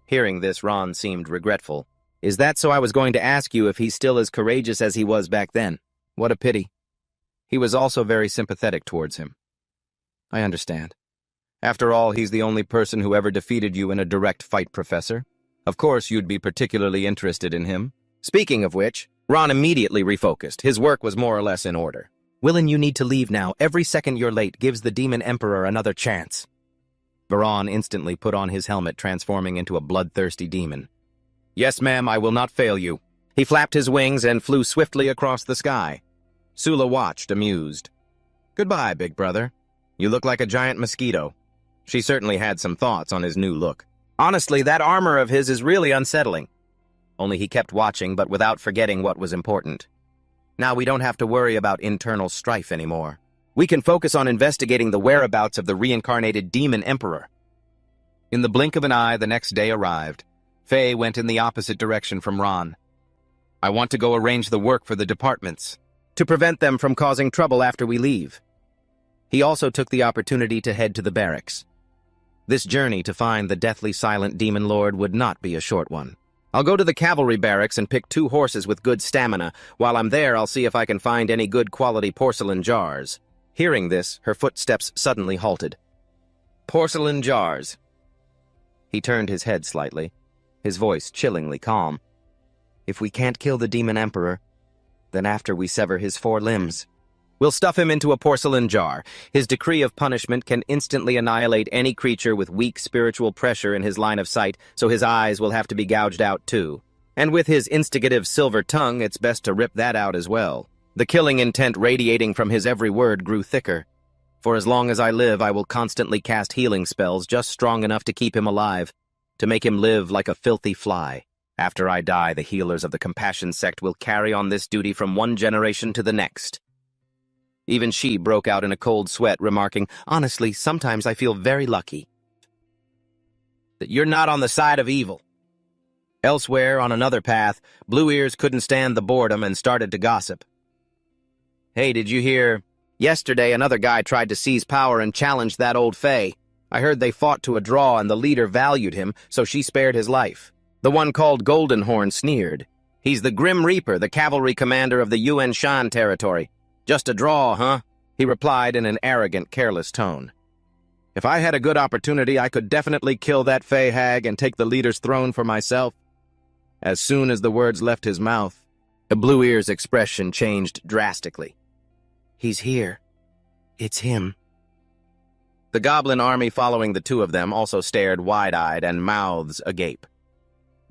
Hearing this, Ron seemed regretful. Is that so? I was going to ask you if he's still as courageous as he was back then. What a pity. He was also very sympathetic towards him. I understand. After all, he's the only person who ever defeated you in a direct fight, Professor. Of course, you'd be particularly interested in him. Speaking of which, Ron immediately refocused. His work was more or less in order. Willin, you need to leave now. Every second you're late gives the Demon Emperor another chance. Varan instantly put on his helmet, transforming into a bloodthirsty demon. Yes, ma'am, I will not fail you. He flapped his wings and flew swiftly across the sky. Sula watched, amused. Goodbye, big brother. You look like a giant mosquito. She certainly had some thoughts on his new look. Honestly, that armor of his is really unsettling. Only he kept watching, but without forgetting what was important. Now we don't have to worry about internal strife anymore. We can focus on investigating the whereabouts of the reincarnated Demon Emperor. In the blink of an eye, the next day arrived. Faye went in the opposite direction from Ron. I want to go arrange the work for the departments, to prevent them from causing trouble after we leave. He also took the opportunity to head to the barracks. This journey to find the deathly silent demon lord would not be a short one. I'll go to the cavalry barracks and pick 2 horses with good stamina. While I'm there, I'll see if I can find any good quality porcelain jars. Hearing this, her footsteps suddenly halted. Porcelain jars. He turned his head slightly, his voice chillingly calm. If we can't kill the Demon Emperor, then after we sever his 4 limbs, we'll stuff him into a porcelain jar. His decree of punishment can instantly annihilate any creature with weak spiritual pressure in his line of sight, so his eyes will have to be gouged out too. And with his instigative silver tongue, it's best to rip that out as well. The killing intent radiating from his every word grew thicker. For as long as I live, I will constantly cast healing spells just strong enough to keep him alive, to make him live like a filthy fly. After I die, the healers of the Compassion sect will carry on this duty from one generation to the next. Even she broke out in a cold sweat, remarking, Honestly, sometimes I feel very lucky that you're not on the side of evil. Elsewhere, on another path, Blue Ears couldn't stand the boredom and started to gossip. Hey, did you hear? Yesterday, another guy tried to seize power and challenged that old Faye. I heard they fought to a draw and the leader valued him, so she spared his life. The one called Goldenhorn sneered. He's the Grim Reaper, the cavalry commander of the Yuan Shan territory. Just a draw, huh? He replied in an arrogant, careless tone. If I had a good opportunity, I could definitely kill that Fey hag and take the leader's throne for myself. As soon as the words left his mouth, the Blue Ear's expression changed drastically. He's here. It's him. The goblin army following the two of them also stared wide-eyed and mouths agape.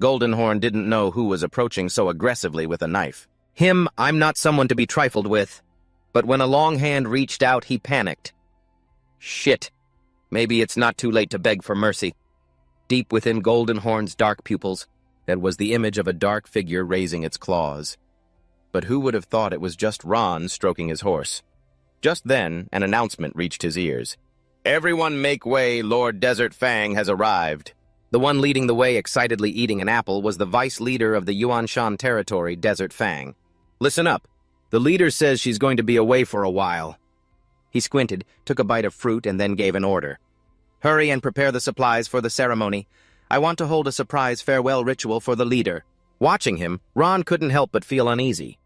Goldenhorn didn't know who was approaching so aggressively with a knife. Him, I'm not someone to be trifled with. But when a long hand reached out, he panicked. Shit. Maybe it's not too late to beg for mercy. Deep within Goldenhorn's dark pupils, there was the image of a dark figure raising its claws. But who would have thought it was just Ron stroking his horse? Just then, an announcement reached his ears. Everyone make way, Lord Desert Fang has arrived. The one leading the way, excitedly eating an apple, was the vice leader of the Yuan Shan territory, Desert Fang. Listen up. The leader says she's going to be away for a while. He squinted, took a bite of fruit, and then gave an order. Hurry and prepare the supplies for the ceremony. I want to hold a surprise farewell ritual for the leader. Watching him, Ron couldn't help but feel uneasy.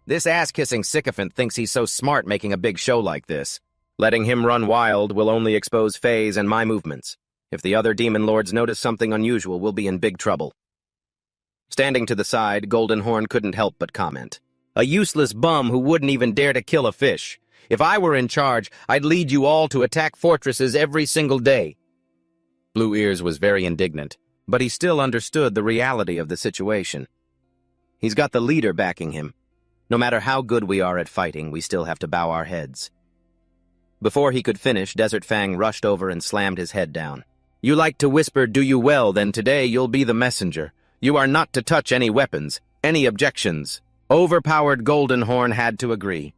This ass-kissing sycophant thinks he's so smart making a big show like this. Letting him run wild will only expose Faye's and my movements. If the other demon lords notice something unusual, we'll be in big trouble. Standing to the side, Goldenhorn couldn't help but comment. A useless bum who wouldn't even dare to kill a fish. If I were in charge, I'd lead you all to attack fortresses every single day. Blue Ears was very indignant, but he still understood the reality of the situation. He's got the leader backing him. No matter how good we are at fighting, we still have to bow our heads. Before he could finish, Desert Fang rushed over and slammed his head down. You like to whisper, do you well, then today you'll be the messenger. You are not to touch any weapons, any objections. Overpowered Goldenhorn had to agree.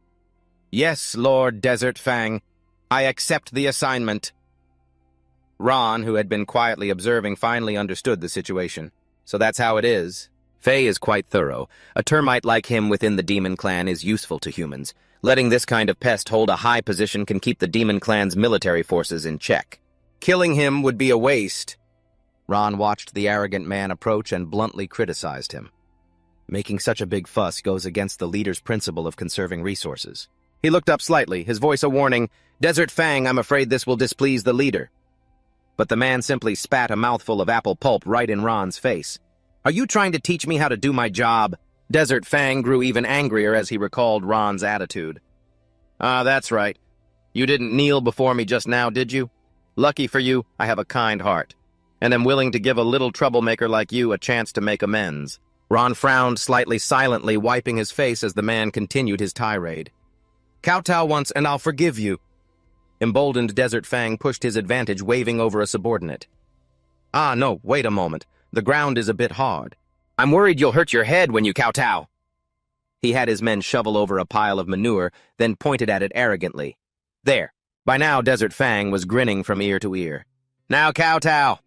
Yes, Lord Desert Fang, I accept the assignment. Ron, who had been quietly observing, finally understood the situation. So that's how it is. Faye is quite thorough. A termite like him within the demon clan is useful to humans. Letting this kind of pest hold a high position can keep the demon clan's military forces in check. Killing him would be a waste. Ron watched the arrogant man approach and bluntly criticized him. Making such a big fuss goes against the leader's principle of conserving resources. He looked up slightly, his voice a warning. Desert Fang, I'm afraid this will displease the leader. But the man simply spat a mouthful of apple pulp right in Ron's face. Are you trying to teach me how to do my job? Desert Fang grew even angrier as he recalled Ron's attitude. Ah, that's right. You didn't kneel before me just now, did you? Lucky for you, I have a kind heart, and am willing to give a little troublemaker like you a chance to make amends. Ron frowned slightly silently, wiping his face as the man continued his tirade. Kowtow once, and I'll forgive you. Emboldened, Desert Fang pushed his advantage, waving over a subordinate. Ah, no, wait a moment. The ground is a bit hard. I'm worried you'll hurt your head when you kowtow. He had his men shovel over a pile of manure, then pointed at it arrogantly. There. By now, Desert Fang was grinning from ear to ear. Now kowtow!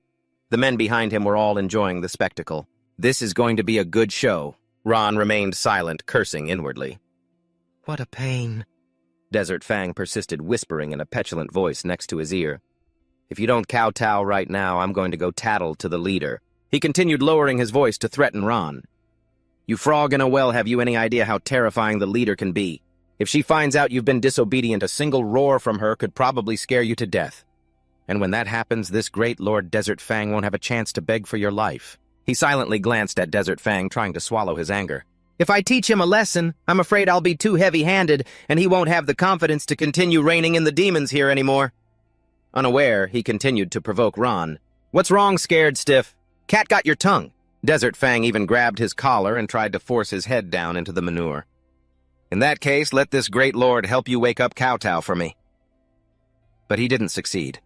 The men behind him were all enjoying the spectacle. This is going to be a good show. Ron remained silent, cursing inwardly. What a pain. Desert Fang persisted, whispering in a petulant voice next to his ear. If you don't kowtow right now, I'm going to go tattle to the leader. He continued, lowering his voice to threaten Ron. You frog in a well, have you any idea how terrifying the leader can be? If she finds out you've been disobedient, a single roar from her could probably scare you to death. And when that happens, this great Lord Desert Fang won't have a chance to beg for your life. He silently glanced at Desert Fang, trying to swallow his anger. If I teach him a lesson, I'm afraid I'll be too heavy-handed, and he won't have the confidence to continue reigning in the demons here anymore. Unaware, he continued to provoke Ron. What's wrong, scared stiff? Cat got your tongue. Desert Fang even grabbed his collar and tried to force his head down into the manure. In that case, let this great lord help you wake up kowtow for me. But he didn't succeed.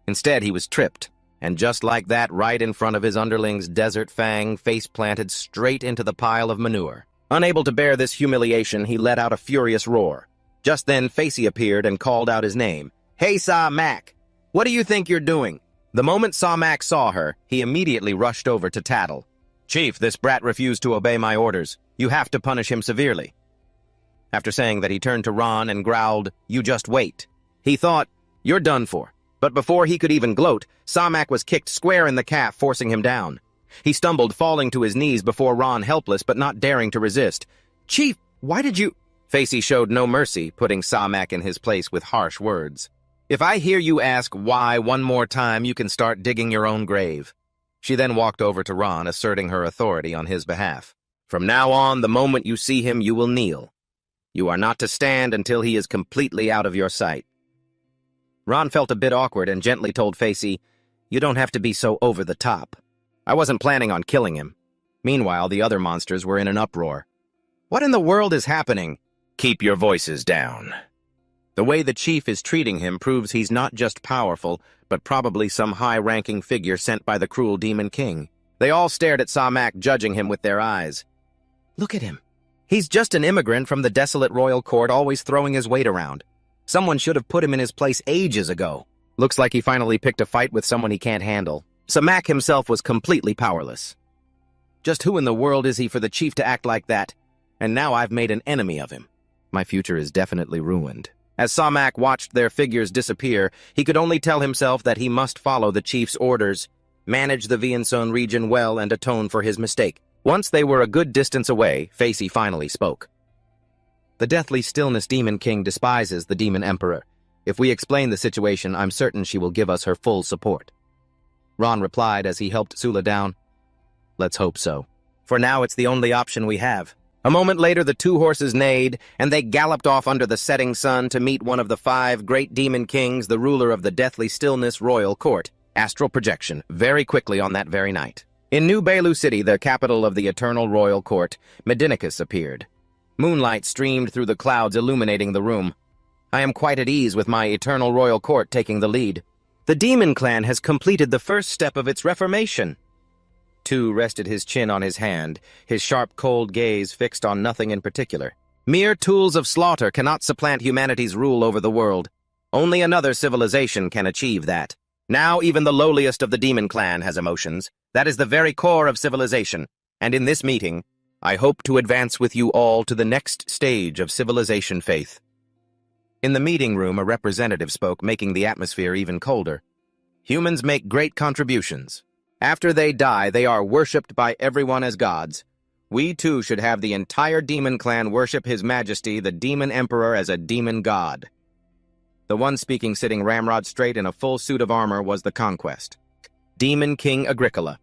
Instead, he was tripped, and just like that, right in front of his underlings, Desert Fang face-planted straight into the pile of manure. Unable to bear this humiliation, he let out a furious roar. Just then, Facey appeared and called out his name. Hey, Saw Mac! What do you think you're doing? The moment Saw Mac saw her, he immediately rushed over to tattle. Chief, this brat refused to obey my orders. You have to punish him severely. After saying that, he turned to Ron and growled, You just wait. He thought, You're done for. But before he could even gloat, Samak was kicked square in the calf, forcing him down. He stumbled, falling to his knees before Ron, helpless but not daring to resist. Chief, why did you... Facey showed no mercy, putting Samak in his place with harsh words. If I hear you ask why one more time, you can start digging your own grave. She then walked over to Ron, asserting her authority on his behalf. From now on, the moment you see him, you will kneel. You are not to stand until he is completely out of your sight. Ron felt a bit awkward and gently told Facey, You don't have to be so over the top. I wasn't planning on killing him. Meanwhile, the other monsters were in an uproar. What in the world is happening? Keep your voices down. The way the chief is treating him proves he's not just powerful, but probably some high-ranking figure sent by the cruel Demon King. They all stared at Samak, judging him with their eyes. Look at him. He's just an immigrant from the desolate royal court, always throwing his weight around. Someone should have put him in his place ages ago. Looks like he finally picked a fight with someone he can't handle. Samak himself was completely powerless. Just who in the world is he for the chief to act like that? And now I've made an enemy of him. My future is definitely ruined. As Samak watched their figures disappear, he could only tell himself that he must follow the chief's orders, manage the Vienson region well, and atone for his mistake. Once they were a good distance away, Facey finally spoke. The Deathly Stillness Demon King despises the Demon Emperor. If we explain the situation, I'm certain she will give us her full support. Ron replied as he helped Sula down. Let's hope so. For now, it's the only option we have. A moment later, the two horses neighed, and they galloped off under the setting sun to meet one of the 5 great demon kings, the ruler of the Deathly Stillness Royal Court, astral projection, very quickly on that very night. In New Belu City, the capital of the Eternal Royal Court, Medinicus appeared. Moonlight streamed through the clouds, illuminating the room. I am quite at ease with my Eternal Royal Court taking the lead. The Demon Clan has completed the first step of its reformation. Tu rested his chin on his hand, his sharp, cold gaze fixed on nothing in particular. Mere tools of slaughter cannot supplant humanity's rule over the world. Only another civilization can achieve that. Now even the lowliest of the Demon Clan has emotions. That is the very core of civilization. And in this meeting, I hope to advance with you all to the next stage of civilization faith. In the meeting room, a representative spoke, making the atmosphere even colder. Humans make great contributions. After they die, they are worshipped by everyone as gods. We too should have the entire Demon Clan worship His Majesty, the Demon Emperor, as a demon god. The one speaking sitting ramrod straight in a full suit of armor was the Conquest. Demon King Agricola.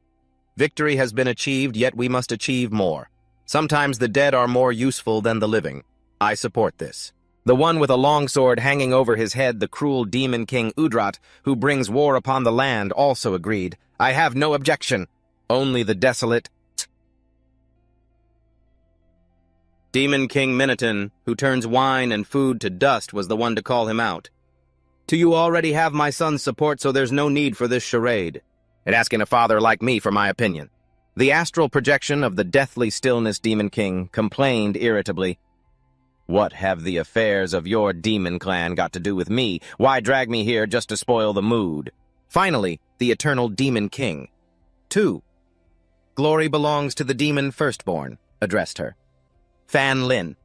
Victory has been achieved, yet we must achieve more. Sometimes the dead are more useful than the living. I support this. The one with a long sword hanging over his head, the cruel Demon King Udrat, who brings war upon the land, also agreed. I have no objection. Only the desolate... Demon King Minotaur, who turns wine and food to dust, was the one to call him out. Do you already have my son's support, so there's no need for this charade? It asking a father like me for my opinion. The astral projection of the Deathly Stillness Demon King complained irritably. What have the affairs of your demon clan got to do with me? Why drag me here just to spoil the mood? Finally, the Eternal Demon King. 2. Glory belongs to the demon firstborn, addressed her. Fan Lin.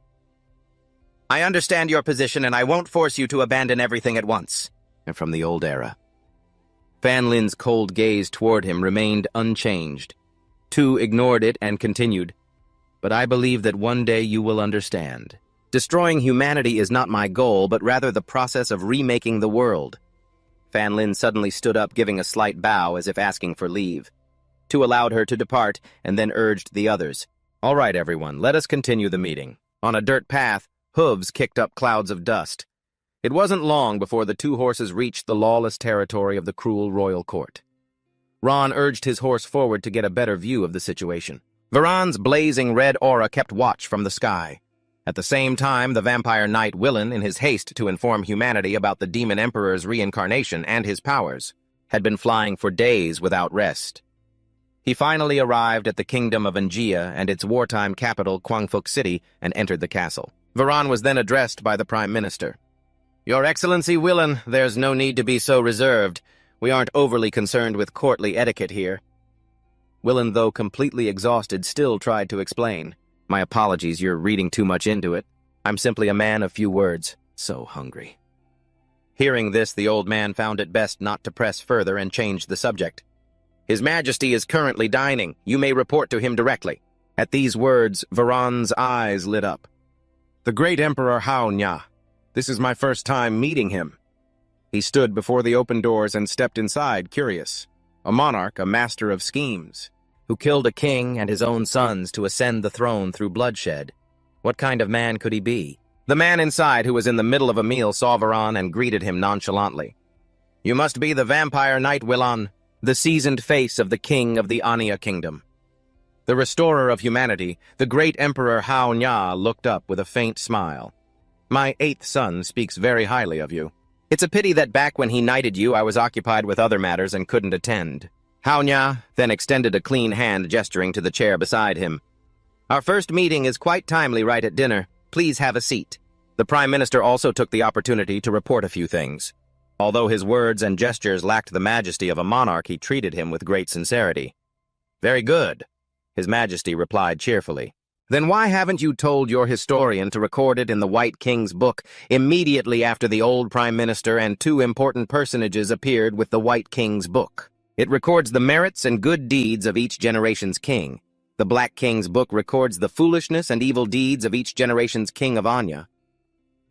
I understand your position, and I won't force you to abandon everything at once. And from the old era. Fan Lin's cold gaze toward him remained unchanged. Tu ignored it and continued. But I believe that one day you will understand. Destroying humanity is not my goal, but rather the process of remaking the world. Fan Lin suddenly stood up, giving a slight bow as if asking for leave. Tu allowed her to depart, and then urged the others. All right, everyone, let us continue the meeting. On a dirt path, hooves kicked up clouds of dust. It wasn't long before the two horses reached the lawless territory of the cruel royal court. Ron urged his horse forward to get a better view of the situation. Varan's blazing red aura kept watch from the sky. At the same time, the vampire knight Willen, in his haste to inform humanity about the Demon Emperor's reincarnation and his powers, had been flying for days without rest. He finally arrived at the kingdom of Angia and its wartime capital, Kwangfuk City, and entered the castle. Varan was then addressed by the Prime Minister. Your Excellency Willen, there's no need to be so reserved. We aren't overly concerned with courtly etiquette here. Willen, though completely exhausted, still tried to explain. My apologies, you're reading too much into it. I'm simply a man of few words. So hungry. Hearing this, the old man found it best not to press further and changed the subject. His Majesty is currently dining. You may report to him directly. At these words, Varan's eyes lit up. The great Emperor Hao Nya. This is my first time meeting him. He stood before the open doors and stepped inside, curious. A monarch, a master of schemes, who killed a king and his own sons to ascend the throne through bloodshed. What kind of man could he be? The man inside, who was in the middle of a meal, saw Varan and greeted him nonchalantly. You must be the vampire knight Willan, the seasoned face of the king of the Anya kingdom. The restorer of humanity, the great Emperor Hao Nya, looked up with a faint smile. My 8th son speaks very highly of you. It's a pity that back when he knighted you, I was occupied with other matters and couldn't attend. Hao Nya then extended a clean hand, gesturing to the chair beside him. Our first meeting is quite timely right at dinner. Please have a seat. The Prime Minister also took the opportunity to report a few things. Although his words and gestures lacked the majesty of a monarch, he treated him with great sincerity. Very good, His Majesty replied cheerfully. Then why haven't you told your historian to record it in the White King's book immediately after the old Prime Minister and two important personages appeared with the White King's book? It records the merits and good deeds of each generation's king. The Black King's book records the foolishness and evil deeds of each generation's king of Anya.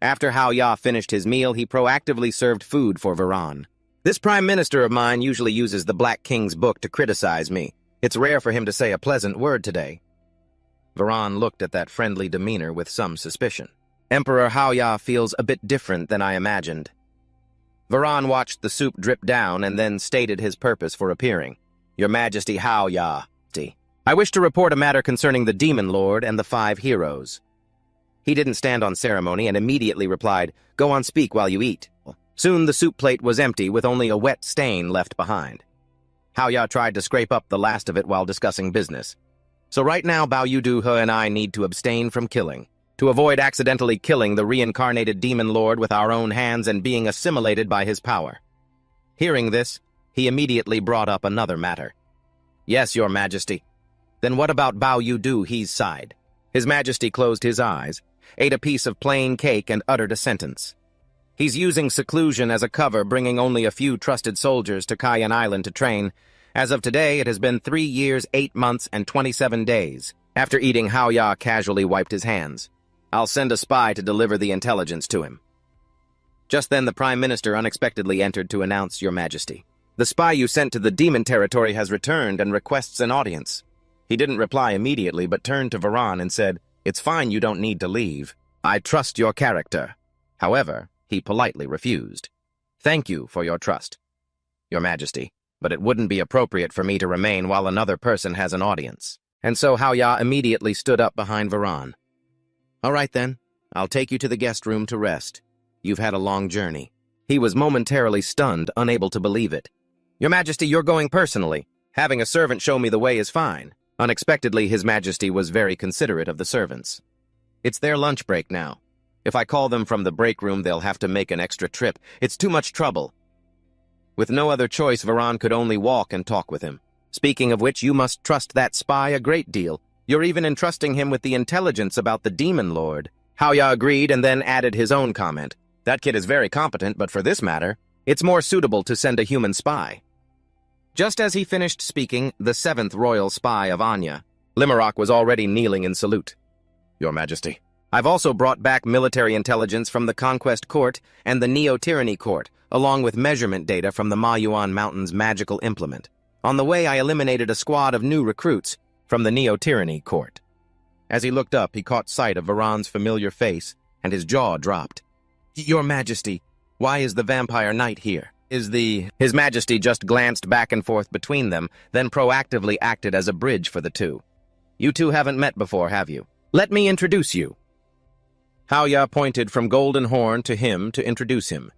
After Hao Ya finished his meal, he proactively served food for Varan. This Prime Minister of mine usually uses the Black King's book to criticize me. It's rare for him to say a pleasant word today. Varan looked at that friendly demeanor with some suspicion. Emperor Hao Ya feels a bit different than I imagined. Varan watched the soup drip down and then stated his purpose for appearing. Your Majesty Hao Ya. I wish to report a matter concerning the Demon Lord and the 5 heroes. He didn't stand on ceremony and immediately replied, Go on, speak while you eat. Soon the soup plate was empty with only a wet stain left behind. Hao Ya tried to scrape up the last of it while discussing business. So right now Bao Yudu He and I need to abstain from killing, to avoid accidentally killing the reincarnated Demon Lord with our own hands and being assimilated by his power. Hearing this, he immediately brought up another matter. Yes, Your Majesty. Then what about Bao Yudu He's side? His Majesty closed his eyes, ate a piece of plain cake and uttered a sentence. He's using seclusion as a cover, bringing only a few trusted soldiers to Cayenne Island to train. As of today, it has been 3 years, 8 months, and 27 days. After eating, Hao Ya casually wiped his hands. I'll send a spy to deliver the intelligence to him. Just then, the Prime Minister unexpectedly entered to announce, Your Majesty. The spy you sent to the demon territory has returned and requests an audience. He didn't reply immediately, but turned to Varan and said, It's fine, you don't need to leave. I trust your character. However, he politely refused. Thank you for your trust, Your Majesty, but it wouldn't be appropriate for me to remain while another person has an audience. And so Hao Ya immediately stood up behind Varan. All right then, I'll take you to the guest room to rest. You've had a long journey. He was momentarily stunned, unable to believe it. Your Majesty, you're going personally. Having a servant show me the way is fine. Unexpectedly, His Majesty was very considerate of the servants. It's their lunch break now. If I call them from the break room, they'll have to make an extra trip. It's too much trouble. With no other choice, Varan could only walk and talk with him. Speaking of which, you must trust that spy a great deal. You're even entrusting him with the intelligence about the Demon Lord. Hao Ya agreed and then added his own comment. That kid is very competent, but for this matter, it's more suitable to send a human spy. Just as he finished speaking, the 7th royal spy of Anya, Limerach, was already kneeling in salute. Your Majesty, I've also brought back military intelligence from the Conquest Court and the Neo-Tyranny Court, along with measurement data from the Mayuan Mountain's magical implement. On the way, I eliminated a squad of new recruits from the Neo-Tyranny Court. As he looked up, he caught sight of Varan's familiar face, and his jaw dropped. Your Majesty, why is the Vampire Knight here? His Majesty just glanced back and forth between them, then proactively acted as a bridge for the two. You two haven't met before, have you? Let me introduce you. Hao Ya pointed from Golden Horn to him to introduce him.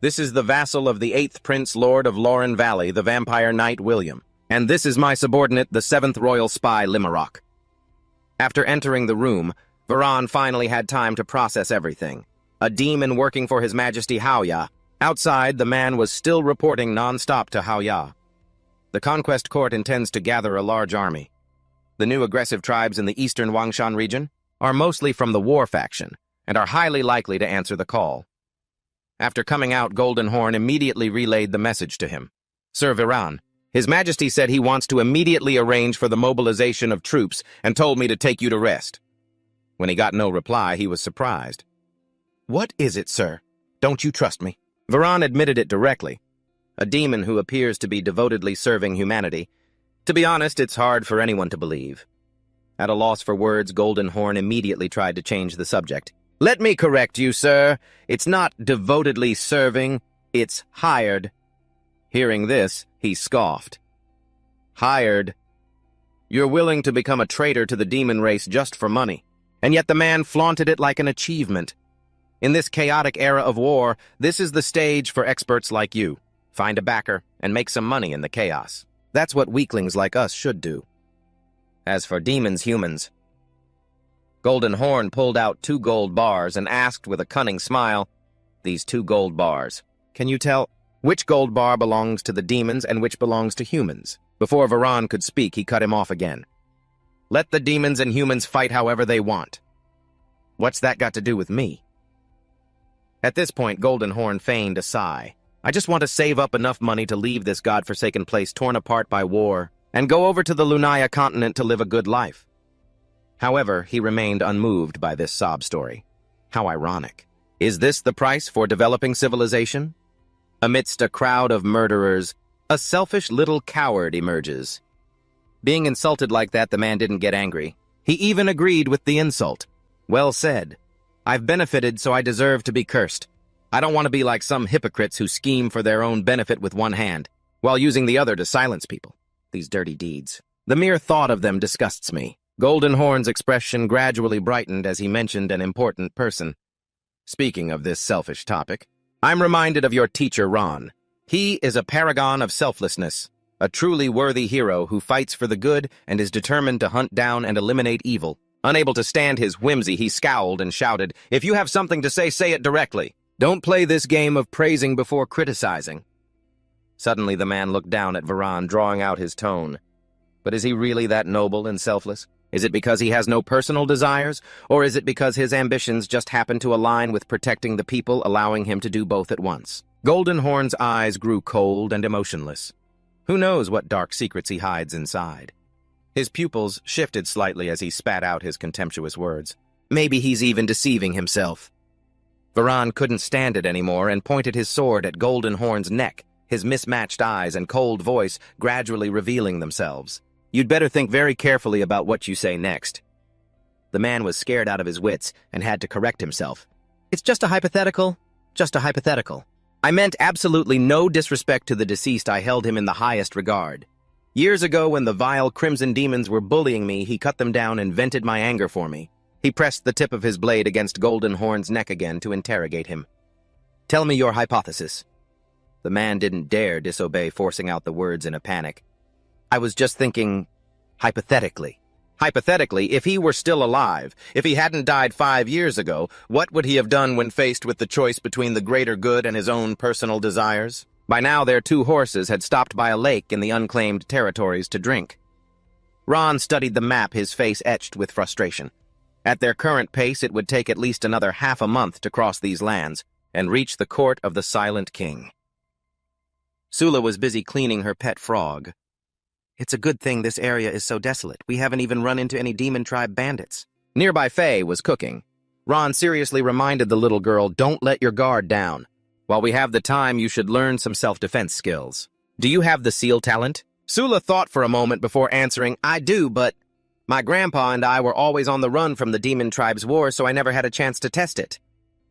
This is the vassal of the 8th Prince Lord of Lauren Valley, the Vampire Knight William. And this is my subordinate, the 7th Royal Spy Limerach. After entering the room, Varan finally had time to process everything. A demon working for His Majesty Hao Ya. Outside, the man was still reporting non-stop to Hao Ya. The Conquest Court intends to gather a large army. The new aggressive tribes in the eastern Wangshan region are mostly from the war faction and are highly likely to answer the call. After coming out, Golden Horn immediately relayed the message to him. Sir Viran, His Majesty said he wants to immediately arrange for the mobilization of troops and told me to take you to rest. When he got no reply, he was surprised. What is it, sir? Don't you trust me? Varan admitted it directly. A demon who appears to be devotedly serving humanity. To be honest, it's hard for anyone to believe. At a loss for words, Golden Horn immediately tried to change the subject. Let me correct you, sir. It's not devotedly serving, it's hired. Hearing this, he scoffed. Hired? You're willing to become a traitor to the demon race just for money, and yet the man flaunted it like an achievement. In this chaotic era of war, this is the stage for experts like you. Find a backer and make some money in the chaos. That's what weaklings like us should do. As for humans. Golden Horn pulled out 2 gold bars and asked with a cunning smile, These 2 gold bars, can you tell which gold bar belongs to the demons and which belongs to humans? Before Varan could speak, he cut him off again. Let the demons and humans fight however they want. What's that got to do with me? At this point, Golden Horn feigned a sigh. I just want to save up enough money to leave this godforsaken place torn apart by war and go over to the Lunaya continent to live a good life. However, he remained unmoved by this sob story. How ironic. Is this the price for developing civilization? Amidst a crowd of murderers, a selfish little coward emerges. Being insulted like that, the man didn't get angry. He even agreed with the insult. Well said. I've benefited, so I deserve to be cursed. I don't want to be like some hypocrites who scheme for their own benefit with one hand, while using the other to silence people. These dirty deeds. The mere thought of them disgusts me. Golden Horn's expression gradually brightened as he mentioned an important person. Speaking of this selfish topic, I'm reminded of your teacher, Ron. He is a paragon of selflessness, a truly worthy hero who fights for the good and is determined to hunt down and eliminate evil. Unable to stand his whimsy, he scowled and shouted, "If you have something to say it directly. Don't play this game of praising before criticizing." Suddenly the man looked down at Varan, drawing out his tone. But is he really that noble and selfless? Is it because he has no personal desires, or is it because his ambitions just happen to align with protecting the people, allowing him to do both at once? Golden Horn's eyes grew cold and emotionless. Who knows what dark secrets he hides inside? His pupils shifted slightly as he spat out his contemptuous words. Maybe he's even deceiving himself. Varan couldn't stand it anymore and pointed his sword at Golden Horn's neck, his mismatched eyes and cold voice gradually revealing themselves. You'd better think very carefully about what you say next. The man was scared out of his wits and had to correct himself. It's just a hypothetical. Just a hypothetical. I meant absolutely no disrespect to the deceased. I held him in the highest regard. Years ago, when the vile crimson demons were bullying me, he cut them down and vented my anger for me. He pressed the tip of his blade against Golden Horn's neck again to interrogate him. Tell me your hypothesis. The man didn't dare disobey, forcing out the words in a panic. I was just thinking, hypothetically. Hypothetically, if he were still alive, if he hadn't died 5 years ago, what would he have done when faced with the choice between the greater good and his own personal desires? By now, their 2 horses had stopped by a lake in the unclaimed territories to drink. Ron studied the map, his face etched with frustration. At their current pace, it would take at least another half a month to cross these lands and reach the court of the Silent King. Sula was busy cleaning her pet frog. It's a good thing this area is so desolate. We haven't even run into any demon tribe bandits. Nearby Faye was cooking. Ron seriously reminded the little girl, don't let your guard down. While we have the time, you should learn some self-defense skills. Do you have the seal talent? Sula thought for a moment before answering, I do, but my grandpa and I were always on the run from the demon tribe's war, so I never had a chance to test it.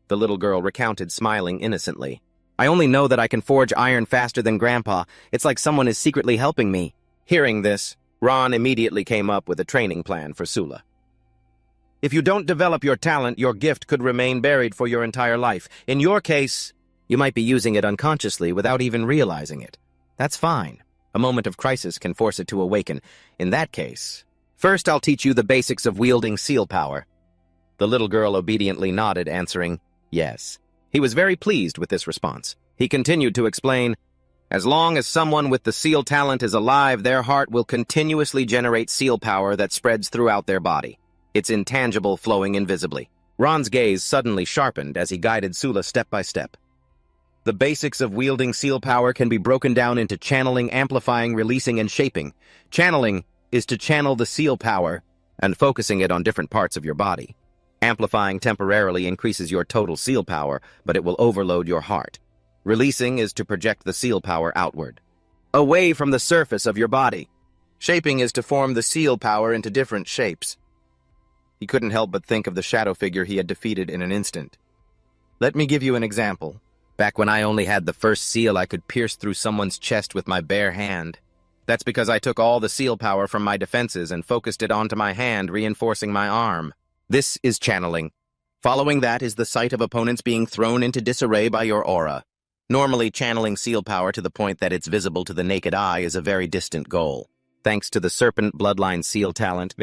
The little girl recounted, smiling innocently. I only know that I can forge iron faster than Grandpa. It's like someone is secretly helping me. Hearing this, Ron immediately came up with a training plan for Sula. If you don't develop your talent, your gift could remain buried for your entire life. In your case, you might be using it unconsciously without even realizing it. That's fine. A moment of crisis can force it to awaken. In that case, first I'll teach you the basics of wielding seal power. The little girl obediently nodded, answering, yes. He was very pleased with this response. He continued to explain, as long as someone with the seal talent is alive, their heart will continuously generate seal power that spreads throughout their body. It's intangible, flowing invisibly. Ron's gaze suddenly sharpened as he guided Sula step by step. The basics of wielding seal power can be broken down into channeling, amplifying, releasing, and shaping. Channeling is to channel the seal power and focusing it on different parts of your body. Amplifying temporarily increases your total seal power, but it will overload your heart. Releasing is to project the seal power outward, away from the surface of your body. Shaping is to form the seal power into different shapes. He couldn't help but think of the shadow figure he had defeated in an instant. Let me give you an example. Back when I only had the first seal, I could pierce through someone's chest with my bare hand. That's because I took all the seal power from my defenses and focused it onto my hand, reinforcing my arm. This is channeling. Following that is the sight of opponents being thrown into disarray by your aura. Normally, channeling seal power to the point that it's visible to the naked eye is a very distant goal. Thanks to the Serpent Bloodline seal talent,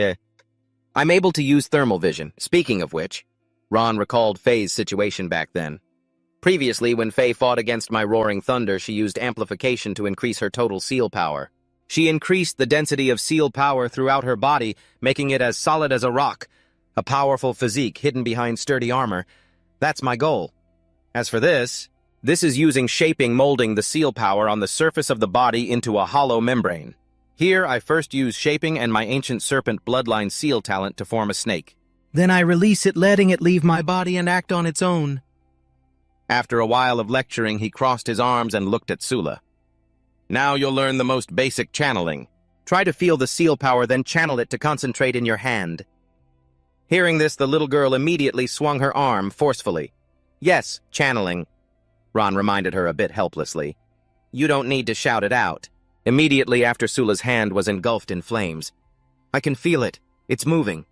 I'm able to use thermal vision. Speaking of which, Ron recalled Faye's situation back then. Previously, when Faye fought against my Roaring Thunder, she used amplification to increase her total seal power. She increased the density of seal power throughout her body, making it as solid as a rock. A powerful physique hidden behind sturdy armor. That's my goal. As for this is using shaping, molding the seal power on the surface of the body into a hollow membrane. Here, I first use shaping and my ancient serpent bloodline seal talent to form a snake. Then I release it, letting it leave my body and act on its own. After a while of lecturing, he crossed his arms and looked at Sula. Now you'll learn the most basic channeling. Try to feel the seal power, then channel it to concentrate in your hand. Hearing this, the little girl immediately swung her arm forcefully. Yes, channeling, Ron reminded her a bit helplessly. You don't need to shout it out. Immediately after, Sula's hand was engulfed in flames. I can feel it. It's moving.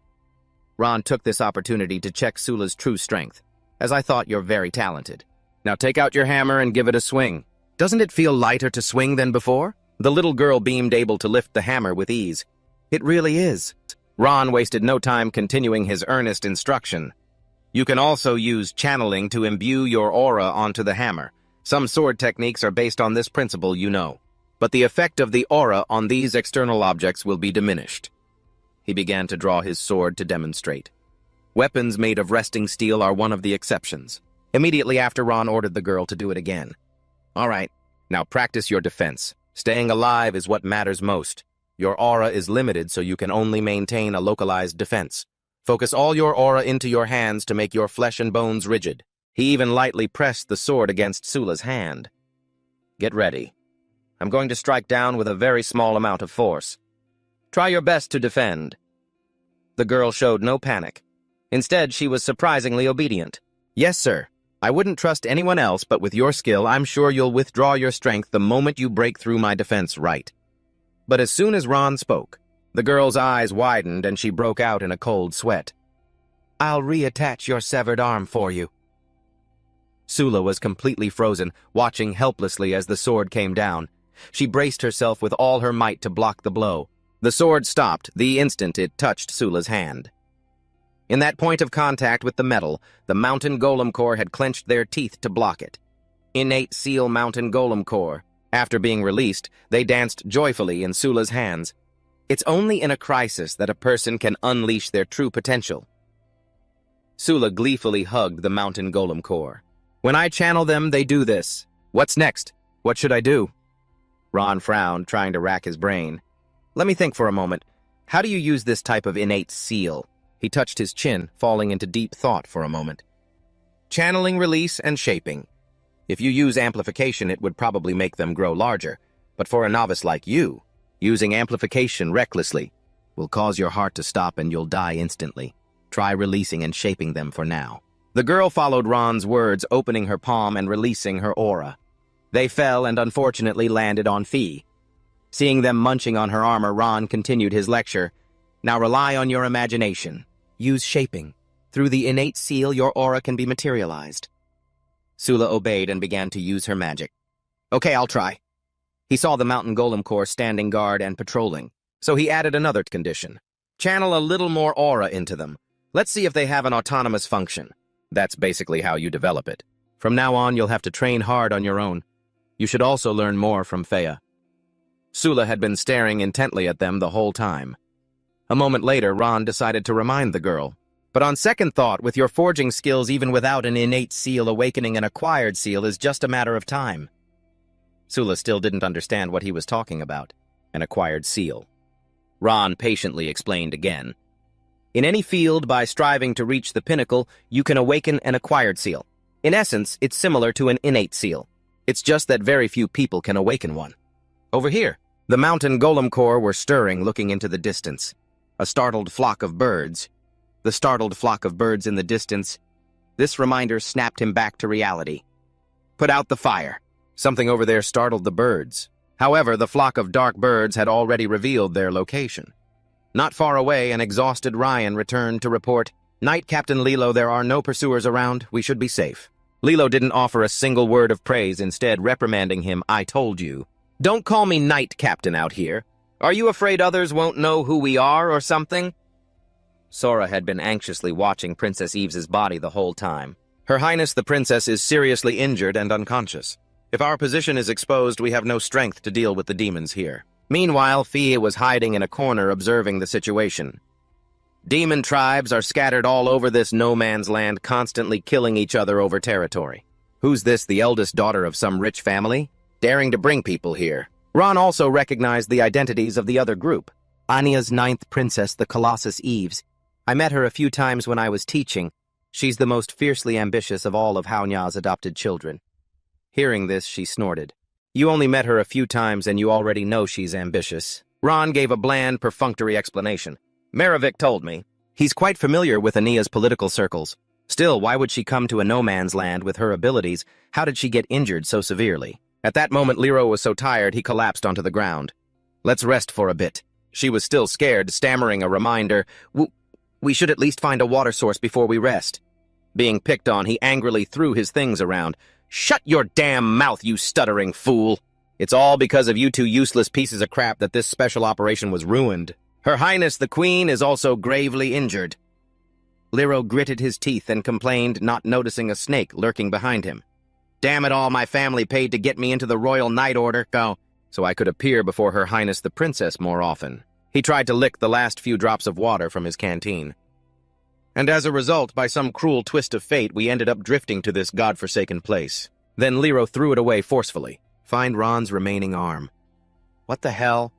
Ron took this opportunity to check Sula's true strength. As I thought, you're very talented. Now take out your hammer and give it a swing. Doesn't it feel lighter to swing than before? The little girl beamed, able to lift the hammer with ease. It really is. Ron wasted no time continuing his earnest instruction. You can also use channeling to imbue your aura onto the hammer. Some sword techniques are based on this principle, you know. But the effect of the aura on these external objects will be diminished. He began to draw his sword to demonstrate. Weapons made of resting steel are one of the exceptions. Immediately after, Ron ordered the girl to do it again. All right, now practice your defense. Staying alive is what matters most. Your aura is limited, so you can only maintain a localized defense. Focus all your aura into your hands to make your flesh and bones rigid. He even lightly pressed the sword against Sula's hand. Get ready. I'm going to strike down with a very small amount of force. Try your best to defend. The girl showed no panic. Instead, she was surprisingly obedient. Yes, sir. I wouldn't trust anyone else, but with your skill, I'm sure you'll withdraw your strength the moment you break through my defense right. But as soon as Ron spoke, the girl's eyes widened and she broke out in a cold sweat. I'll reattach your severed arm for you. Sula was completely frozen, watching helplessly as the sword came down. She braced herself with all her might to block the blow. The sword stopped the instant it touched Sula's hand. In that point of contact with the metal, the Mountain Golem Core had clenched their teeth to block it. Innate Seal Mountain Golem Core. After being released, they danced joyfully in Sula's hands. It's only in a crisis that a person can unleash their true potential. Sula gleefully hugged the Mountain Golem Core. When I channel them, they do this. What's next? What should I do? Ron frowned, trying to rack his brain. Let me think for a moment. How do you use this type of innate seal? He touched his chin, falling into deep thought for a moment. Channeling, release, and shaping. If you use amplification, it would probably make them grow larger. But for a novice like you, using amplification recklessly will cause your heart to stop and you'll die instantly. Try releasing and shaping them for now. The girl followed Ron's words, opening her palm and releasing her aura. They fell and unfortunately landed on Fee. Seeing them munching on her armor, Ron continued his lecture. Now rely on your imagination. Use shaping. Through the innate seal, your aura can be materialized. Sula obeyed and began to use her magic. Okay, I'll try. He saw the Mountain Golem Core standing guard and patrolling, so he added another condition. Channel a little more aura into them. Let's see if they have an autonomous function. That's basically how you develop it. From now on, you'll have to train hard on your own. You should also learn more from Feya. Sula had been staring intently at them the whole time. A moment later, Ron decided to remind the girl. But on second thought, with your forging skills, even without an innate seal, awakening an acquired seal is just a matter of time. Sula still didn't understand what he was talking about. An acquired seal. Ron patiently explained again. In any field, by striving to reach the pinnacle, you can awaken an acquired seal. In essence, it's similar to an innate seal. It's just that very few people can awaken one. Over here, the Mountain Golem Core were stirring, looking into the distance. A startled flock of birds. The startled flock of birds in the distance. This reminder snapped him back to reality. Put out the fire. Something over there startled the birds. However, the flock of dark birds had already revealed their location. Not far away, an exhausted Ryan returned to report, Knight Captain Lilo, there are no pursuers around. We should be safe. Lilo didn't offer a single word of praise, instead reprimanding him. I told you. Don't call me Knight Captain out here. Are you afraid others won't know who we are or something? Sora had been anxiously watching Princess Eve's body the whole time. Her Highness the Princess is seriously injured and unconscious. If our position is exposed, we have no strength to deal with the demons here. Meanwhile, Fia was hiding in a corner observing the situation. Demon tribes are scattered all over this no-man's land, constantly killing each other over territory. Who's this, the eldest daughter of some rich family? Daring to bring people here. Ron also recognized the identities of the other group. Anya's ninth princess, the Colossus Eves. I met her a few times when I was teaching. She's the most fiercely ambitious of all of Haonya's adopted children. Hearing this, she snorted. You only met her a few times and you already know she's ambitious. Ron gave a bland, perfunctory explanation. Maravik told me. He's quite familiar with Anya's political circles. Still, why would she come to a no-man's land with her abilities? How did she get injured so severely? At that moment, Lero was so tired he collapsed onto the ground. Let's rest for a bit. She was still scared, stammering a reminder. We should at least find a water source before we rest. Being picked on, he angrily threw his things around. Shut your damn mouth, you stuttering fool! It's all because of you two useless pieces of crap that this special operation was ruined. Her Highness the Queen is also gravely injured. Lero gritted his teeth and complained, not noticing a snake lurking behind him. Damn it all, my family paid to get me into the Royal Night Order, so I could appear before Her Highness the Princess more often. He tried to lick the last few drops of water from his canteen. And as a result, by some cruel twist of fate, we ended up drifting to this godforsaken place. Then Lero threw it away forcefully. Find Ron's remaining arm. What the hell?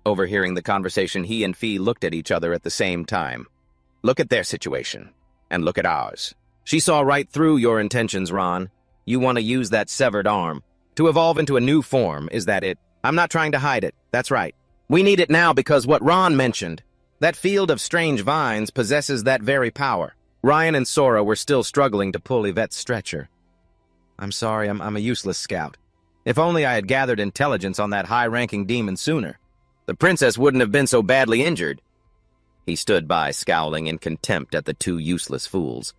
Overhearing the conversation, he and Fee looked at each other at the same time. Look at their situation, and look at ours. She saw right through your intentions, Ron. You want to use that severed arm. To evolve into a new form, is that it? I'm not trying to hide it, that's right. We need it now because what Ron mentioned, that field of strange vines possesses that very power. Ryan and Sora were still struggling to pull Yvette's stretcher. I'm sorry, I'm a useless scout. If only I had gathered intelligence on that high-ranking demon sooner. The princess wouldn't have been so badly injured. He stood by, scowling in contempt at the two useless fools.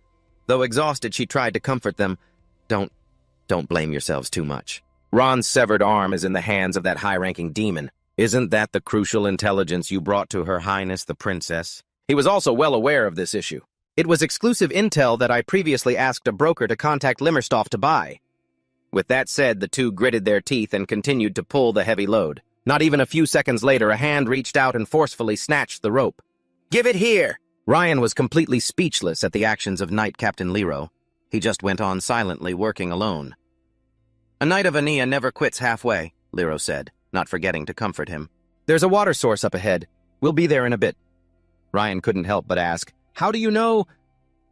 Though exhausted, she tried to comfort them. Don't blame yourselves too much. Ron's severed arm is in the hands of that high-ranking demon. Isn't that the crucial intelligence you brought to Her Highness the Princess? He was also well aware of this issue. It was exclusive intel that I previously asked a broker to contact Limmerstoff to buy. With that said, the two gritted their teeth and continued to pull the heavy load. Not even a few seconds later, a hand reached out and forcefully snatched the rope. Give it here! Ryan was completely speechless at the actions of Knight Captain Lero. He just went on silently, working alone. A Knight of Ania never quits halfway, Lero said, not forgetting to comfort him. There's a water source up ahead. We'll be there in a bit. Ryan couldn't help but ask, How do you know?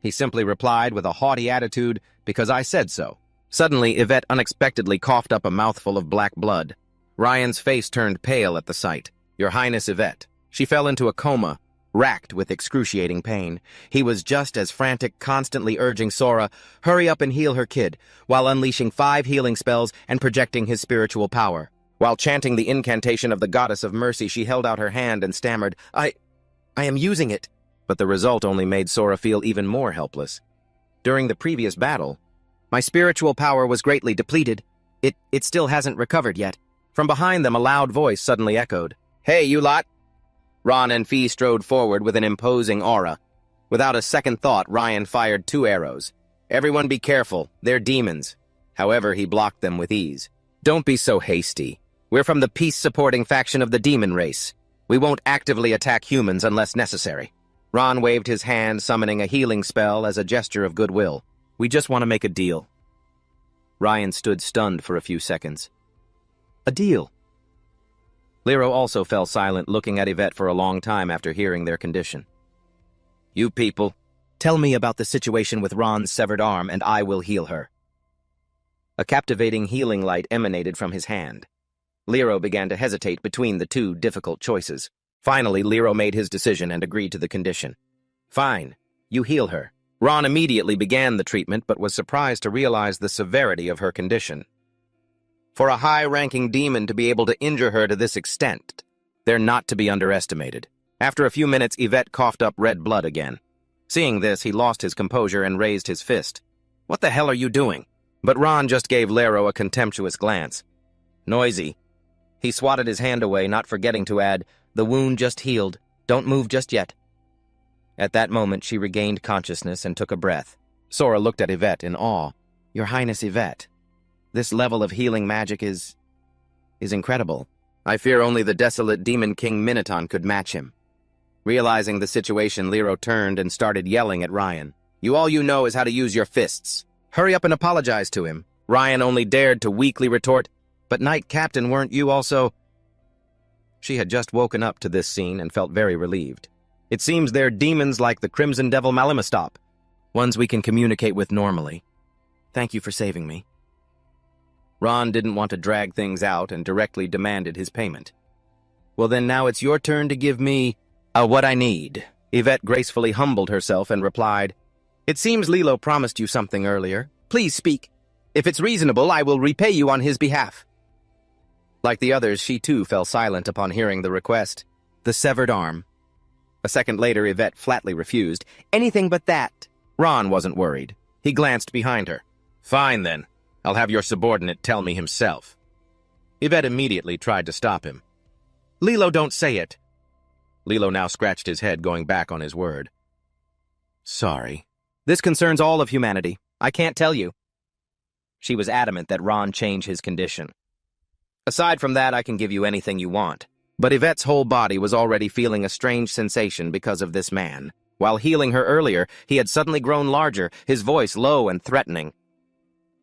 He simply replied with a haughty attitude, Because I said so. Suddenly, Yvette unexpectedly coughed up a mouthful of black blood. Ryan's face turned pale at the sight. Your Highness Yvette. She fell into a coma, racked with excruciating pain. He was just as frantic, constantly urging Sora, hurry up and heal her kid, while unleashing 5 healing spells and projecting his spiritual power. While chanting the incantation of the Goddess of Mercy, she held out her hand and stammered, I am using it. But the result only made Sora feel even more helpless. During the previous battle, my spiritual power was greatly depleted. It still hasn't recovered yet. From behind them, a loud voice suddenly echoed. Hey, you lot! Ron and Fee strode forward with an imposing aura. Without a second thought, Ryan fired 2 arrows. Everyone be careful, they're demons. However, he blocked them with ease. Don't be so hasty. We're from the peace-supporting faction of the demon race. We won't actively attack humans unless necessary. Ron waved his hand, summoning a healing spell as a gesture of goodwill. We just want to make a deal. Ryan stood stunned for a few seconds. A deal? Lero also fell silent, looking at Yvette for a long time after hearing their condition. You people, tell me about the situation with Ron's severed arm and I will heal her. A captivating healing light emanated from his hand. Lero began to hesitate between the 2 difficult choices. Finally, Lero made his decision and agreed to the condition. Fine, you heal her. Ron immediately began the treatment but was surprised to realize the severity of her condition. For a high-ranking demon to be able to injure her to this extent, they're not to be underestimated. After a few minutes, Yvette coughed up red blood again. Seeing this, he lost his composure and raised his fist. What the hell are you doing? But Ron just gave Lero a contemptuous glance. Noisy. He swatted his hand away, not forgetting to add, The wound just healed. Don't move just yet. At that moment, she regained consciousness and took a breath. Sora looked at Yvette in awe. Your Highness Yvette. This level of healing magic is incredible. I fear only the desolate demon king Minoton could match him. Realizing the situation, Lero turned and started yelling at Ryan. All you know is how to use your fists. Hurry up and apologize to him. Ryan only dared to weakly retort, but Knight Captain, weren't you also... She had just woken up to this scene and felt very relieved. It seems they're demons like the Crimson Devil Malimastop, ones we can communicate with normally. Thank you for saving me. Ron didn't want to drag things out and directly demanded his payment. Well then, now it's your turn to give me what I need. Yvette gracefully humbled herself and replied, It seems Lilo promised you something earlier. Please speak. If it's reasonable, I will repay you on his behalf. Like the others, she too fell silent upon hearing the request. The severed arm. A second later, Yvette flatly refused. Anything but that. Ron wasn't worried. He glanced behind her. Fine then. I'll have your subordinate tell me himself. Yvette immediately tried to stop him. Lilo, don't say it. Lilo now scratched his head, going back on his word. Sorry. This concerns all of humanity. I can't tell you. She was adamant that Ron change his condition. Aside from that, I can give you anything you want. But Yvette's whole body was already feeling a strange sensation because of this man. While healing her earlier, he had suddenly grown larger, his voice low and threatening.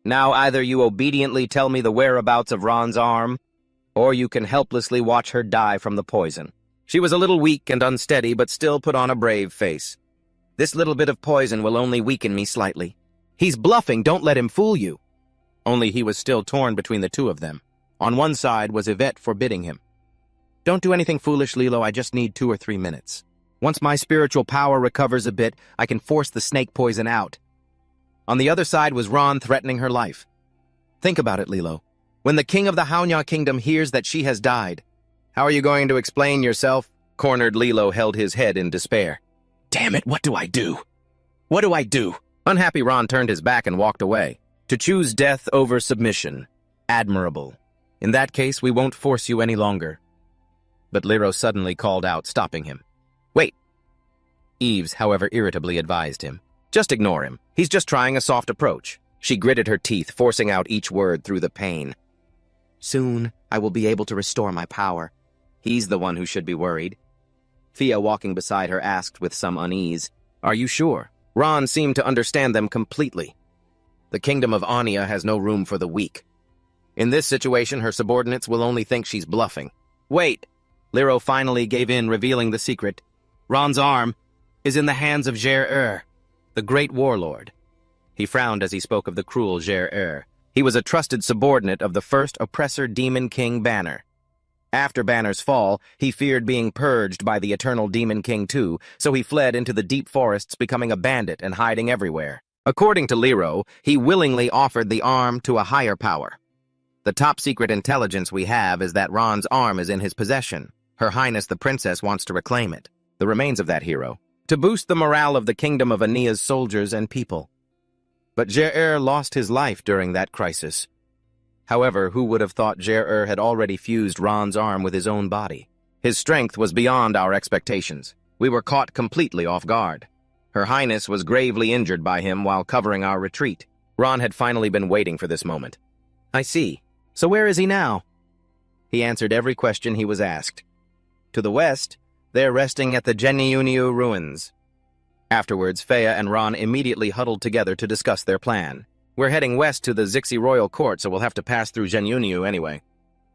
Now either you obediently tell me the whereabouts of Ron's arm, or you can helplessly watch her die from the poison. She was a little weak and unsteady, but still put on a brave face. This little bit of poison will only weaken me slightly. He's bluffing, don't let him fool you. Only he was still torn between the two of them. On one side was Yvette forbidding him. Don't do anything foolish, Lilo, I just need 2 or 3 minutes. Once my spiritual power recovers a bit, I can force the snake poison out. On the other side was Ron threatening her life. Think about it, Lilo. When the king of the Haonya kingdom hears that she has died, how are you going to explain yourself? Cornered Lilo held his head in despair. Damn it, what do I do? What do I do? Unhappy Ron turned his back and walked away. To choose death over submission. Admirable. In that case, we won't force you any longer. But Lero suddenly called out, stopping him. Wait. Eves, however, irritably advised him. Just ignore him. He's just trying a soft approach. She gritted her teeth, forcing out each word through the pain. Soon, I will be able to restore my power. He's the one who should be worried. Fia, walking beside her, asked with some unease, Are you sure? Ron seemed to understand them completely. The kingdom of Anya has no room for the weak. In this situation, her subordinates will only think she's bluffing. Wait! Lero finally gave in, revealing the secret. Ron's arm is in the hands of Jer-Er, the great warlord. He frowned as he spoke of the cruel Jer-Er. He was a trusted subordinate of the first oppressor demon king Banner. After Banner's fall, he feared being purged by the eternal demon king too, so he fled into the deep forests, becoming a bandit and hiding everywhere. According to Lero, he willingly offered the arm to a higher power. The top-secret intelligence we have is that Ron's arm is in his possession. Her Highness the Princess wants to reclaim it, the remains of that hero, to boost the morale of the kingdom of Ania's soldiers and people. But Jer-Er lost his life during that crisis. However, who would have thought Jer-Er had already fused Ron's arm with his own body? His strength was beyond our expectations. We were caught completely off guard. Her Highness was gravely injured by him while covering our retreat. Ron had finally been waiting for this moment. I see. So where is he now? He answered every question he was asked. To the west, they're resting at the Genyuniu ruins. Afterwards, Fea and Ron immediately huddled together to discuss their plan. We're heading west to the Zixi royal court, so we'll have to pass through Genyuniu anyway.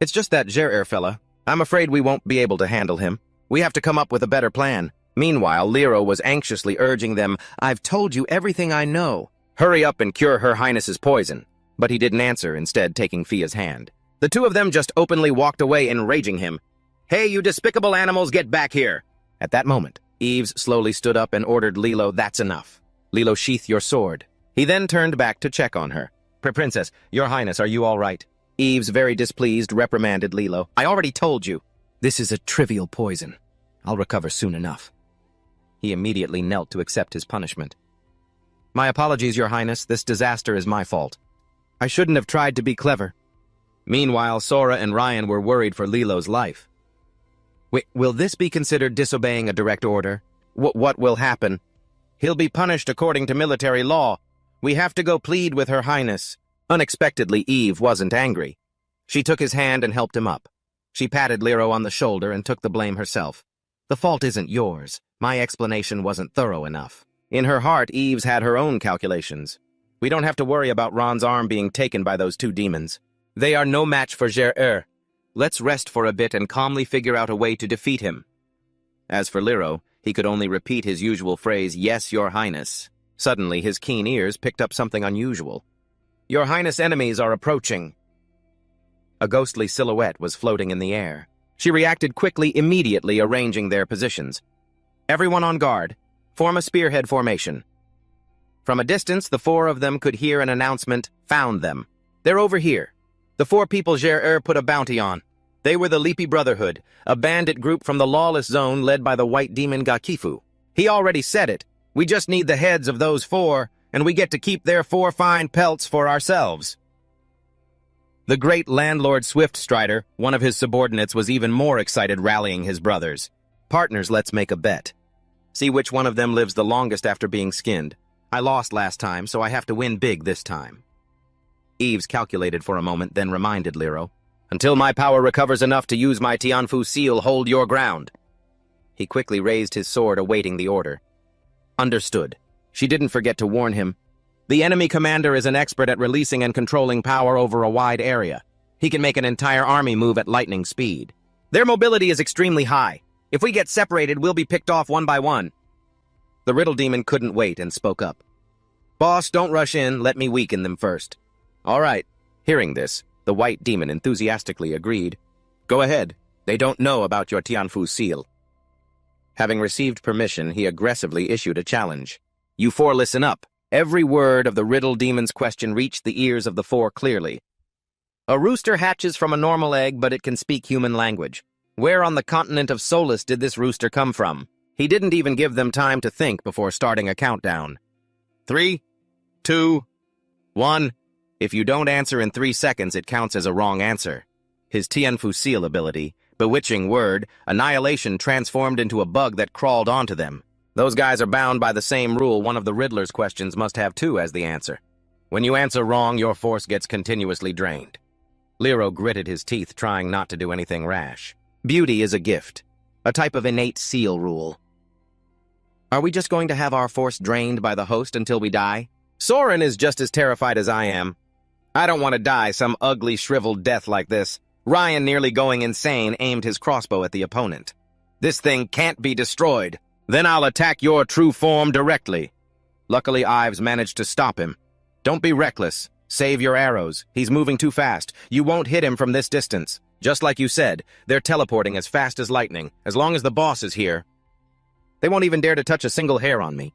It's just that Jer-Er fella. I'm afraid we won't be able to handle him. We have to come up with a better plan. Meanwhile, Lero was anxiously urging them, I've told you everything I know. Hurry up and cure Her Highness's poison. But he didn't answer, instead taking Fia's hand. The two of them just openly walked away, enraging him. Hey, you despicable animals, get back here! At that moment, Eves slowly stood up and ordered Lilo, that's enough. Lilo, sheath your sword. He then turned back to check on her. Princess, your Highness, are you all right? Eves, very displeased, reprimanded Lilo. I already told you. This is a trivial poison. I'll recover soon enough. He immediately knelt to accept his punishment. My apologies, your Highness. This disaster is my fault. I shouldn't have tried to be clever. Meanwhile, Sora and Ryan were worried for Lilo's life. Will this be considered disobeying a direct order? What will happen? He'll be punished according to military law. We have to go plead with Her Highness. Unexpectedly, Eve wasn't angry. She took his hand and helped him up. She patted Lero on the shoulder and took the blame herself. The fault isn't yours. My explanation wasn't thorough enough. In her heart, Eves had her own calculations. We don't have to worry about Ron's arm being taken by those two demons. They are no match for Jer-Er. Let's rest for a bit and calmly figure out a way to defeat him. As for Lero, he could only repeat his usual phrase, "Yes, Your Highness." Suddenly, his keen ears picked up something unusual. "Your Highness' enemies are approaching." A ghostly silhouette was floating in the air. She reacted quickly, immediately arranging their positions. Everyone on guard. Form a spearhead formation. From a distance, the four of them could hear an announcement, "Found them. They're over here." The four people Jer-Er put a bounty on. They were the Leapy Brotherhood, a bandit group from the lawless zone led by the white demon Gakifu. He already said it. We just need the heads of those four, and we get to keep their four fine pelts for ourselves. The great landlord Swiftstrider, one of his subordinates, was even more excited, rallying his brothers. "Partners, let's make a bet. See which one of them lives the longest after being skinned. I lost last time, so I have to win big this time." Eves calculated for a moment, then reminded Lero, "Until my power recovers enough to use my Tianfu seal, hold your ground." He quickly raised his sword, awaiting the order. Understood. She didn't forget to warn him. The enemy commander is an expert at releasing and controlling power over a wide area. He can make an entire army move at lightning speed. Their mobility is extremely high. If we get separated, we'll be picked off one by one. The Riddle Demon couldn't wait and spoke up. "Boss, don't rush in. Let me weaken them first." "All right." Hearing this, the White Demon enthusiastically agreed. "Go ahead. They don't know about your Tianfu seal." Having received permission, he aggressively issued a challenge. "You four listen up." Every word of the Riddle Demon's question reached the ears of the four clearly. "A rooster hatches from a normal egg, but it can speak human language. Where on the continent of Solus did this rooster come from?" He didn't even give them time to think before starting a countdown. 3, 2, 1. If you don't answer in 3 seconds, it counts as a wrong answer. His Tianfu seal ability, bewitching word, Annihilation, transformed into a bug that crawled onto them. Those guys are bound by the same rule. One of the Riddler's questions must have 2 as the answer. When you answer wrong, your force gets continuously drained. Lero gritted his teeth, trying not to do anything rash. Beauty is a gift, a type of innate seal rule. Are we just going to have our force drained by the host until we die? Soren is just as terrified as I am. I don't want to die some ugly, shriveled death like this. Ryan, nearly going insane, aimed his crossbow at the opponent. This thing can't be destroyed. Then I'll attack your true form directly. Luckily, Ives managed to stop him. Don't be reckless. Save your arrows. He's moving too fast. You won't hit him from this distance. Just like you said, they're teleporting as fast as lightning. As long as the boss is here, they won't even dare to touch a single hair on me.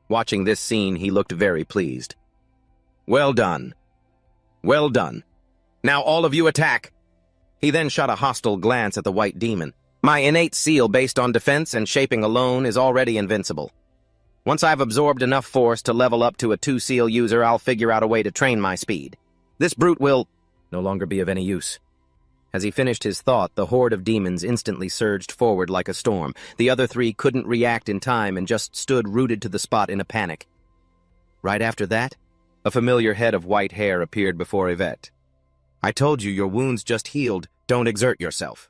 Watching this scene, he looked very pleased. Well done. Well done. Now all of you attack. He then shot a hostile glance at the White Demon. My innate seal based on defense and shaping alone is already invincible. Once I've absorbed enough force to level up to a 2-seal user, I'll figure out a way to train my speed. This brute will no longer be of any use. As he finished his thought, the horde of demons instantly surged forward like a storm. The other 3 couldn't react in time and just stood rooted to the spot in a panic. Right after that, a familiar head of white hair appeared before Yvette. I told you, your wounds just healed. Don't exert yourself.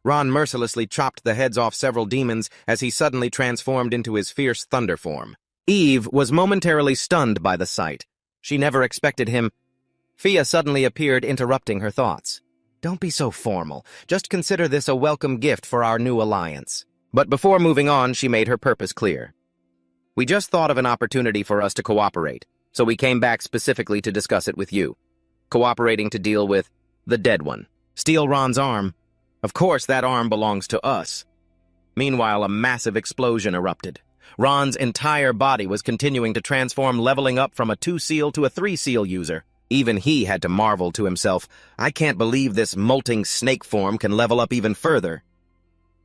Ron mercilessly chopped the heads off several demons as he suddenly transformed into his fierce thunder form. Eve was momentarily stunned by the sight. She never expected him. Fia suddenly appeared, interrupting her thoughts. Don't be so formal. Just consider this a welcome gift for our new alliance. But before moving on, she made her purpose clear. We just thought of an opportunity for us to cooperate, so we came back specifically to discuss it with you. Cooperating to deal with the dead one. Steal Ron's arm. Of course, that arm belongs to us. Meanwhile, a massive explosion erupted. Ron's entire body was continuing to transform, leveling up from a 2-seal to a 3-seal user. Even he had to marvel to himself, I can't believe this molting snake form can level up even further.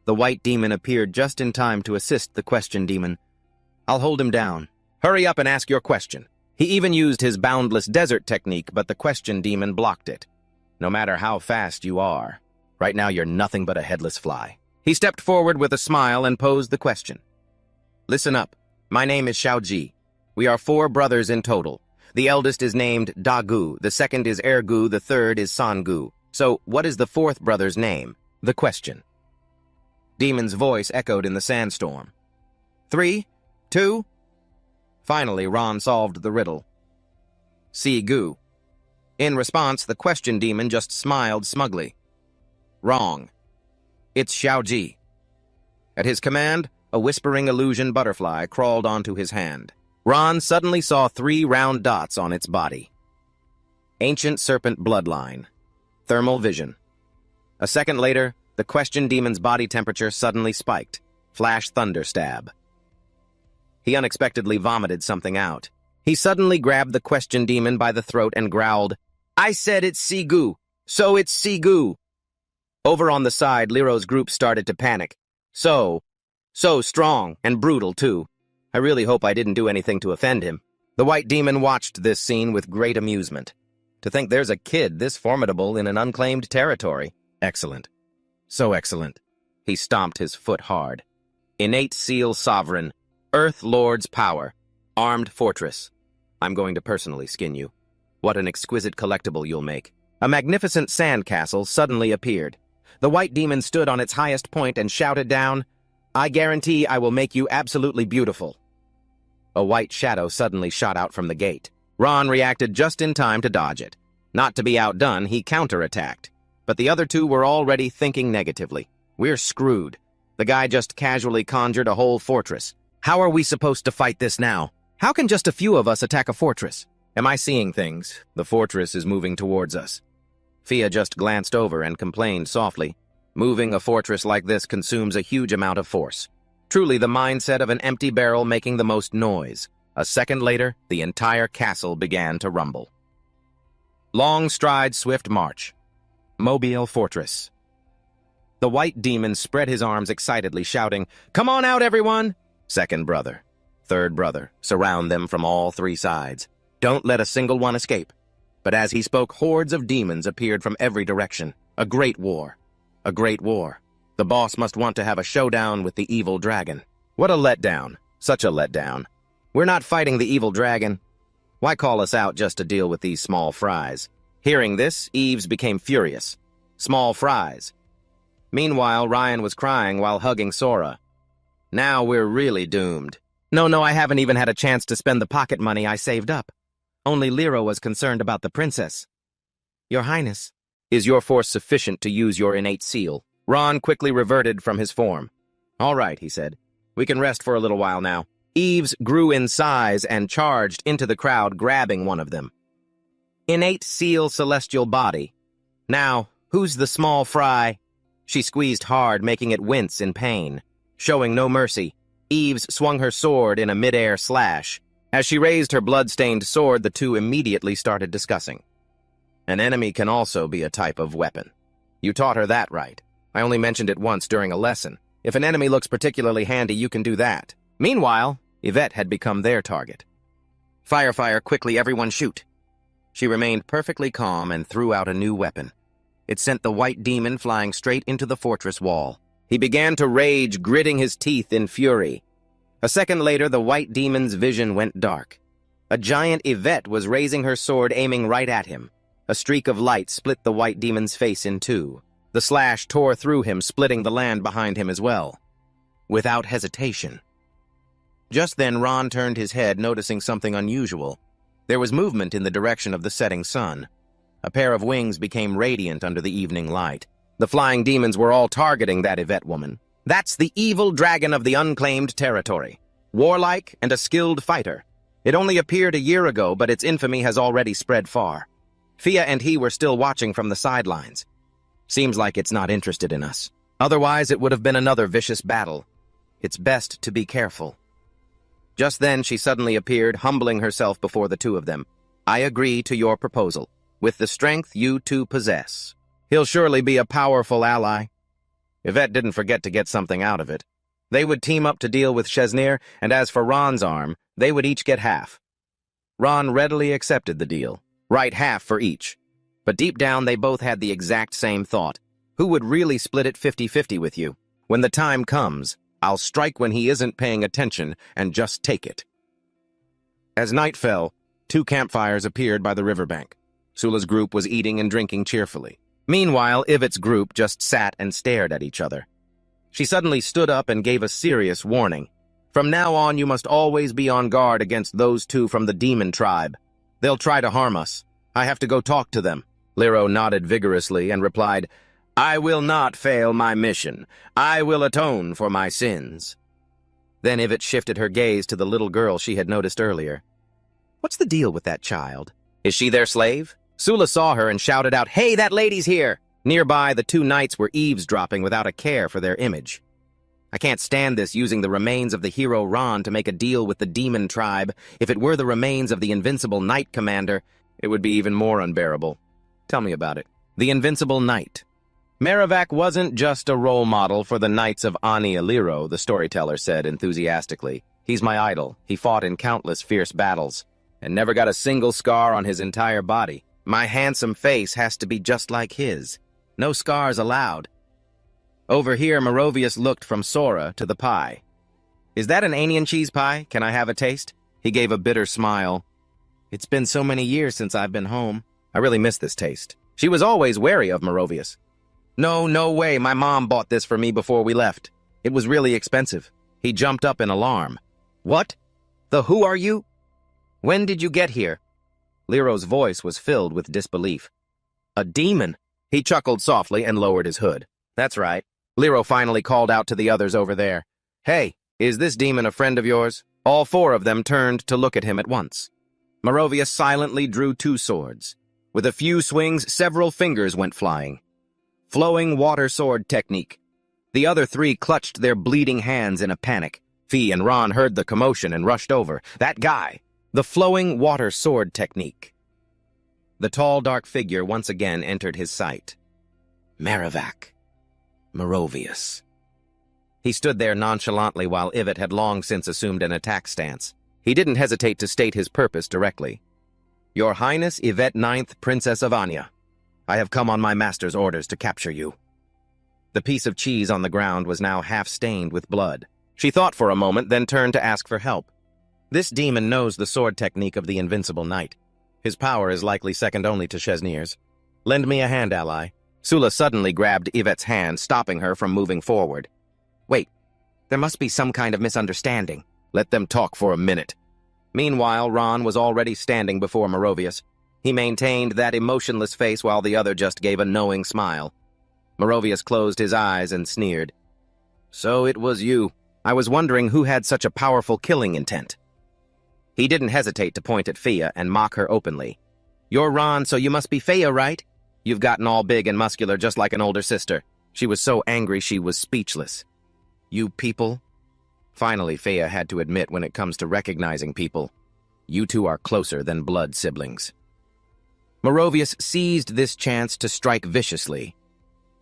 The White Demon appeared just in time to assist the Question Demon. I'll hold him down. Hurry up and ask your question. He even used his boundless desert technique, but the Question Demon blocked it. No matter how fast you are, right now you're nothing but a headless fly. He stepped forward with a smile and posed the question. Listen up. My name is Xiaoji. We are 4 brothers in total. The eldest is named Dagu, the second is Ergu, the third is Sangu. So, what is the fourth brother's name? The question. Demon's voice echoed in the sandstorm. 3, 2... Finally, Ron solved the riddle. Si-gu. In response, the question demon just smiled smugly. Wrong. It's Xiaoji. At his command, a whispering illusion butterfly crawled onto his hand. Ron suddenly saw 3 round dots on its body. Ancient serpent bloodline. Thermal vision. A second later, the question demon's body temperature suddenly spiked. Flash thunder stab. He unexpectedly vomited something out. He suddenly grabbed the question demon by the throat and growled, I said it's Si-gu, so it's Si-gu. Over on the side, Liro's group started to panic. So strong and brutal, too. I really hope I didn't do anything to offend him. The white demon watched this scene with great amusement. To think there's a kid this formidable in an unclaimed territory. Excellent. So excellent. He stomped his foot hard. Innate seal sovereign. Earth Lord's power. Armed fortress. I'm going to personally skin you. What an exquisite collectible you'll make. A magnificent sandcastle suddenly appeared. The white demon stood on its highest point and shouted down, I guarantee I will make you absolutely beautiful. A white shadow suddenly shot out from the gate. Ron reacted just in time to dodge it. Not to be outdone, he counterattacked. But the other two were already thinking negatively. We're screwed. The guy just casually conjured a whole fortress. How are we supposed to fight this now? How can just a few of us attack a fortress? Am I seeing things? The fortress is moving towards us. Fia just glanced over and complained softly. Moving a fortress like this consumes a huge amount of force. Truly the mindset of an empty barrel making the most noise. A second later, the entire castle began to rumble. Long stride, swift march. Mobile fortress. The white demon spread his arms excitedly, shouting, Come on out, everyone! Second brother. Third brother. Surround them from all 3 sides. Don't let a single one escape. But as he spoke, hordes of demons appeared from every direction. A great war. A great war. The boss must want to have a showdown with the evil dragon. What a letdown. Such a letdown. We're not fighting the evil dragon. Why call us out just to deal with these small fries? Hearing this, Eves became furious. Small fries. Meanwhile, Ryan was crying while hugging Sora. Now we're really doomed. No, I haven't even had a chance to spend the pocket money I saved up. Only Liro was concerned about the princess. Your Highness, is your force sufficient to use your innate seal? Ron quickly reverted from his form. All right, he said. We can rest for a little while now. Eves grew in size and charged into the crowd, grabbing one of them. Innate seal celestial body. Now, who's the small fry? She squeezed hard, making it wince in pain. Showing no mercy, Eves swung her sword in a mid-air slash. As she raised her blood-stained sword, the two immediately started discussing. An enemy can also be a type of weapon. You taught her that right. I only mentioned it once during a lesson. If an enemy looks particularly handy, you can do that. Meanwhile, Yvette had become their target. Fire, quickly, everyone shoot. She remained perfectly calm and threw out a new weapon. It sent the white demon flying straight into the fortress wall. He began to rage, gritting his teeth in fury. A second later, the white demon's vision went dark. A giant Yvette was raising her sword, aiming right at him. A streak of light split the white demon's face in two. The slash tore through him, splitting the land behind him as well. Without hesitation. Just then, Ron turned his head, noticing something unusual. There was movement in the direction of the setting sun. A pair of wings became radiant under the evening light. The flying demons were all targeting that Yvette woman. That's the evil dragon of the unclaimed territory. Warlike and a skilled fighter. It only appeared a year ago, but its infamy has already spread far. Fia and he were still watching from the sidelines. Seems like it's not interested in us. Otherwise, it would have been another vicious battle. It's best to be careful. Just then, she suddenly appeared, humbling herself before the two of them. I agree to your proposal. With the strength you two possess. He'll surely be a powerful ally. Yvette didn't forget to get something out of it. They would team up to deal with Chesnir, and as for Ron's arm, they would each get half. Ron readily accepted the deal. Right, half for each. But deep down, they both had the exact same thought. Who would really split it 50-50 with you? When the time comes, I'll strike when he isn't paying attention and just take it. As night fell, two campfires appeared by the riverbank. Sula's group was eating and drinking cheerfully. Meanwhile, Ivet's group just sat and stared at each other. She suddenly stood up and gave a serious warning. From now on, you must always be on guard against those two from the demon tribe. They'll try to harm us. I have to go talk to them. Lero nodded vigorously and replied, I will not fail my mission. I will atone for my sins. Then Ivet shifted her gaze to the little girl she had noticed earlier. What's the deal with that child? Is she their slave? Sula saw her and shouted out, Hey, that lady's here! Nearby, the two knights were eavesdropping without a care for their image. I can't stand this using the remains of the hero Ron to make a deal with the demon tribe. If it were the remains of the invincible knight commander, it would be even more unbearable. Tell me about it. The invincible knight. Merivak wasn't just a role model for the Knights of Ani Aliro, the storyteller said enthusiastically. He's my idol. He fought in countless fierce battles and never got a single scar on his entire body. My handsome face has to be just like his. No scars allowed. Over here, Merovius looked from Sora to the pie. Is that an onion cheese pie? Can I have a taste? He gave a bitter smile. It's been so many years since I've been home. I really miss this taste. She was always wary of Merovius. No way. My mom bought this for me before we left. It was really expensive. He jumped up in alarm. What? Who are you? When did you get here? Lero's voice was filled with disbelief. A demon. He chuckled softly and lowered his hood. That's right. Lero finally called out to the others over there. Hey, is this demon a friend of yours? All four of them turned to look at him at once. Merovius silently drew two swords. With a few swings, several fingers went flying. Flowing water sword technique. The other three clutched their bleeding hands in a panic. Fee and Ron heard the commotion and rushed over. That guy. The flowing water sword technique. The tall, dark figure once again entered his sight. Merivak. Merovius. He stood there nonchalantly while Ivet had long since assumed an attack stance. He didn't hesitate to state his purpose directly. Your Highness Yvette Ninth, Princess of Anya. I have come on my master's orders to capture you. The piece of cheese on the ground was now half stained with blood. She thought for a moment, then turned to ask for help. This demon knows the sword technique of the invincible knight. His power is likely second only to Chesnir's. Lend me a hand, ally. Sula suddenly grabbed Yvette's hand, stopping her from moving forward. Wait, there must be some kind of misunderstanding. Let them talk for a minute. Meanwhile, Ron was already standing before Merovius. He maintained that emotionless face while the other just gave a knowing smile. Merovius closed his eyes and sneered. So it was you. I was wondering who had such a powerful killing intent. He didn't hesitate to point at Fia and mock her openly. You're Ron, so you must be Fia, right? You've gotten all big and muscular just like an older sister. She was so angry she was speechless. You people? Finally, Fia had to admit when it comes to recognizing people. You two are closer than blood siblings. Merovius seized this chance to strike viciously.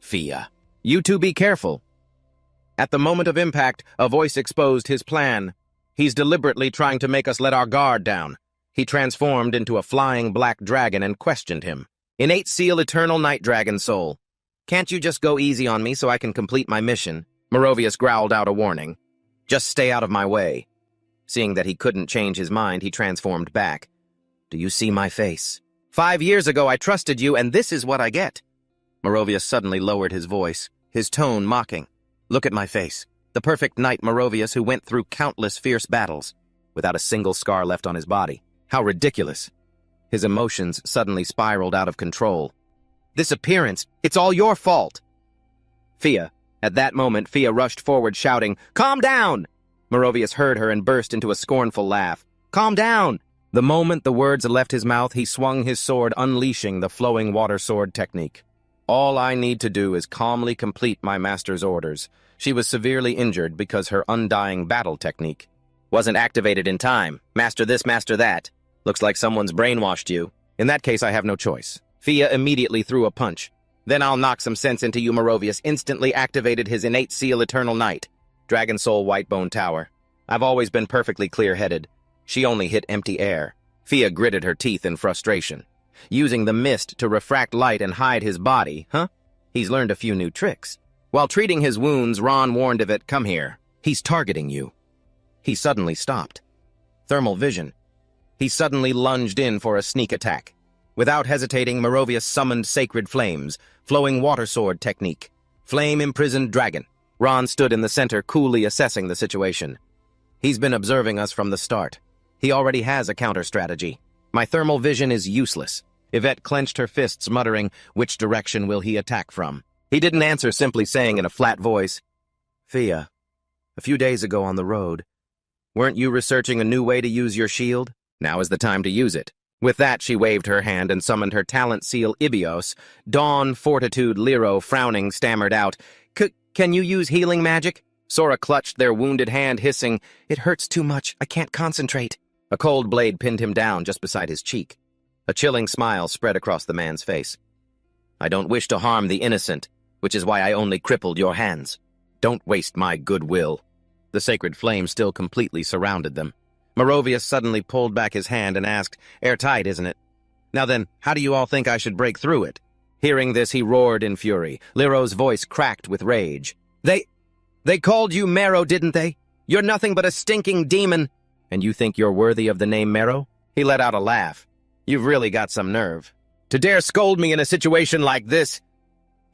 Fia, you two be careful. At the moment of impact, a voice exposed his plan. He's deliberately trying to make us let our guard down. He transformed into a flying black dragon and questioned him. Innate seal eternal night dragon soul. Can't you just go easy on me so I can complete my mission? Merovius growled out a warning. Just stay out of my way. Seeing that he couldn't change his mind, he transformed back. Do you see my face? 5 years ago I trusted you, and this is what I get. Merovius suddenly lowered his voice, his tone mocking. Look at my face. The perfect knight Merovius who went through countless fierce battles, without a single scar left on his body. How ridiculous. His emotions suddenly spiraled out of control. This appearance, it's all your fault. Fia. At that moment, Fia rushed forward shouting, Calm down! Merovius heard her and burst into a scornful laugh. Calm down! The moment the words left his mouth, he swung his sword, unleashing the flowing water sword technique. All I need to do is calmly complete my master's orders. She was severely injured because her undying battle technique wasn't activated in time. Master this, master that. Looks like someone's brainwashed you. In that case, I have no choice. Fia immediately threw a punch. Then I'll knock some sense into you. Merovius instantly activated his innate seal eternal night. Dragon Soul Whitebone Tower. I've always been perfectly clear-headed. She only hit empty air. Fia gritted her teeth in frustration. Using the mist to refract light and hide his body, huh? He's learned a few new tricks. While treating his wounds, Ron warned of it, come here. He's targeting you. He suddenly stopped. Thermal vision. He suddenly lunged in for a sneak attack. Without hesitating, Merovius summoned sacred flames, flowing water sword technique. Flame-imprisoned dragon. Ron stood in the center, coolly assessing the situation. He's been observing us from the start. He already has a counter-strategy. My thermal vision is useless. Yvette clenched her fists, muttering, which direction will he attack from? He didn't answer, simply saying in a flat voice, Fia, a few days ago on the road, weren't you researching a new way to use your shield? Now is the time to use it. With that, she waved her hand and summoned her talent seal Ibios. Dawn, Fortitude, Liro, frowning, stammered out, Can you use healing magic? Sora clutched their wounded hand, hissing, It hurts too much, I can't concentrate. A cold blade pinned him down just beside his cheek. A chilling smile spread across the man's face. I don't wish to harm the innocent, which is why I only crippled your hands. Don't waste my goodwill. The sacred flame still completely surrounded them. Merovius suddenly pulled back his hand and asked, Airtight, isn't it? Now then, how do you all think I should break through it? Hearing this, he roared in fury. Liro's voice cracked with rage. They called you Marrow, didn't they? You're nothing but a stinking demon. And you think you're worthy of the name Marrow? He let out a laugh. You've really got some nerve. To dare scold me in a situation like this?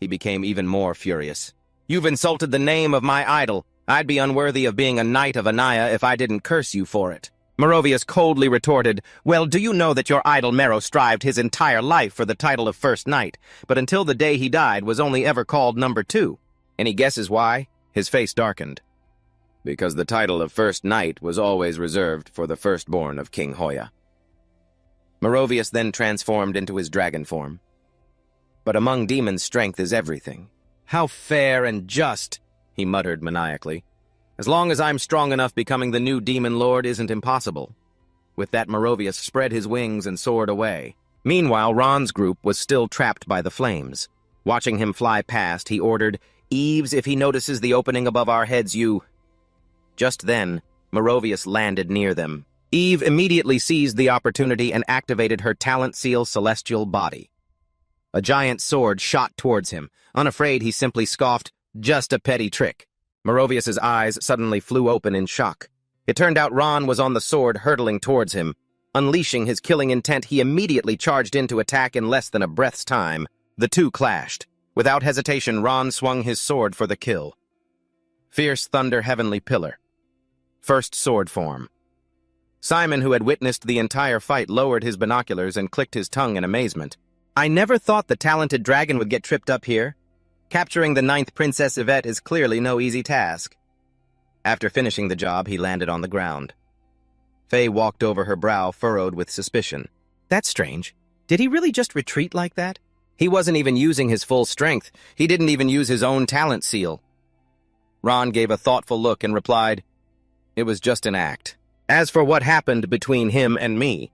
He became even more furious. You've insulted the name of my idol. I'd be unworthy of being a knight of Anaya if I didn't curse you for it. Merovius coldly retorted, Well, do you know that your idol Marrow strived his entire life for the title of First Knight, but until the day he died was only ever called number 2? Any guesses why? His face darkened. Because the title of First Knight was always reserved for the firstborn of King Hoya. Merovius then transformed into his dragon form. But among demons, strength is everything. How fair and just, he muttered maniacally. As long as I'm strong enough, becoming the new demon lord isn't impossible. With that, Merovius spread his wings and soared away. Meanwhile, Ron's group was still trapped by the flames. Watching him fly past, he ordered, Eves, if he notices the opening above our heads, you... Just then, Merovius landed near them. Eve immediately seized the opportunity and activated her talent seal celestial body. A giant sword shot towards him. Unafraid, he simply scoffed, Just a petty trick. Merovius's eyes suddenly flew open in shock. It turned out Ron was on the sword hurtling towards him. Unleashing his killing intent, he immediately charged in to attack in less than a breath's time. The two clashed. Without hesitation, Ron swung his sword for the kill. Fierce Thunder Heavenly Pillar. First sword form. Simon, who had witnessed the entire fight, lowered his binoculars and clicked his tongue in amazement. I never thought the talented dragon would get tripped up here. Capturing the 9th Princess Yvette is clearly no easy task. After finishing the job, he landed on the ground. Faye walked over, her brow furrowed with suspicion. That's strange. Did he really just retreat like that? He wasn't even using his full strength. He didn't even use his own talent seal. Ron gave a thoughtful look and replied, It was just an act. As for what happened between him and me,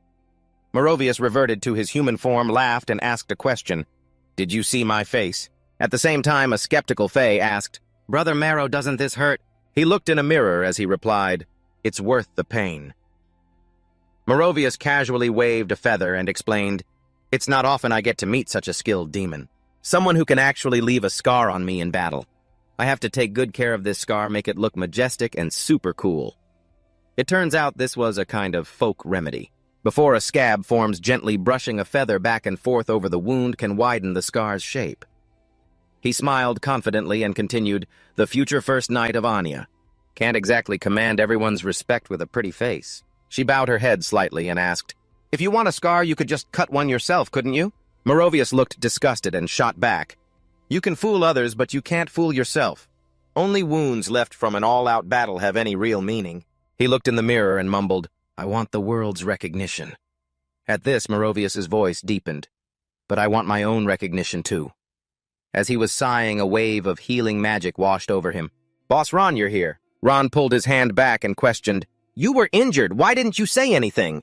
Merovius reverted to his human form, laughed, and asked a question. Did you see my face? At the same time, a skeptical Faye asked, Brother Marrow, doesn't this hurt? He looked in a mirror as he replied, It's worth the pain. Merovius casually waved a feather and explained, It's not often I get to meet such a skilled demon. Someone who can actually leave a scar on me in battle. I have to take good care of this scar, make it look majestic and super cool. It turns out this was a kind of folk remedy. Before a scab forms, gently brushing a feather back and forth over the wound can widen the scar's shape. He smiled confidently and continued, The future First Knight of Anya. Can't exactly command everyone's respect with a pretty face. She bowed her head slightly and asked, If you want a scar, you could just cut one yourself, couldn't you? Merovius looked disgusted and shot back. You can fool others, but you can't fool yourself. Only wounds left from an all-out battle have any real meaning. He looked in the mirror and mumbled, I want the world's recognition. At this, Merovius's voice deepened. But I want my own recognition, too. As he was sighing, a wave of healing magic washed over him. Boss Ron, you're here. Ron pulled his hand back and questioned, You were injured. Why didn't you say anything?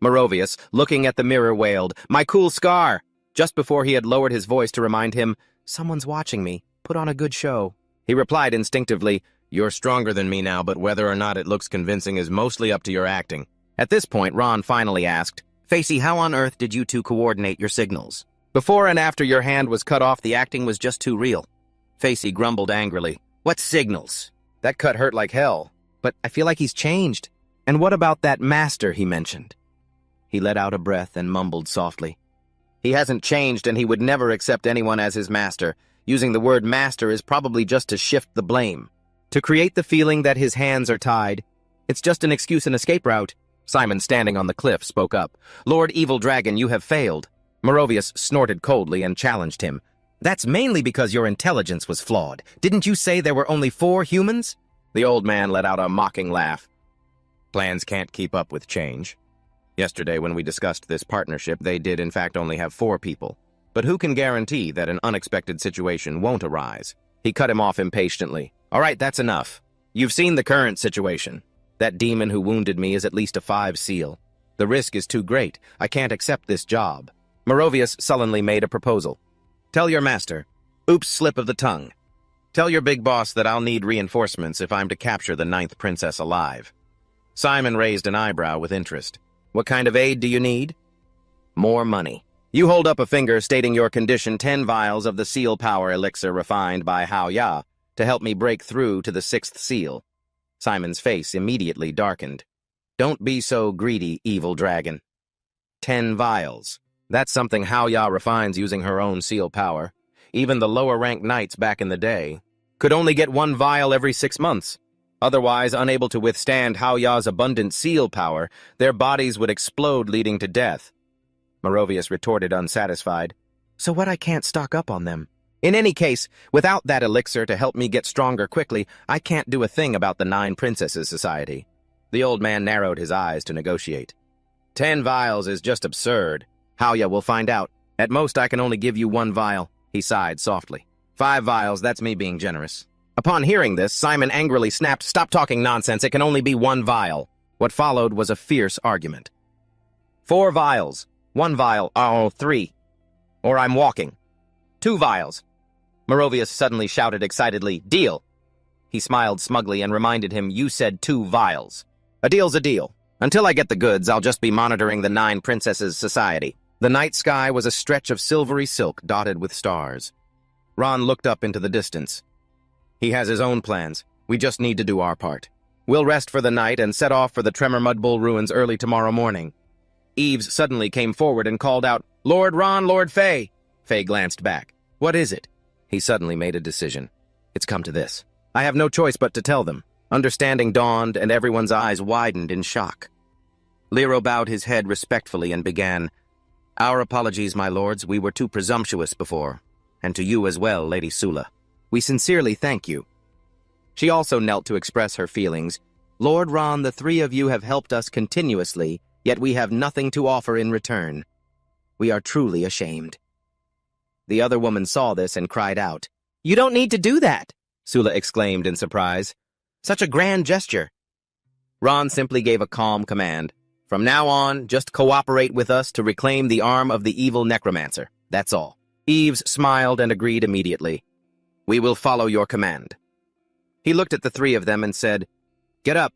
Merovius, looking at the mirror, wailed, My cool scar. Just before he had lowered his voice to remind him, Someone's watching me. Put on a good show. He replied instinctively, You're stronger than me now, but whether or not it looks convincing is mostly up to your acting. At this point, Ron finally asked, Facey, how on earth did you two coordinate your signals? Before and after your hand was cut off, the acting was just too real. Facey grumbled angrily. What signals? That cut hurt like hell. But I feel like he's changed. And what about that master he mentioned? He let out a breath and mumbled softly. He hasn't changed and he would never accept anyone as his master. Using the word master is probably just to shift the blame. To create the feeling that his hands are tied. It's just an excuse and escape route. Simon, standing on the cliff, spoke up. Lord Evil Dragon, you have failed. Merovius snorted coldly and challenged him. That's mainly because your intelligence was flawed. Didn't you say there were only 4 humans? The old man let out a mocking laugh. Plans can't keep up with change. Yesterday, when we discussed this partnership, they did in fact only have 4 people. But who can guarantee that an unexpected situation won't arise? He cut him off impatiently. All right, that's enough. You've seen the current situation. That demon who wounded me is at least a 5 seal. The risk is too great. I can't accept this job. Merovius sullenly made a proposal. Tell your master. Oops, slip of the tongue. Tell your big boss that I'll need reinforcements if I'm to capture the 9th princess alive. Simon raised an eyebrow with interest. What kind of aid do you need? More money. You hold up a finger stating your condition 10 vials of the seal power elixir refined by Hao Ya to help me break through to the 6th seal. Simon's face immediately darkened. Don't be so greedy, evil dragon. 10 vials. That's something Hao Ya refines using her own seal power. Even the lower-ranked knights back in the day could only get 1 vial every 6 months. Otherwise, unable to withstand Hao Ya's abundant seal power, their bodies would explode, leading to death. Merovius retorted, unsatisfied. So what, I can't stock up on them? In any case, without that elixir to help me get stronger quickly, I can't do a thing about the 9 Princesses Society. The old man narrowed his eyes to negotiate. 10 vials is just absurd. Hao Ya will find out. At most, I can only give you 1 vial. He sighed softly. 5 vials, that's me being generous. Upon hearing this, Simon angrily snapped, Stop talking nonsense, it can only be 1 vial. What followed was a fierce argument. 4 vials. 1 vial. Oh, 3. Or I'm walking. 2 vials. Merovius suddenly shouted excitedly, Deal! He smiled smugly and reminded him, You said 2 vials. A deal's a deal. Until I get the goods, I'll just be monitoring the 9 Princesses Society. The night sky was a stretch of silvery silk dotted with stars. Ron looked up into the distance. He has his own plans. We just need to do our part. We'll rest for the night and set off for the Tremor Mudbowl ruins early tomorrow morning. Eves suddenly came forward and called out, Lord Ron, Lord Fay. Fay glanced back. What is it? He suddenly made a decision. It's come to this. I have no choice but to tell them. Understanding dawned, and everyone's eyes widened in shock. Lero bowed his head respectfully and began, Our apologies, my lords. We were too presumptuous before. And to you as well, Lady Sula. We sincerely thank you. She also knelt to express her feelings. Lord Ron, the 3 of you have helped us continuously, yet we have nothing to offer in return. We are truly ashamed. The other woman saw this and cried out. You don't need to do that, Sula exclaimed in surprise. Such a grand gesture. Ron simply gave a calm command. From now on, just cooperate with us to reclaim the arm of the evil necromancer. That's all. Eves smiled and agreed immediately. We will follow your command. He looked at the 3 of them and said, Get up,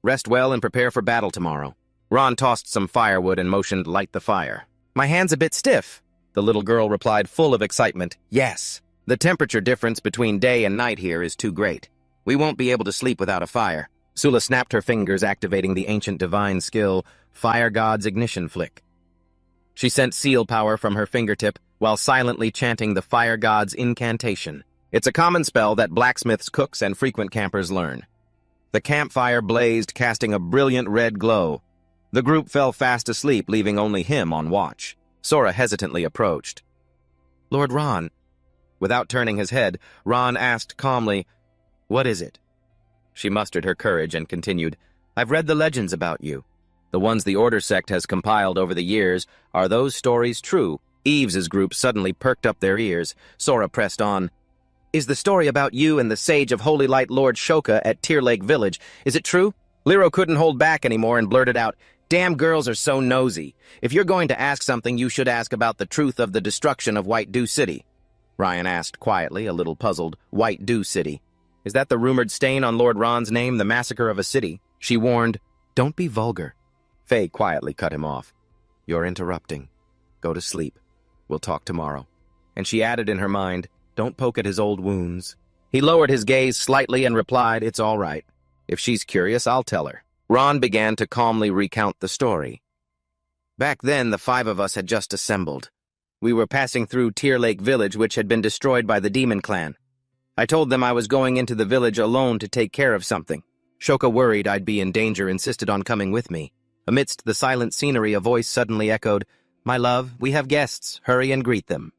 rest well, and prepare for battle tomorrow. Ron tossed some firewood and motioned light the fire. My hand's a bit stiff, the little girl replied, full of excitement. Yes, the temperature difference between day and night here is too great. We won't be able to sleep without a fire. Sula snapped her fingers, activating the ancient divine skill, Fire God's Ignition Flick. She sent seal power from her fingertip while silently chanting the Fire God's incantation. It's a common spell that blacksmiths, cooks, and frequent campers learn. The campfire blazed, casting a brilliant red glow. The group fell fast asleep, leaving only him on watch. Sora hesitantly approached. Lord Ron. Without turning his head, Ron asked calmly, What is it? She mustered her courage and continued, I've read the legends about you. The ones the Order sect has compiled over the years. Are those stories true? Eves's group suddenly perked up their ears. Sora pressed on. Is the story about you and the Sage of Holy Light Lord Shoka at Tear Lake Village, is it true? Lero couldn't hold back anymore and blurted out, Damn girls are so nosy. If you're going to ask something, you should ask about the truth of the destruction of White Dew City. Ryan asked quietly, a little puzzled. White Dew City. Is that the rumored stain on Lord Ron's name, the massacre of a city? She warned, Don't be vulgar. Faye quietly cut him off. You're interrupting. Go to sleep. We'll talk tomorrow. And she added in her mind, Don't poke at his old wounds. He lowered his gaze slightly and replied, It's all right. If she's curious, I'll tell her. Ron began to calmly recount the story. Back then, the 5 of us had just assembled. We were passing through Tear Lake Village, which had been destroyed by the Demon Clan. I told them I was going into the village alone to take care of something. Shoka, worried I'd be in danger, insisted on coming with me. Amidst the silent scenery, a voice suddenly echoed, "My love, we have guests. Hurry and greet them."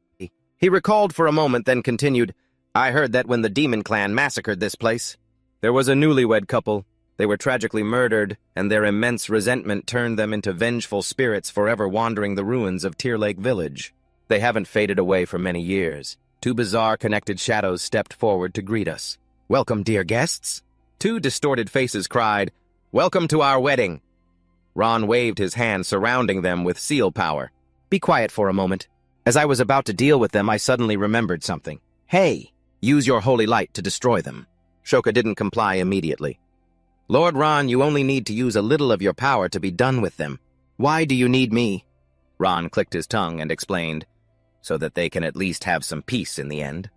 He recalled for a moment, then continued, "I heard that when the Demon Clan massacred this place, there was a newlywed couple. They were tragically murdered, and their immense resentment turned them into vengeful spirits forever wandering the ruins of Tear Lake Village. They haven't faded away for many years." Two bizarre connected shadows stepped forward to greet us. "Welcome, dear guests." Two distorted faces cried, "Welcome to our wedding." Ron waved his hand, surrounding them with seal power. "Be quiet for a moment." As I was about to deal with them, I suddenly remembered something. "Hey, use your holy light to destroy them." Shoka didn't comply immediately. "Lord Ron, you only need to use a little of your power to be done with them." "Why do you need me?" Ron clicked his tongue and explained, "So that they can at least have some peace in the end."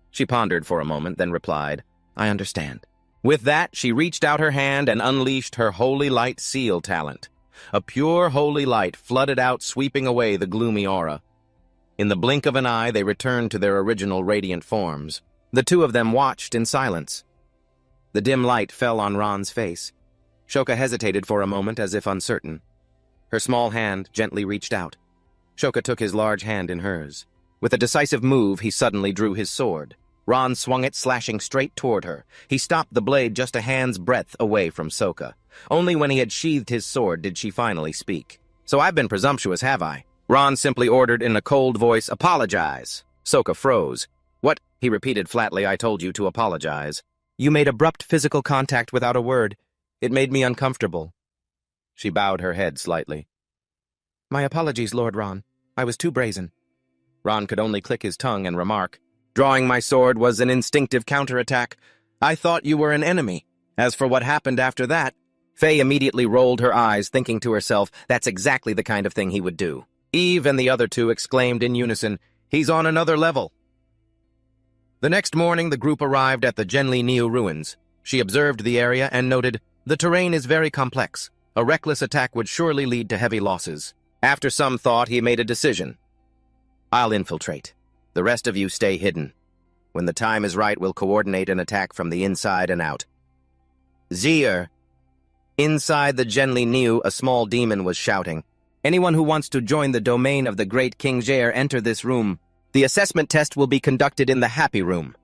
She pondered for a moment, then replied, "I understand." With that, she reached out her hand and unleashed her holy light seal talent. A pure holy light flooded out, sweeping away the gloomy aura. In the blink of an eye, they returned to their original radiant forms. The two of them watched in silence. The dim light fell on Ron's face. Shoka hesitated for a moment, as if uncertain. Her small hand gently reached out. Shoka took his large hand in hers. With a decisive move, he suddenly drew his sword. Ron swung it, slashing straight toward her. He stopped the blade just a hand's breadth away from Soka. Only when he had sheathed his sword did she finally speak. "So I've been presumptuous, have I?" Ron simply ordered in a cold voice, "Apologize." Soka froze. "What?" he repeated flatly. "I told you to apologize." "You made abrupt physical contact without a word. It made me uncomfortable." She bowed her head slightly. "My apologies, Lord Ron. I was too brazen." Ron could only click his tongue and remark, "Drawing my sword was an instinctive counterattack. I thought you were an enemy. As for what happened after that..." Faye immediately rolled her eyes, thinking to herself, that's exactly the kind of thing he would do. Eve and the other two exclaimed in unison, "He's on another level." The next morning, the group arrived at the Genli Niu ruins. She observed the area and noted, "The terrain is very complex. A reckless attack would surely lead to heavy losses." After some thought, he made a decision. "I'll infiltrate. The rest of you stay hidden. When the time is right, we'll coordinate an attack from the inside and out." "Zier!" Inside the Genli Niu, a small demon was shouting, "Anyone who wants to join the domain of the great King Jair, enter this room. The assessment test will be conducted in the Happy Room."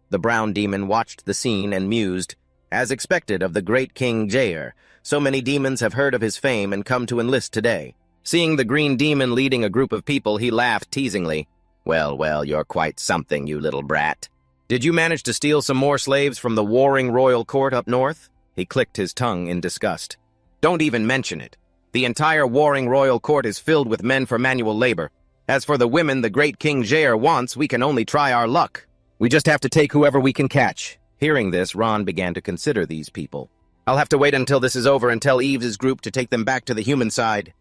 The brown demon watched the scene and mused, "As expected of the great King Jair, so many demons have heard of his fame and come to enlist today." Seeing the green demon leading a group of people, he laughed teasingly. Well, you're quite something, you little brat. Did you manage to steal some more slaves from the warring royal court up north?" He clicked his tongue in disgust. "Don't even mention it. The entire warring royal court is filled with men for manual labor. As for the women the great King Jair wants, we can only try our luck. We just have to take whoever we can catch." Hearing this, Ron began to consider these people. "I'll have to wait until this is over and tell Eve's group to take them back to the human side."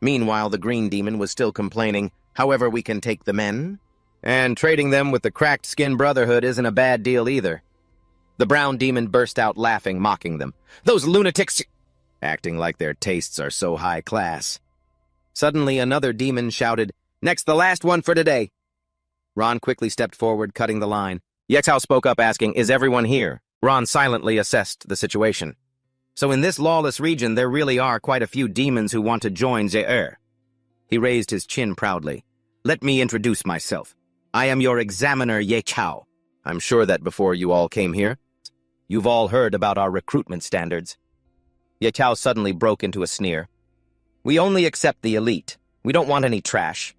Meanwhile, the green demon was still complaining, "However, we can take the men. And trading them with the cracked skin brotherhood isn't a bad deal either." The brown demon burst out laughing, mocking them. "Those lunatics!" Acting like their tastes are so high class. Suddenly, another demon shouted, "Next, the last one for today." Ron quickly stepped forward, cutting the line. Yexhao spoke up, asking, "Is everyone here?" Ron silently assessed the situation. "So in this lawless region, there really are quite a few demons who want to join Zaire." He raised his chin proudly. "Let me introduce myself. I am your examiner, Ye Chao. I'm sure that before you all came here, you've all heard about our recruitment standards." Ye Chao suddenly broke into a sneer. "We only accept the elite. We don't want any trash."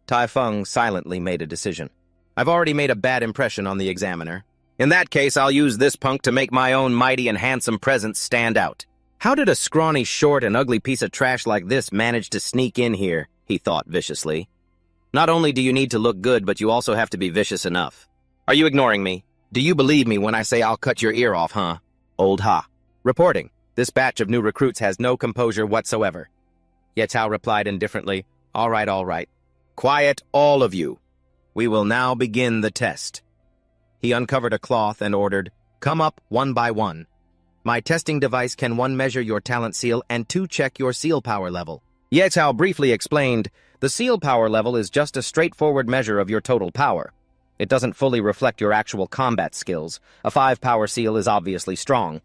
Tai Feng silently made a decision. "I've already made a bad impression on the examiner. In that case, I'll use this punk to make my own mighty and handsome presence stand out." How did a scrawny, short, and ugly piece of trash like this manage to sneak in here? He thought viciously. Not only do you need to look good, but you also have to be vicious enough. Are you ignoring me? Do you believe me when I say I'll cut your ear off, huh? Old Ha. Reporting. This batch of new recruits has no composure whatsoever. Ye Chao replied indifferently, All right. Quiet, all of you. We will now begin the test." He uncovered a cloth and ordered, "Come up one by one. My testing device can 1 measure your talent seal and 2 check your seal power level. Ye Chao briefly explained, the seal power level is just a straightforward measure of your total power. It doesn't fully reflect your actual combat skills. A 5-power seal is obviously strong,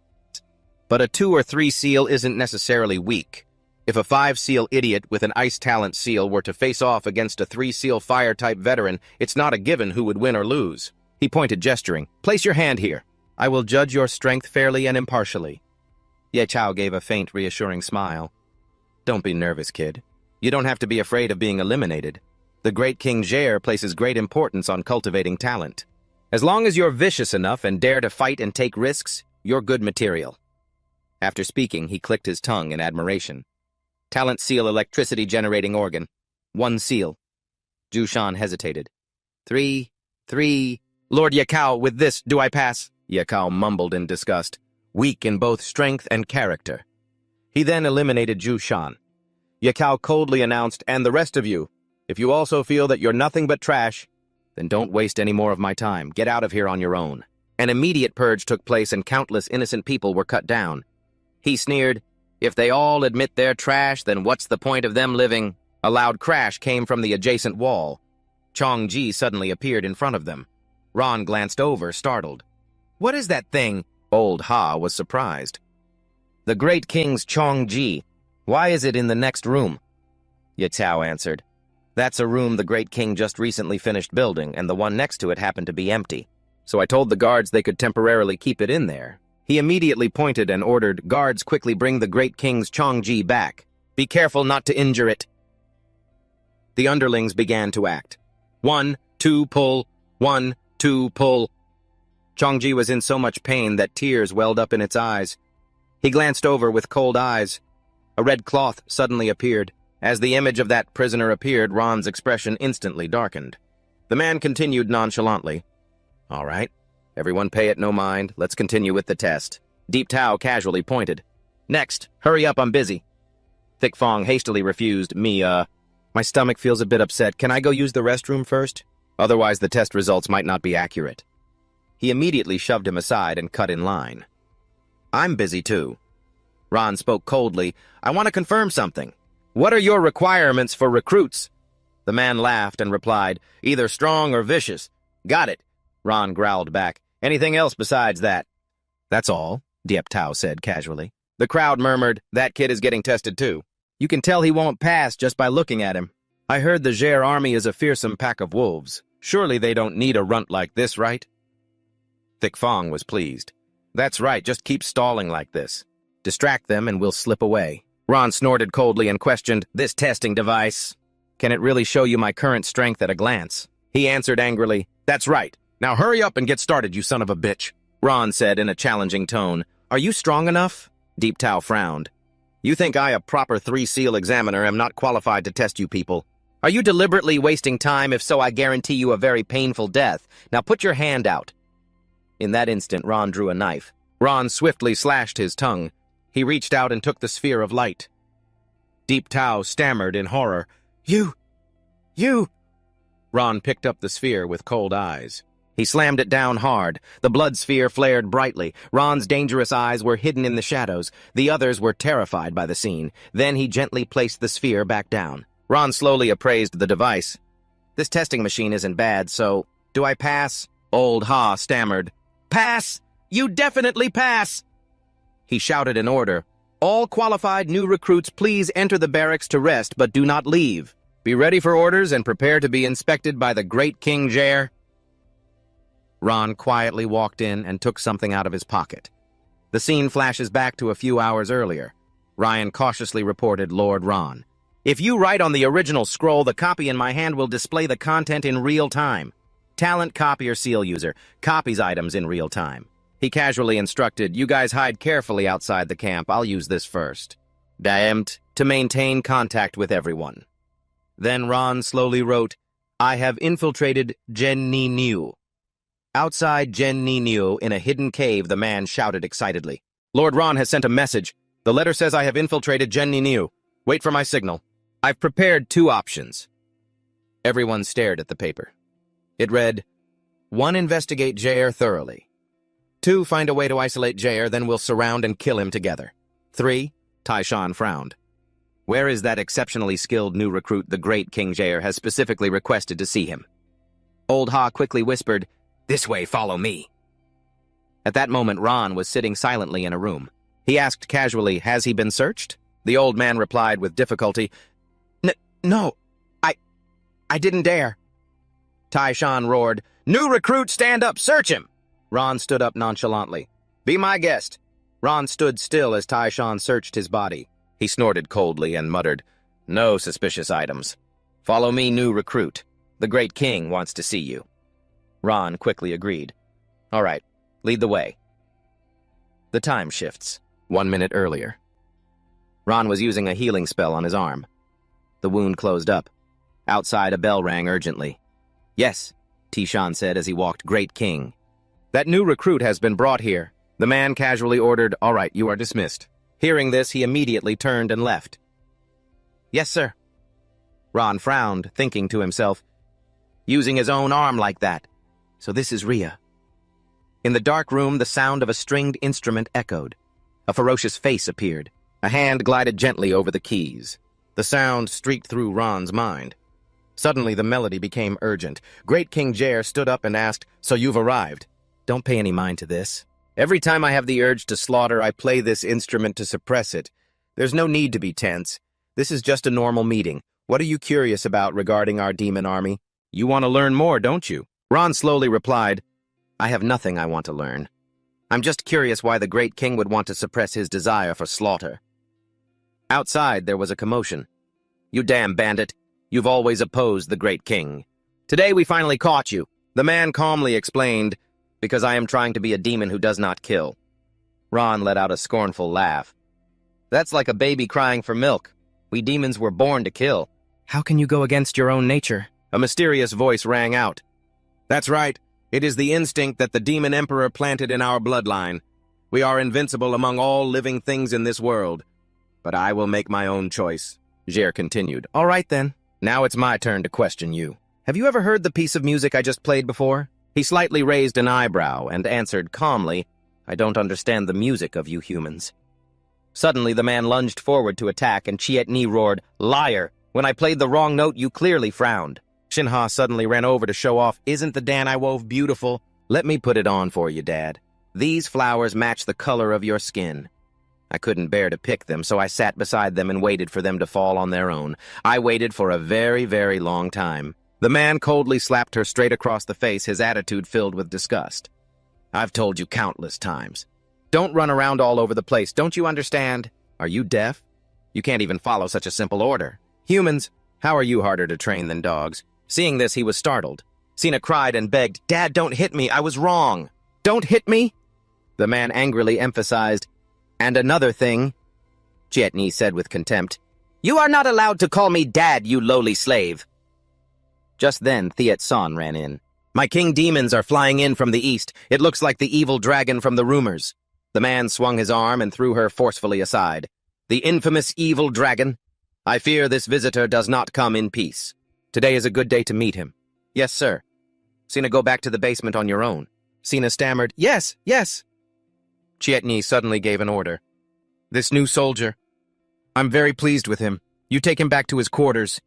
but a 2 or 3 seal isn't necessarily weak. If a 5-seal idiot with an ice talent seal were to face off against a 3-seal fire-type veteran, it's not a given who would win or lose. He pointed, gesturing. Place your hand here. I will judge your strength fairly and impartially. Ye Chao gave a faint, reassuring smile. Don't be nervous, kid. You don't have to be afraid of being eliminated. The great King Jair places great importance on cultivating talent. As long as you're vicious enough and dare to fight and take risks, you're good material. After speaking, he clicked his tongue in admiration. Talent seal electricity generating organ. 1 seal. Jushan hesitated. 3. Lord Yakao, with this, do I pass? Yakao mumbled in disgust. Weak in both strength and character. He then eliminated Jushan. Yakao coldly announced, and the rest of you, if you also feel that you're nothing but trash, then don't waste any more of my time. Get out of here on your own. An immediate purge took place and countless innocent people were cut down. He sneered, if they all admit they're trash, then what's the point of them living? A loud crash came from the adjacent wall. Chong Ji suddenly appeared in front of them. Ron glanced over, startled. What is that thing? Old Ha was surprised. The Great King's Chong Ji. Why is it in the next room? Ye Chao answered. That's a room the Great King just recently finished building, and the one next to it happened to be empty. So I told the guards they could temporarily keep it in there. He immediately pointed and ordered, guards quickly bring the Great King's Chong Ji back. Be careful not to injure it. The underlings began to act. 1, 2, pull. 1, 2, pull. Chong Ji was in so much pain that tears welled up in its eyes. He glanced over with cold eyes. A red cloth suddenly appeared. As the image of that prisoner appeared, Ron's expression instantly darkened. The man continued nonchalantly. All right. Everyone pay it no mind. Let's continue with the test. Deep Tao casually pointed. Next. Hurry up, I'm busy. Thick Fong hastily refused. My stomach feels a bit upset. Can I go use the restroom first? Otherwise the test results might not be accurate. He immediately shoved him aside and cut in line. I'm busy too. Ron spoke coldly. I want to confirm something. What are your requirements for recruits? The man laughed and replied, either strong or vicious. Got it. Ron growled back. Anything else besides that? That's all, Diep Tao said casually. The crowd murmured, that kid is getting tested too. You can tell he won't pass just by looking at him. I heard the Jair army is a fearsome pack of wolves. Surely they don't need a runt like this, right? Thick Fong was pleased. That's right, just keep stalling like this. Distract them and we'll slip away. Ron snorted coldly and questioned, this testing device, can it really show you my current strength at a glance? He answered angrily, that's right. Now hurry up and get started, you son of a bitch. Ron said in a challenging tone, are you strong enough? Deep Tao frowned. You think I, a proper 3-seal examiner, am not qualified to test you people? Are you deliberately wasting time? If so, I guarantee you a very painful death. Now put your hand out. In that instant, Ron drew a knife. Ron swiftly slashed his tongue. He reached out and took the sphere of light. Deep Tao stammered in horror. You! Ron picked up the sphere with cold eyes. He slammed it down hard. The blood sphere flared brightly. Ron's dangerous eyes were hidden in the shadows. The others were terrified by the scene. Then he gently placed the sphere back down. Ron slowly appraised the device. This testing machine isn't bad, so... Do I pass? Old Ha stammered. Pass! You definitely pass! He shouted an order. All qualified new recruits please enter the barracks to rest, but do not leave. Be ready for orders and prepare to be inspected by the Great King Jair. Ron quietly walked in and took something out of his pocket. The scene flashes back to a few hours earlier. Ryan cautiously reported Lord Ron. If you write on the original scroll, the copy in my hand will display the content in real time. Talent copier seal user copies items in real time. He casually instructed, you guys hide carefully outside the camp. I'll use this first. Damned, to maintain contact with everyone. Then Ron slowly wrote, I have infiltrated Gen Ni Niu. Outside Gen Ni Niu, in a hidden cave, the man shouted excitedly. Lord Ron has sent a message. The letter says I have infiltrated Gen Ni Niu. Wait for my signal. I've prepared 2 options. Everyone stared at the paper. It read, 1. Investigate Jair thoroughly. 2. Find a way to isolate Jair, then we'll surround and kill him together. 3. Tai Shan frowned. Where is that exceptionally skilled new recruit the great King Jair has specifically requested to see him? Old Ha quickly whispered, "This way, follow me." At that moment, Ron was sitting silently in a room. He asked casually, "Has he been searched?" The old man replied with difficulty, "No, I didn't dare." Tai Shan roared, "New recruit, stand up, search him!" Ron stood up nonchalantly. "Be my guest." Ron stood still as Tai Shan searched his body. He snorted coldly and muttered, "No suspicious items. Follow me, new recruit. The great king wants to see you." Ron quickly agreed. "All right, lead the way." The time shifts. 1 minute earlier. Ron was using a healing spell on his arm. The wound closed up. Outside, a bell rang urgently. "Yes," Tishan said as he walked. "Great king." "That new recruit has been brought here." The man casually ordered, "All right, you are dismissed." Hearing this, he immediately turned and left. "Yes, sir." Ron frowned, thinking to himself, using his own arm like that. So this is Rhea. In the dark room, the sound of a stringed instrument echoed. A ferocious face appeared. A hand glided gently over the keys. The sound streaked through Ron's mind. Suddenly, the melody became urgent. Great King Jair stood up and asked, "So you've arrived?" "Don't pay any mind to this. Every time I have the urge to slaughter, I play this instrument to suppress it. There's no need to be tense. This is just a normal meeting. What are you curious about regarding our demon army? You want to learn more, don't you?" Ron slowly replied, "I have nothing I want to learn. I'm just curious why the great king would want to suppress his desire for slaughter." Outside, there was a commotion. "You damn bandit. You've always opposed the great king. Today we finally caught you," the man calmly explained, "because I am trying to be a demon who does not kill." Ron let out a scornful laugh. "That's like a baby crying for milk. We demons were born to kill. How can you go against your own nature?" A mysterious voice rang out. "That's right. It is the instinct that the demon emperor planted in our bloodline. We are invincible among all living things in this world. But I will make my own choice," Jair continued. "All right, then. Now it's my turn to question you. Have you ever heard the piece of music I just played before?" He slightly raised an eyebrow and answered calmly, "I don't understand the music of you humans." Suddenly, the man lunged forward to attack, and Chiet Ni roared, "Liar! When I played the wrong note, you clearly frowned." Shinha suddenly ran over to show off, "Isn't the Dan I wove beautiful? Let me put it on for you, Dad. These flowers match the color of your skin." I couldn't bear to pick them, so I sat beside them and waited for them to fall on their own. I waited for a very, very long time. The man coldly slapped her straight across the face, his attitude filled with disgust. "I've told you countless times. Don't run around all over the place, don't you understand? Are you deaf? You can't even follow such a simple order. Humans, how are you harder to train than dogs?" Seeing this, he was startled. Sina cried and begged, "Dad, don't hit me, I was wrong. Don't hit me!" The man angrily emphasized, "And another thing," Chietni said with contempt, "you are not allowed to call me Dad, you lowly slave." Just then, Thiet San ran in. "My king demons are flying in from the east. It looks like the evil dragon from the rumors." The man swung his arm and threw her forcefully aside. "The infamous evil dragon? I fear this visitor does not come in peace. Today is a good day to meet him." "Yes, sir." "Sina, go back to the basement on your own." Sina stammered, "Yes, yes." Chietni suddenly gave an order. "This new soldier, I'm very pleased with him. You take him back to his quarters."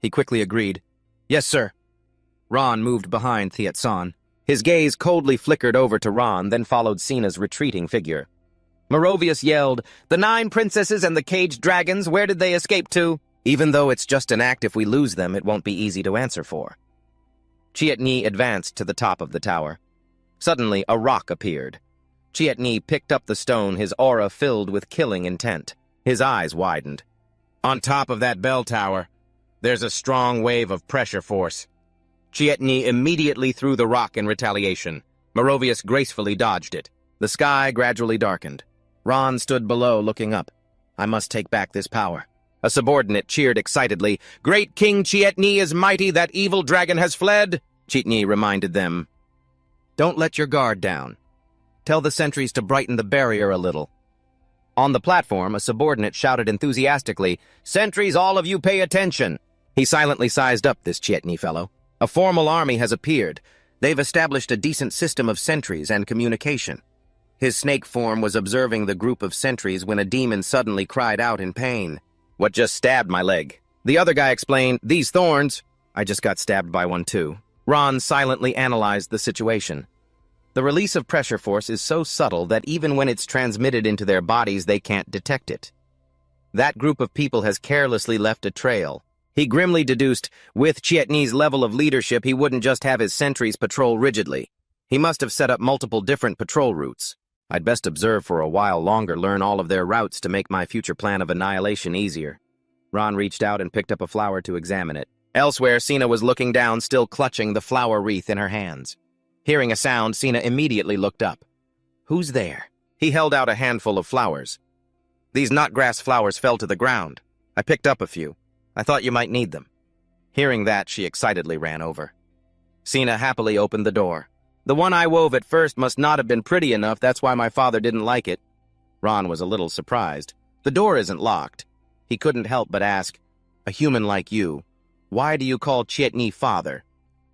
He quickly agreed. "Yes, sir." Ron moved behind Thiet San. His gaze coldly flickered over to Ron, then followed Sina's retreating figure. Merovius yelled, "The 9 princesses and the caged dragons, where did they escape to?" "Even though it's just an act, if we lose them, it won't be easy to answer for." Chietni advanced to the top of the tower. Suddenly, a rock appeared. Chietni picked up the stone, his aura filled with killing intent. His eyes widened. "On top of that bell tower, there's a strong wave of pressure force." Chietni immediately threw the rock in retaliation. Merovius gracefully dodged it. The sky gradually darkened. Ron stood below, looking up. "I must take back this power." A subordinate cheered excitedly. "Great King Chietni is mighty, that evil dragon has fled," Chietni reminded them. "Don't let your guard down. Tell the sentries to brighten the barrier a little." On the platform, a subordinate shouted enthusiastically, "Sentries, all of you pay attention." He silently sized up this Chietni fellow. "A formal army has appeared. They've established a decent system of sentries and communication." His snake form was observing the group of sentries when a demon suddenly cried out in pain. What just stabbed my leg? The other guy explained, these thorns. I just got stabbed by one too. Ron silently analyzed the situation. The release of pressure force is so subtle that even when it's transmitted into their bodies, they can't detect it. That group of people has carelessly left a trail. He grimly deduced, with Chietni's level of leadership, he wouldn't just have his sentries patrol rigidly. He must have set up multiple different patrol routes. I'd best observe for a while longer, learn all of their routes to make my future plan of annihilation easier. Ron reached out and picked up a flower to examine it. Elsewhere, Sina was looking down, still clutching the flower wreath in her hands. Hearing a sound, Sina immediately looked up. Who's there? He held out a handful of flowers. These knotgrass flowers fell to the ground. I picked up a few. I thought you might need them. Hearing that, she excitedly ran over. Sina happily opened the door. The one I wove at first must not have been pretty enough, that's why my father didn't like it. Ron was a little surprised. The door isn't locked. He couldn't help but ask, a human like you, why do you call Chietni father?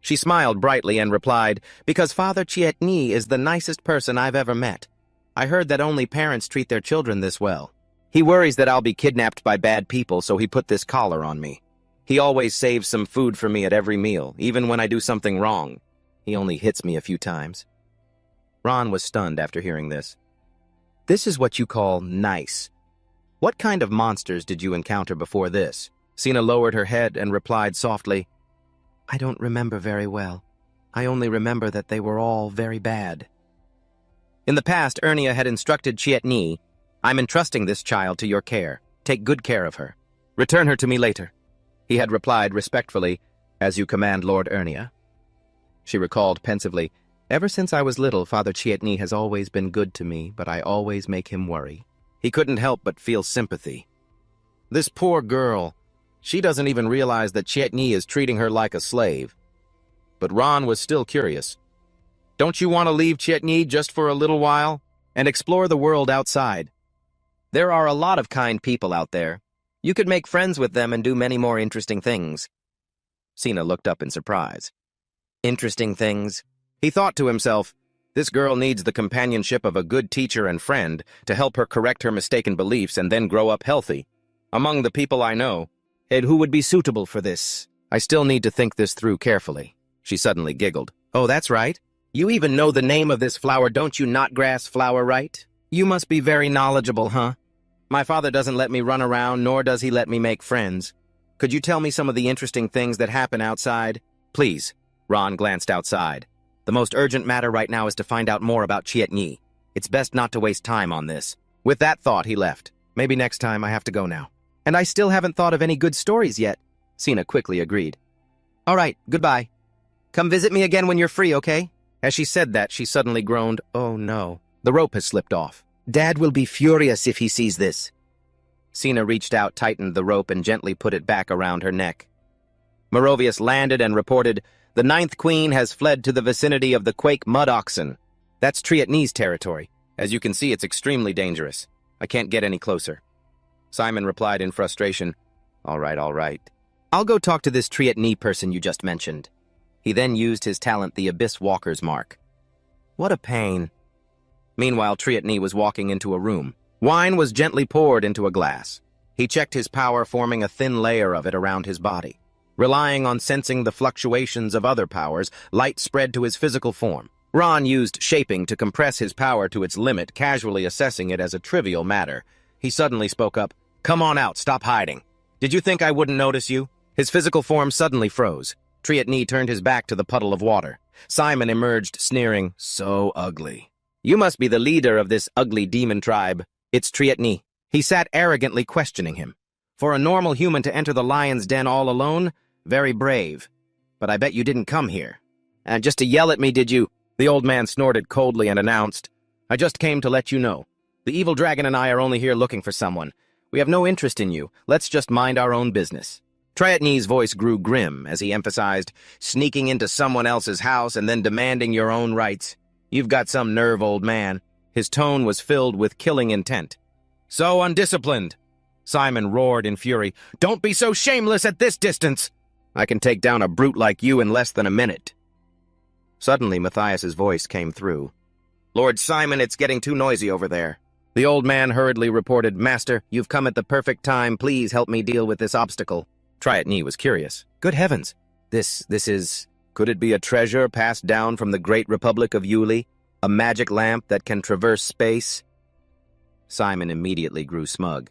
She smiled brightly and replied, because Father Chietni is the nicest person I've ever met. I heard that only parents treat their children this well. He worries that I'll be kidnapped by bad people, so he put this collar on me. He always saves some food for me at every meal, even when I do something wrong. He only hits me a few times. Ron was stunned after hearing this. This is what you call nice. What kind of monsters did you encounter before this? Sina lowered her head and replied softly, I don't remember very well. I only remember that they were all very bad. In the past, Ernia had instructed Chietni, I'm entrusting this child to your care. Take good care of her. Return her to me later. He had replied respectfully, as you command, Lord Ernia. She recalled pensively, ever since I was little, Father Chietni has always been good to me, but I always make him worry. He couldn't help but feel sympathy. This poor girl. She doesn't even realize that Chietni is treating her like a slave. But Ron was still curious. Don't you want to leave Chietni just for a little while and explore the world outside? There are a lot of kind people out there. You could make friends with them and do many more interesting things. Sina looked up in surprise. Interesting things? He thought to himself, this girl needs the companionship of a good teacher and friend to help her correct her mistaken beliefs and then grow up healthy. Among the people I know, and who would be suitable for this? I still need to think this through carefully. She suddenly giggled. Oh, that's right. You even know the name of this flower, don't you, knotgrass flower, right? You must be very knowledgeable, huh? My father doesn't let me run around, nor does he let me make friends. Could you tell me some of the interesting things that happen outside? Please. Ron glanced outside. The most urgent matter right now is to find out more about Chietni. It's best not to waste time on this. With that thought, he left. Maybe next time. I have to go now. And I still haven't thought of any good stories yet. Sina quickly agreed. All right, goodbye. Come visit me again when you're free, okay? As she said that, she suddenly groaned, oh no. The rope has slipped off. Dad will be furious if he sees this. Sina reached out, tightened the rope, and gently put it back around her neck. Merovius landed and reported, the Ninth Queen has fled to the vicinity of the Quake Mud Oxen. That's Chietni's territory. As you can see, it's extremely dangerous. I can't get any closer. Simon replied in frustration, all right. I'll go talk to this Chietni person you just mentioned. He then used his talent, the Abyss Walker's Mark. What a pain. Meanwhile, Chietni was walking into a room. Wine was gently poured into a glass. He checked his power, forming a thin layer of it around his body. Relying on sensing the fluctuations of other powers, light spread to his physical form. Ron used shaping to compress his power to its limit, casually assessing it as a trivial matter. He suddenly spoke up, come on out, stop hiding. Did you think I wouldn't notice you? His physical form suddenly froze. Chietni turned his back to the puddle of water. Simon emerged, sneering, so ugly. You must be the leader of this ugly demon tribe. It's Chietni. He sat arrogantly questioning him. For a normal human to enter the lion's den all alone, very brave. But I bet you didn't come here. And just to yell at me, did you? The old man snorted coldly and announced, I just came to let you know. The evil dragon and I are only here looking for someone. We have no interest in you. Let's just mind our own business. Chietni's voice grew grim as he emphasized, sneaking into someone else's house and then demanding your own rights. You've got some nerve, old man. His tone was filled with killing intent. So undisciplined. Simon roared in fury. Don't be so shameless at this distance. I can take down a brute like you in less than a minute. Suddenly, Matthias's voice came through. Lord Simon, it's getting too noisy over there. The old man hurriedly reported, "Master, you've come at the perfect time. Please help me deal with this obstacle." Triatni was curious. "Good heavens! This is... Could it be a treasure passed down from the great Republic of Yuli? A magic lamp that can traverse space?" Simon immediately grew smug.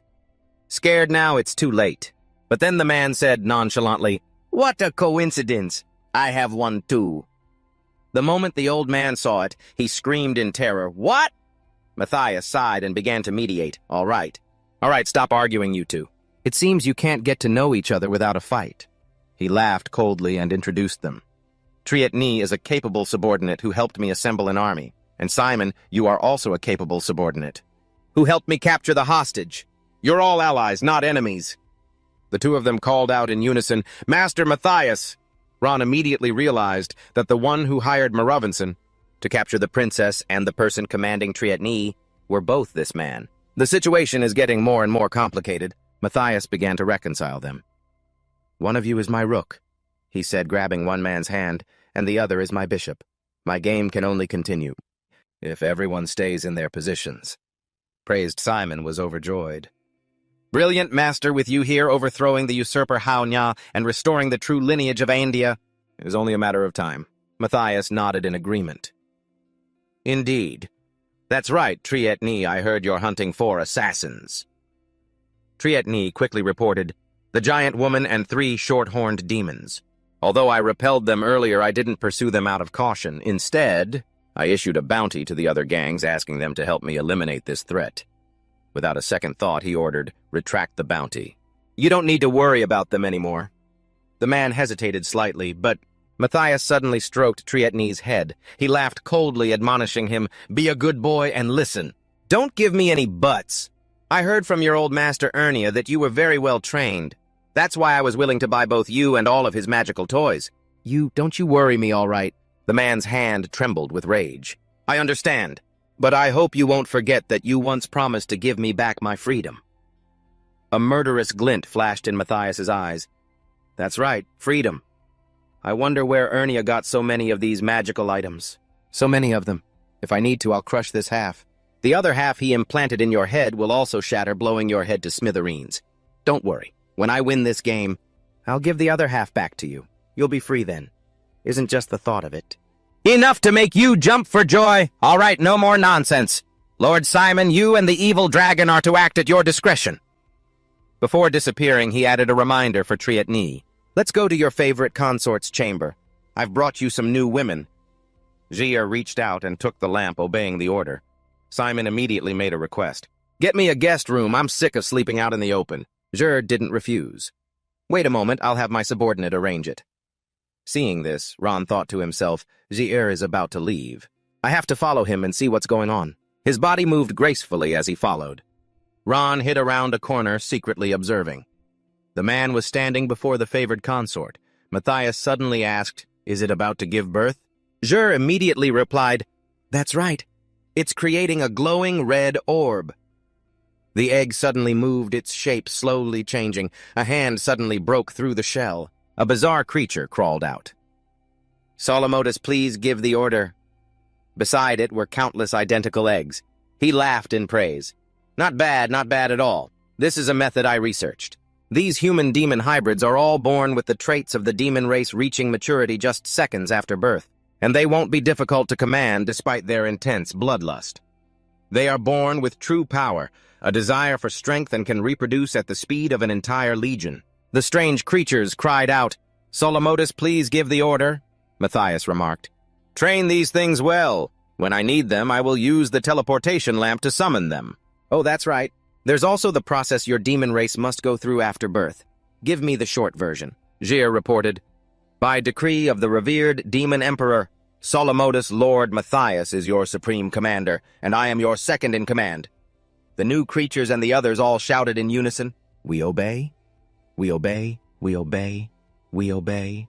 "Scared now, it's too late." But then the man said nonchalantly, "What a coincidence! I have one too." The moment the old man saw it, he screamed in terror, "What?" Matthias sighed and began to mediate. All right, stop arguing, you two. It seems you can't get to know each other without a fight." He laughed coldly and introduced them. "Triatni is a capable subordinate who helped me assemble an army. And Simon, you are also a capable subordinate who helped me capture the hostage. You're all allies, not enemies." The two of them called out in unison, "Master Matthias!" Ron immediately realized that the one who hired Maravinson to capture the princess and the person commanding Triatni were both this man. The situation is getting more and more complicated. Matthias began to reconcile them. "One of you is my rook," he said, grabbing one man's hand, "and the other is my bishop. My game can only continue if everyone stays in their positions." Praised Simon was overjoyed. "Brilliant, master, with you here overthrowing the usurper Haonya and restoring the true lineage of Andia. It is only a matter of time." Matthias nodded in agreement. "Indeed. That's right, Triatni, I heard you're hunting 4 assassins." Triatni quickly reported, "The giant woman and 3 short-horned demons. Although I repelled them earlier, I didn't pursue them out of caution. Instead, I issued a bounty to the other gangs asking them to help me eliminate this threat." Without a second thought, he ordered, "Retract the bounty. You don't need to worry about them anymore." The man hesitated slightly, but Matthias suddenly stroked Triatni's head. He laughed coldly, admonishing him, "Be a good boy and listen. Don't give me any buts. I heard from your old master Ernia that you were very well trained. That's why I was willing to buy both you and all of his magical toys. Don't you worry me, all right?" The man's hand trembled with rage. "I understand, but I hope you won't forget that you once promised to give me back my freedom." A murderous glint flashed in Matthias's eyes. "That's right, freedom. I wonder where Ernia got so many of these magical items. So many of them. If I need to, I'll crush this half. The other half he implanted in your head will also shatter, blowing your head to smithereens. Don't worry. When I win this game, I'll give the other half back to you. You'll be free then. Isn't just the thought of it." "Enough to make you jump for joy! All right, no more nonsense. Lord Simon, you and the evil dragon are to act at your discretion." Before disappearing, he added a reminder for Triatni. "Let's go to your favorite consort's chamber. I've brought you some new women." Jia reached out and took the lamp, obeying the order. Simon immediately made a request. "Get me a guest room. I'm sick of sleeping out in the open." Jia didn't refuse. "Wait a moment, I'll have my subordinate arrange it." Seeing this, Ron thought to himself, Jia is about to leave. I have to follow him and see what's going on. His body moved gracefully as he followed. Ron hid around a corner, secretly observing. The man was standing before the favored consort. Matthias suddenly asked, "Is it about to give birth?" Jia immediately replied, "That's right. It's creating a glowing red orb." The egg suddenly moved, its shape slowly changing. A hand suddenly broke through the shell. A bizarre creature crawled out. "Solomodus, please give the order." Beside it were countless identical eggs. He laughed in praise. Not bad at all. This is a method I researched. These human-demon hybrids are all born with the traits of the demon race reaching maturity just seconds after birth, and they won't be difficult to command despite their intense bloodlust. They are born with true power, a desire for strength, and can reproduce at the speed of an entire legion. The strange creatures cried out. "Solomodus, please give the order," Matthias remarked. "Train these things well. When I need them, I will use the teleportation lamp to summon them." "Oh, that's right. There's also the process your demon race must go through after birth. Give me the short version," Jia reported. "By decree of the revered demon emperor, Solomodus Lord Matthias is your supreme commander, and I am your second in command." The new creatures and the others all shouted in unison, "We obey, we obey, we obey, we obey."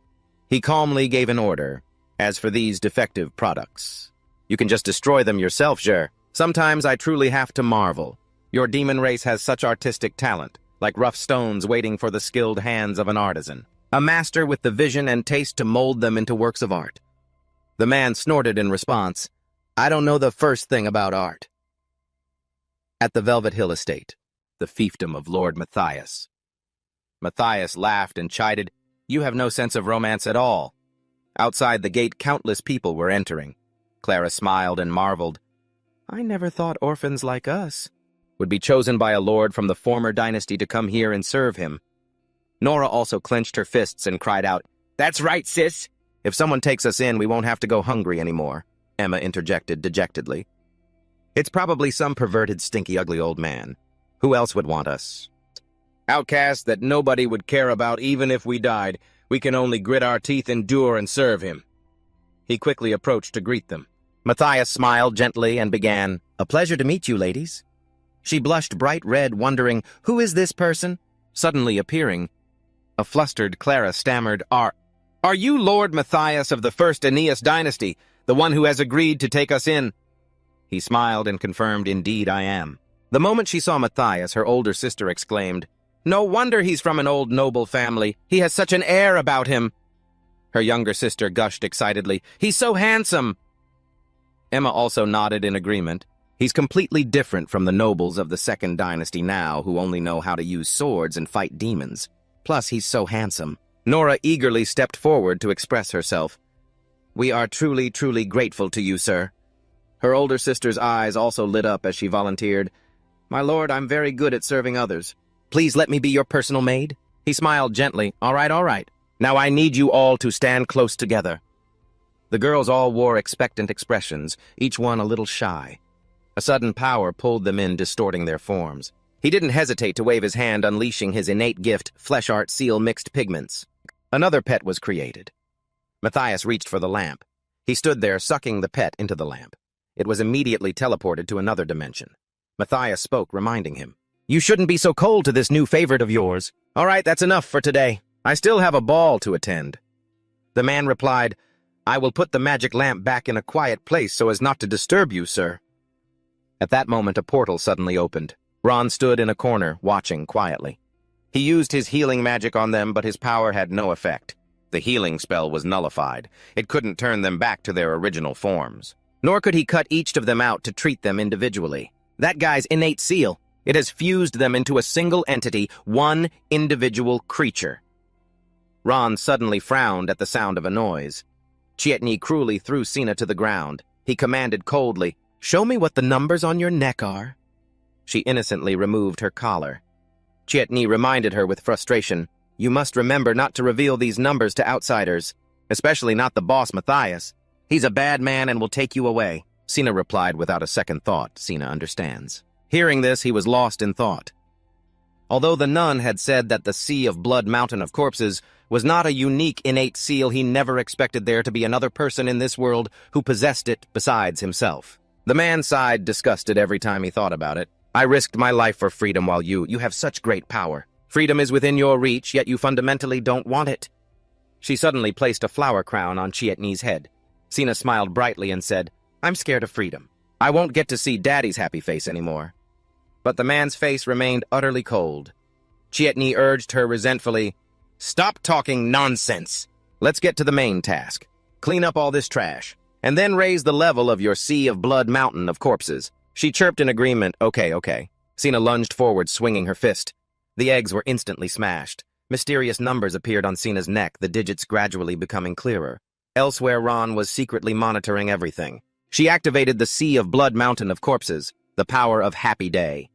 He calmly gave an order. "As for these defective products, you can just destroy them yourself, Jia. Sometimes I truly have to marvel. Your demon race has such artistic talent, like rough stones waiting for the skilled hands of an artisan, a master with the vision and taste to mold them into works of art." The man snorted in response, "I don't know the first thing about art." At the Velvet Hill Estate, the fiefdom of Lord Matthias. Matthias laughed and chided, "You have no sense of romance at all." Outside the gate, countless people were entering. Clara smiled and marveled. "I never thought orphans like us would be chosen by a lord from the former dynasty to come here and serve him." Nora also clenched her fists and cried out, "That's right, sis! If someone takes us in, we won't have to go hungry anymore," Emma interjected dejectedly. "It's probably some perverted, stinky, ugly old man. Who else would want us? Outcasts that nobody would care about even if we died. We can only grit our teeth, endure, and serve him." He quickly approached to greet them. Matthias smiled gently and began, "A pleasure to meet you, ladies." She blushed bright red, wondering, "Who is this person?" Suddenly appearing, a flustered Clara stammered, Are you Lord Matthias of the First Aeneas dynasty, the one who has agreed to take us in?" He smiled and confirmed, "Indeed I am." The moment she saw Matthias, her older sister exclaimed, "No wonder he's from an old noble family. He has such an air about him." Her younger sister gushed excitedly, "He's so handsome." Emma also nodded in agreement. "He's completely different from the nobles of the Second Dynasty now, who only know how to use swords and fight demons. Plus, he's so handsome." Nora eagerly stepped forward to express herself. "We are truly, truly grateful to you, sir." Her older sister's eyes also lit up as she volunteered, "My lord, I'm very good at serving others. Please let me be your personal maid." He smiled gently. All right. Now I need you all to stand close together." The girls all wore expectant expressions, each one a little shy. A sudden power pulled them in, distorting their forms. He didn't hesitate to wave his hand, unleashing his innate gift, flesh art seal mixed pigments. Another pet was created. Matthias reached for the lamp. He stood there, sucking the pet into the lamp. It was immediately teleported to another dimension. Matthias spoke, reminding him, "You shouldn't be so cold to this new favorite of yours. All right, that's enough for today. I still have a ball to attend." The man replied, "I will put the magic lamp back in a quiet place so as not to disturb you, sir." At that moment, a portal suddenly opened. Ron stood in a corner, watching quietly. He used his healing magic on them, but his power had no effect. The healing spell was nullified. It couldn't turn them back to their original forms. Nor could he cut each of them out to treat them individually. That guy's innate seal, it has fused them into a single entity, one individual creature. Ron suddenly frowned at the sound of a noise. Chietni cruelly threw Sina to the ground. He commanded coldly, "Show me what the numbers on your neck are." She innocently removed her collar. Chietni reminded her with frustration, "You must remember not to reveal these numbers to outsiders, especially not the boss Matthias. He's a bad man and will take you away." Sina replied without a second thought, "Sina understands." Hearing this, he was lost in thought. Although the nun had said that the Sea of Blood Mountain of Corpses was not a unique innate seal, he never expected there to be another person in this world who possessed it besides himself. The man sighed, disgusted every time he thought about it. "I risked my life for freedom while you have such great power. Freedom is within your reach, yet you fundamentally don't want it." She suddenly placed a flower crown on Chietni's head. Sina smiled brightly and said, "I'm scared of freedom. I won't get to see Daddy's happy face anymore." But the man's face remained utterly cold. Chietni urged her resentfully, "Stop talking nonsense. Let's get to the main task. Clean up all this trash, and then raise the level of your Sea of Blood Mountain of Corpses." She chirped in agreement, Okay. Sina lunged forward, swinging her fist. The eggs were instantly smashed. Mysterious numbers appeared on Sina's neck, the digits gradually becoming clearer. Elsewhere, Ron was secretly monitoring everything. She activated the Sea of Blood Mountain of Corpses, the power of Happy Day.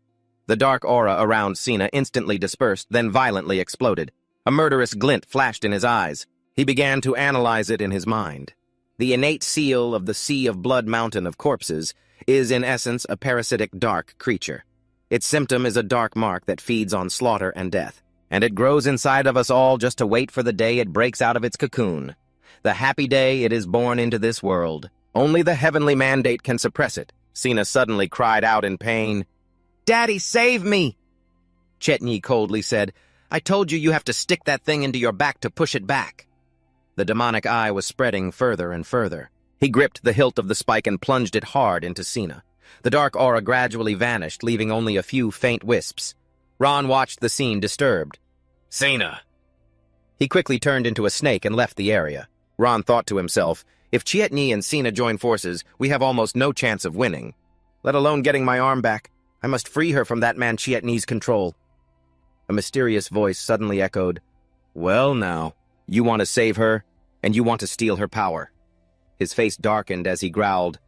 The dark aura around Sina instantly dispersed, then violently exploded. A murderous glint flashed in his eyes. He began to analyze it in his mind. The innate seal of the Sea of Blood Mountain of Corpses is, in essence, a parasitic dark creature. Its symptom is a dark mark that feeds on slaughter and death, and it grows inside of us all just to wait for the day it breaks out of its cocoon. The happy day it is born into this world. Only the heavenly mandate can suppress it. Sina suddenly cried out in pain. "Daddy, save me!" Chietni coldly said, "I told you have to stick that thing into your back to push it back." The demonic eye was spreading further and further. He gripped the hilt of the spike and plunged it hard into Sina. The dark aura gradually vanished, leaving only a few faint wisps. Ron watched the scene, disturbed. "Sina!" He quickly turned into a snake and left the area. Ron thought to himself, if Chietni and Sina join forces, we have almost no chance of winning. Let alone getting my arm back. I must free her from that man Chietni's control. A mysterious voice suddenly echoed, "Well now, you want to save her, and you want to steal her power." His face darkened as he growled,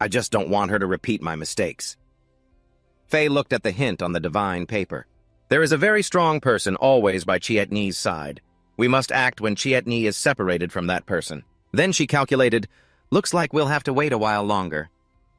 "I just don't want her to repeat my mistakes." Faye looked at the hint on the divine paper. There is a very strong person always by Chietni's side. We must act when Chietni is separated from that person. Then she calculated, "Looks like we'll have to wait a while longer."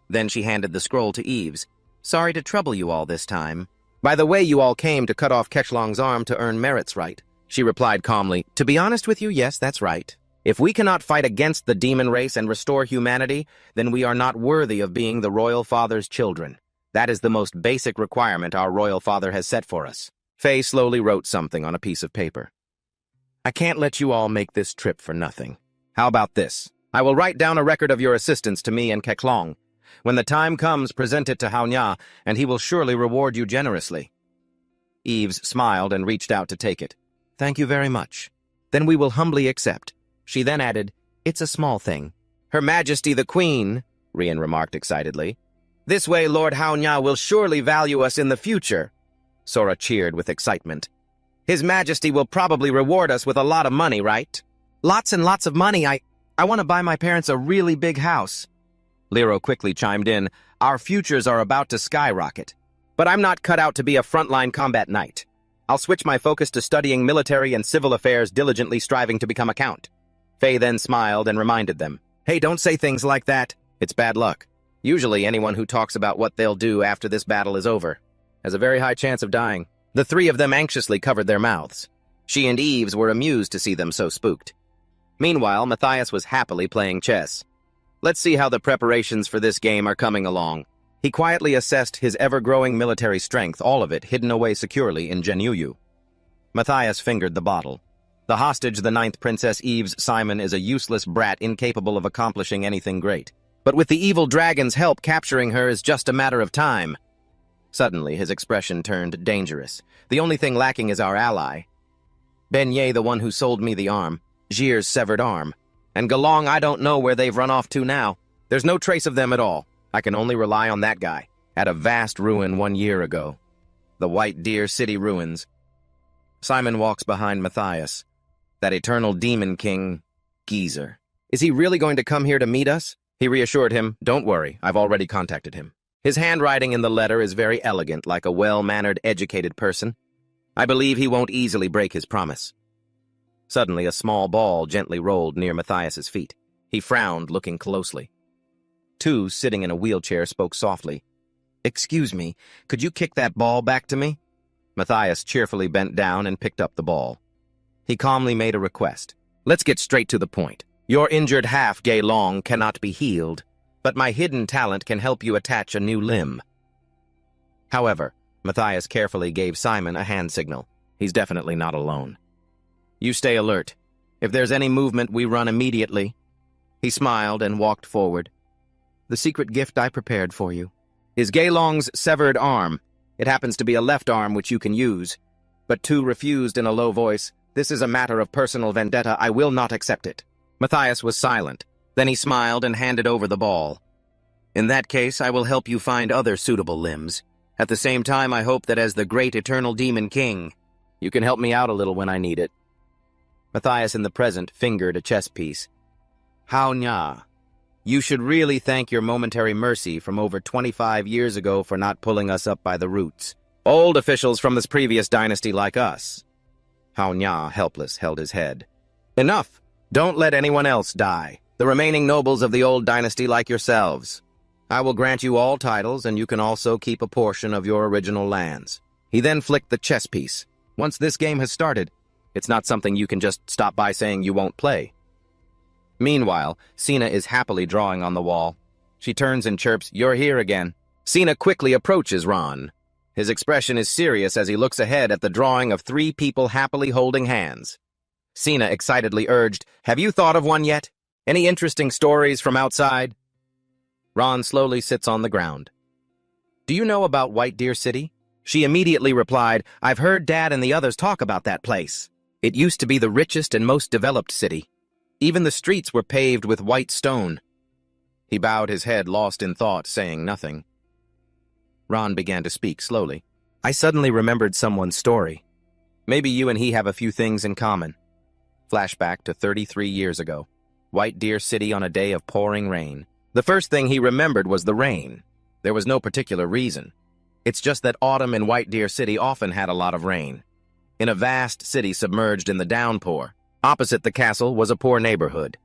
Then she handed the scroll to Eves. "Sorry to trouble you all this time. By the way, you all came to cut off Kechlong's arm to earn merits, right?" She replied calmly, "To be honest with you, yes, that's right. If we cannot fight against the demon race and restore humanity, then we are not worthy of being the Royal Father's children. That is the most basic requirement our Royal Father has set for us." Faye slowly wrote something on a piece of paper. "I can't let you all make this trip for nothing. How about this? I will write down a record of your assistance to me and Kechlong. When the time comes, present it to Haonya, and he will surely reward you generously." Eves smiled and reached out to take it. "Thank you very much. Then we will humbly accept." She then added, "It's a small thing." "Her Majesty the Queen," Rian remarked excitedly. "This way Lord Haonya will surely value us in the future." Sora cheered with excitement. "His Majesty will probably reward us with a lot of money, right?" "Lots and lots of money. I want to buy my parents a really big house." Lero quickly chimed in, "Our futures are about to skyrocket. But I'm not cut out to be a frontline combat knight. I'll switch my focus to studying military and civil affairs, diligently striving to become a count." Faye then smiled and reminded them, "Hey, don't say things like that. It's bad luck. Usually anyone who talks about what they'll do after this battle is over has a very high chance of dying." The three of them anxiously covered their mouths. She and Eves were amused to see them so spooked. Meanwhile, Matthias was happily playing chess. Let's see how the preparations for this game are coming along. He quietly assessed his ever-growing military strength, all of it hidden away securely in Genyuyu. Matthias fingered the bottle. The hostage, the 9th Princess Eves Simon, is a useless brat incapable of accomplishing anything great. But with the evil dragon's help, capturing her is just a matter of time. Suddenly, his expression turned dangerous. "The only thing lacking is our ally. Beignet, the one who sold me the arm. Jir's severed arm. And Galong, I don't know where they've run off to now. There's no trace of them at all. I can only rely on that guy. At a vast ruin 1 year ago. The White Deer City ruins." Simon walks behind Matthias. "That eternal demon king, Geezer. Is he really going to come here to meet us?" He reassured him, "Don't worry, I've already contacted him. His handwriting in the letter is very elegant, like a well-mannered, educated person. I believe he won't easily break his promise." Suddenly, a small ball gently rolled near Matthias's feet. He frowned, looking closely. Two, sitting in a wheelchair, spoke softly. "Excuse me, could you kick that ball back to me?" Matthias cheerfully bent down and picked up the ball. He calmly made a request. "Let's get straight to the point. Your injured half, Gay Long, cannot be healed, but my hidden talent can help you attach a new limb." However, Matthias carefully gave Simon a hand signal. He's definitely not alone. "You stay alert. If there's any movement, we run immediately." He smiled and walked forward. "The secret gift I prepared for you is Gaylong's severed arm. It happens to be a left arm which you can use." But Tu refused in a low voice. "This is a matter of personal vendetta. I will not accept it." Matthias was silent. Then he smiled and handed over the ball. "In that case, I will help you find other suitable limbs. At the same time, I hope that as the great eternal demon king, you can help me out a little when I need it." Matthias in the present fingered a chess piece. "Haonya, you should really thank your momentary mercy from over 25 years ago for not pulling us up by the roots. Old officials from this previous dynasty like us." Haonya, helpless, held his head. "Enough! Don't let anyone else die. The remaining nobles of the old dynasty like yourselves. I will grant you all titles, and you can also keep a portion of your original lands." He then flicked the chess piece. "Once this game has started, it's not something you can just stop by saying you won't play." Meanwhile, Sina is happily drawing on the wall. She turns and chirps, "You're here again." Sina quickly approaches Ron. His expression is serious as he looks ahead at the drawing of 3 people happily holding hands. Sina excitedly urged, "Have you thought of one yet? Any interesting stories from outside?" Ron slowly sits on the ground. "Do you know about White Deer City?" She immediately replied, "I've heard Dad and the others talk about that place. It used to be the richest and most developed city. Even the streets were paved with white stone." He bowed his head, lost in thought, saying nothing. Ron began to speak slowly. I suddenly remembered someone's story. Maybe you and he have a few things in common. Flashback to 33 years ago. White Deer City on a day of pouring rain. The first thing he remembered was the rain. There was no particular reason. It's just that autumn in White Deer City often had a lot of rain. In a vast city submerged in the downpour, opposite the castle was a poor neighborhood.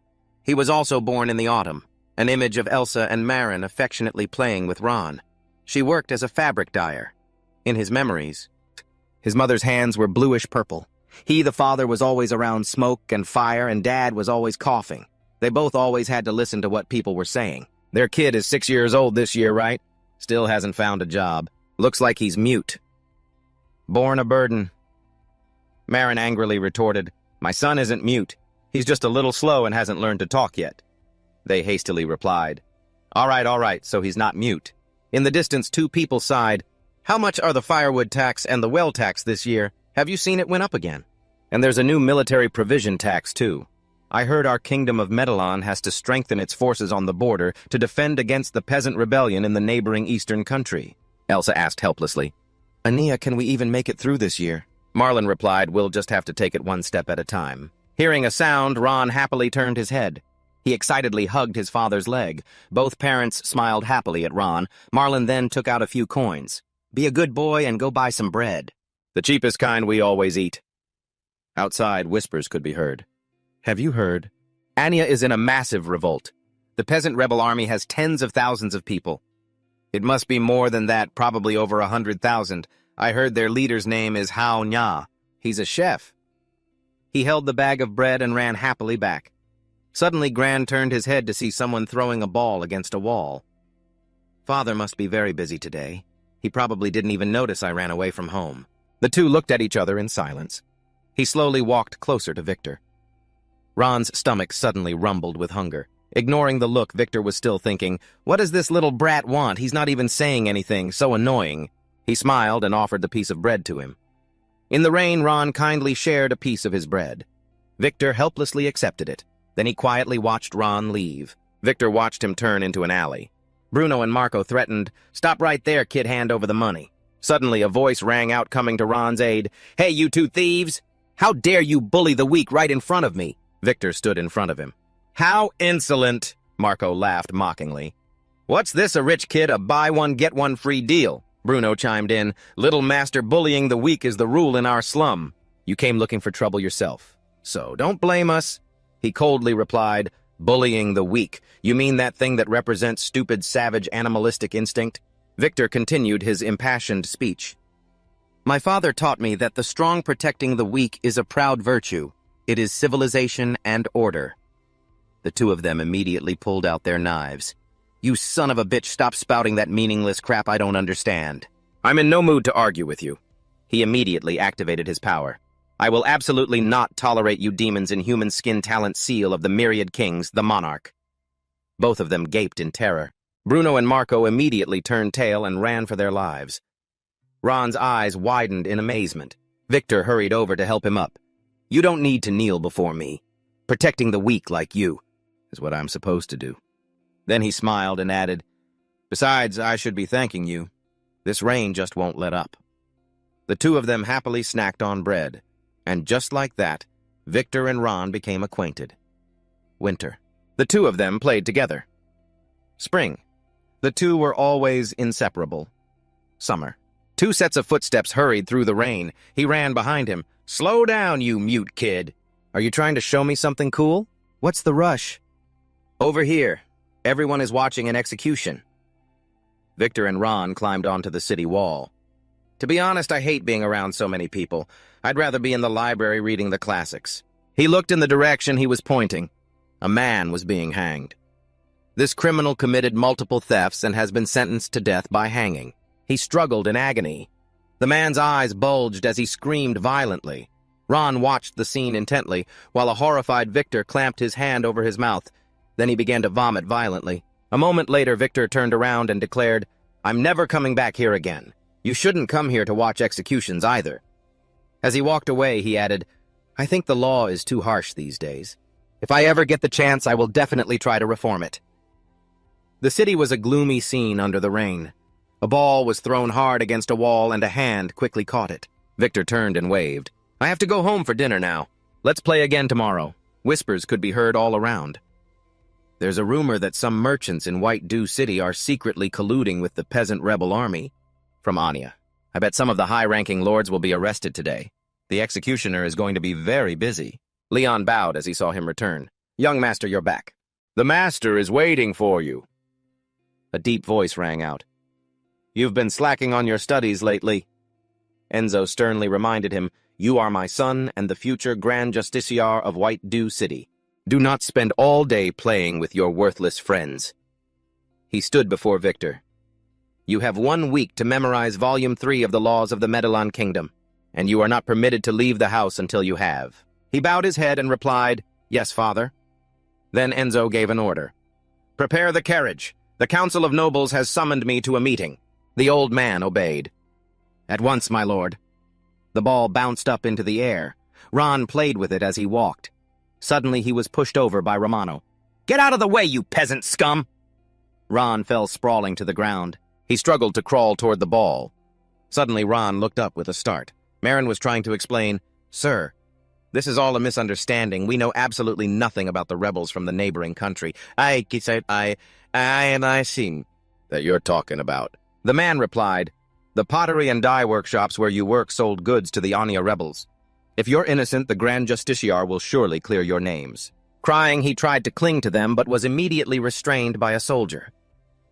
He was also born in the autumn, an image of Elsa and Marin affectionately playing with Ron. She worked as a fabric dyer. In his memories, his mother's hands were bluish-purple. He, the father, was always around smoke and fire, and Dad was always coughing. They both always had to listen to what people were saying. Their kid is 6 years old this year, right? Still hasn't found a job. Looks like he's mute. Born a burden. Marin angrily retorted, My son isn't mute. He's just a little slow and hasn't learned to talk yet. They hastily replied, all right, so he's not mute. In the distance, two people sighed, How much are the firewood tax and the well tax this year? Have you seen it went up again? And there's a new military provision tax, too. I heard our kingdom of Medellin has to strengthen its forces on the border to defend against the peasant rebellion in the neighboring eastern country. Elsa asked helplessly. Ania, can we even make it through this year? Marlon replied, We'll just have to take it one step at a time. Hearing a sound, Ron happily turned his head. He excitedly hugged his father's leg. Both parents smiled happily at Ron. Marlon then took out a few coins. Be a good boy and go buy some bread. The cheapest kind we always eat. Outside, whispers could be heard. Have you heard? Ania is in a massive revolt. The peasant rebel army has tens of thousands of people. It must be more than that, probably over 100,000. I heard their leader's name is Hao Nya. He's a chef. He held the bag of bread and ran happily back. Suddenly, Gran turned his head to see someone throwing a ball against a wall. Father must be very busy today. He probably didn't even notice I ran away from home. The two looked at each other in silence. He slowly walked closer to Victor. Ron's stomach suddenly rumbled with hunger. Ignoring the look, Victor was still thinking, What does this little brat want? He's not even saying anything, so annoying. He smiled and offered the piece of bread to him. In the rain, Ron kindly shared a piece of his bread. Victor helplessly accepted it. Then he quietly watched Ron leave. Victor watched him turn into an alley. Bruno and Marco threatened, Stop right there, kid, hand over the money. Suddenly, a voice rang out coming to Ron's aid. Hey, you two thieves! How dare you bully the weak right in front of me? Victor stood in front of him. How insolent! Marco laughed mockingly. What's this, a rich kid, a buy one, get one free deal? Bruno chimed in. Little master, bullying the weak is the rule in our slum. You came looking for trouble yourself. So don't blame us. He coldly replied, Bullying the weak. You mean that thing that represents stupid, savage, animalistic instinct? Victor continued his impassioned speech. My father taught me that the strong protecting the weak is a proud virtue. It is civilization and order. The two of them immediately pulled out their knives. You son of a bitch, stop spouting that meaningless crap I don't understand. I'm in no mood to argue with you. He immediately activated his power. I will absolutely not tolerate you demons in human skin talent seal of the myriad kings, the monarch. Both of them gaped in terror. Bruno and Marco immediately turned tail and ran for their lives. Ron's eyes widened in amazement. Victor hurried over to help him up. You don't need to kneel before me. Protecting the weak like you is what I'm supposed to do. Then he smiled and added, Besides, I should be thanking you. This rain just won't let up. The two of them happily snacked on bread. And just like that, Victor and Ron became acquainted. Winter. The two of them played together. Spring. The two were always inseparable. Summer. Two sets of footsteps hurried through the rain. He ran behind him. Slow down, you mute kid. Are you trying to show me something cool? What's the rush? Over here. Everyone is watching an execution. Victor and Ron climbed onto the city wall. To be honest, I hate being around so many people. I'd rather be in the library reading the classics. He looked in the direction he was pointing. A man was being hanged. This criminal committed multiple thefts and has been sentenced to death by hanging. He struggled in agony. The man's eyes bulged as he screamed violently. Ron watched the scene intently, while a horrified Victor clamped his hand over his mouth. Then he began to vomit violently. A moment later, Victor turned around and declared, I'm never coming back here again. You shouldn't come here to watch executions either. As he walked away, he added, I think the law is too harsh these days. If I ever get the chance, I will definitely try to reform it. The city was a gloomy scene under the rain. A ball was thrown hard against a wall and a hand quickly caught it. Victor turned and waved. I have to go home for dinner now. Let's play again tomorrow. Whispers could be heard all around. There's a rumor that some merchants in White Dew City are secretly colluding with the peasant rebel army. From Anya. I bet some of the high-ranking lords will be arrested today. The executioner is going to be very busy. Leon bowed as he saw him return. Young master, you're back. The master is waiting for you. A deep voice rang out. You've been slacking on your studies lately. Enzo sternly reminded him, You are my son and the future Grand Justiciar of White Dew City. Do not spend all day playing with your worthless friends. He stood before Victor. You have 1 week to memorize Volume 3 of the Laws of the Medellin Kingdom, and you are not permitted to leave the house until you have. He bowed his head and replied, Yes, father. Then Enzo gave an order. Prepare the carriage. The Council of Nobles has summoned me to a meeting. The old man obeyed. At once, my lord. The ball bounced up into the air. Ron played with it as he walked. Suddenly he was pushed over by Romano. Get out of the way, you peasant scum! Ron fell sprawling to the ground. He struggled to crawl toward the ball. Suddenly Ron looked up with a start. Marin was trying to explain, Sir, this is all a misunderstanding. We know absolutely nothing about the rebels from the neighboring country. I see that you're talking about. The man replied, The pottery and dye workshops where you work sold goods to the Anya rebels. If you're innocent, the Grand Justiciar will surely clear your names. Crying, he tried to cling to them, but was immediately restrained by a soldier.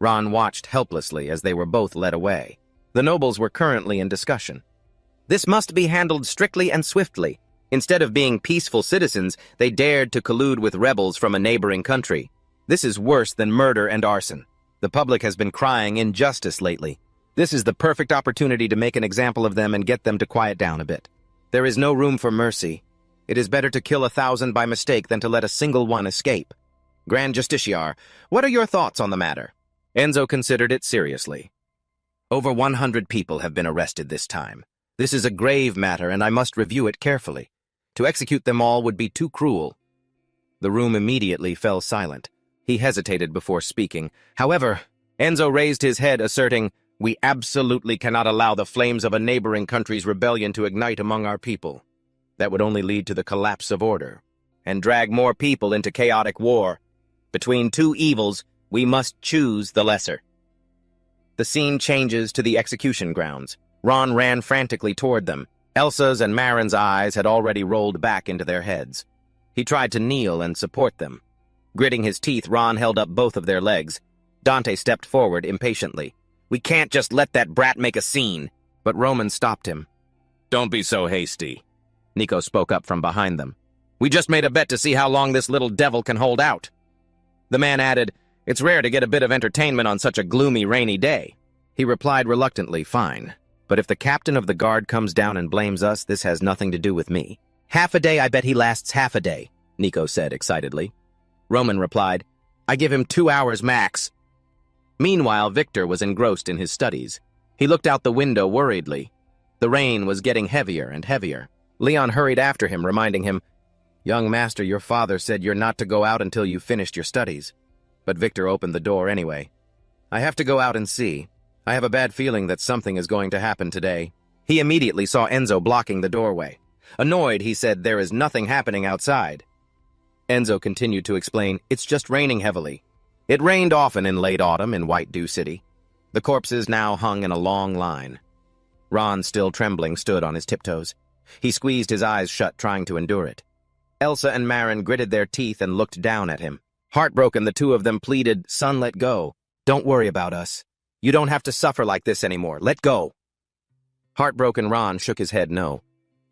Ron watched helplessly as they were both led away. The nobles were currently in discussion. This must be handled strictly and swiftly. Instead of being peaceful citizens, they dared to collude with rebels from a neighboring country. This is worse than murder and arson. The public has been crying injustice lately. This is the perfect opportunity to make an example of them and get them to quiet down a bit. There is no room for mercy. It is better to kill 1,000 by mistake than to let a single one escape. Grand Justiciar, what are your thoughts on the matter? Enzo considered it seriously. Over 100 people have been arrested this time. This is a grave matter, and I must review it carefully. To execute them all would be too cruel. The room immediately fell silent. He hesitated before speaking. However, Enzo raised his head, asserting, We absolutely cannot allow the flames of a neighboring country's rebellion to ignite among our people. That would only lead to the collapse of order, and drag more people into chaotic war. Between two evils, we must choose the lesser. The scene changes to the execution grounds. Ron ran frantically toward them. Elsa's and Marin's eyes had already rolled back into their heads. He tried to kneel and support them. Gritting his teeth, Ron held up both of their legs. Dante stepped forward impatiently. We can't just let that brat make a scene. But Roman stopped him. Don't be so hasty. Nico spoke up from behind them. We just made a bet to see how long this little devil can hold out. The man added, It's rare to get a bit of entertainment on such a gloomy, rainy day. He replied reluctantly, Fine. But if the captain of the guard comes down and blames us, this has nothing to do with me. Half a day, I bet he lasts half a day, Nico said excitedly. Roman replied, I give him 2 hours max. Meanwhile, Victor was engrossed in his studies. He looked out the window worriedly. The rain was getting heavier and heavier. Leon hurried after him, reminding him, Young master, your father said you're not to go out until you've finished your studies. But Victor opened the door anyway. I have to go out and see. I have a bad feeling that something is going to happen today. He immediately saw Enzo blocking the doorway. Annoyed, he said, There is nothing happening outside. Enzo continued to explain, It's just raining heavily. It rained often in late autumn in White Dew City. The corpses now hung in a long line. Ron, still trembling, stood on his tiptoes. He squeezed his eyes shut, trying to endure it. Elsa and Marin gritted their teeth and looked down at him. Heartbroken, the two of them pleaded, Son, let go. Don't worry about us. You don't have to suffer like this anymore. Let go. Heartbroken, Ron shook his head no.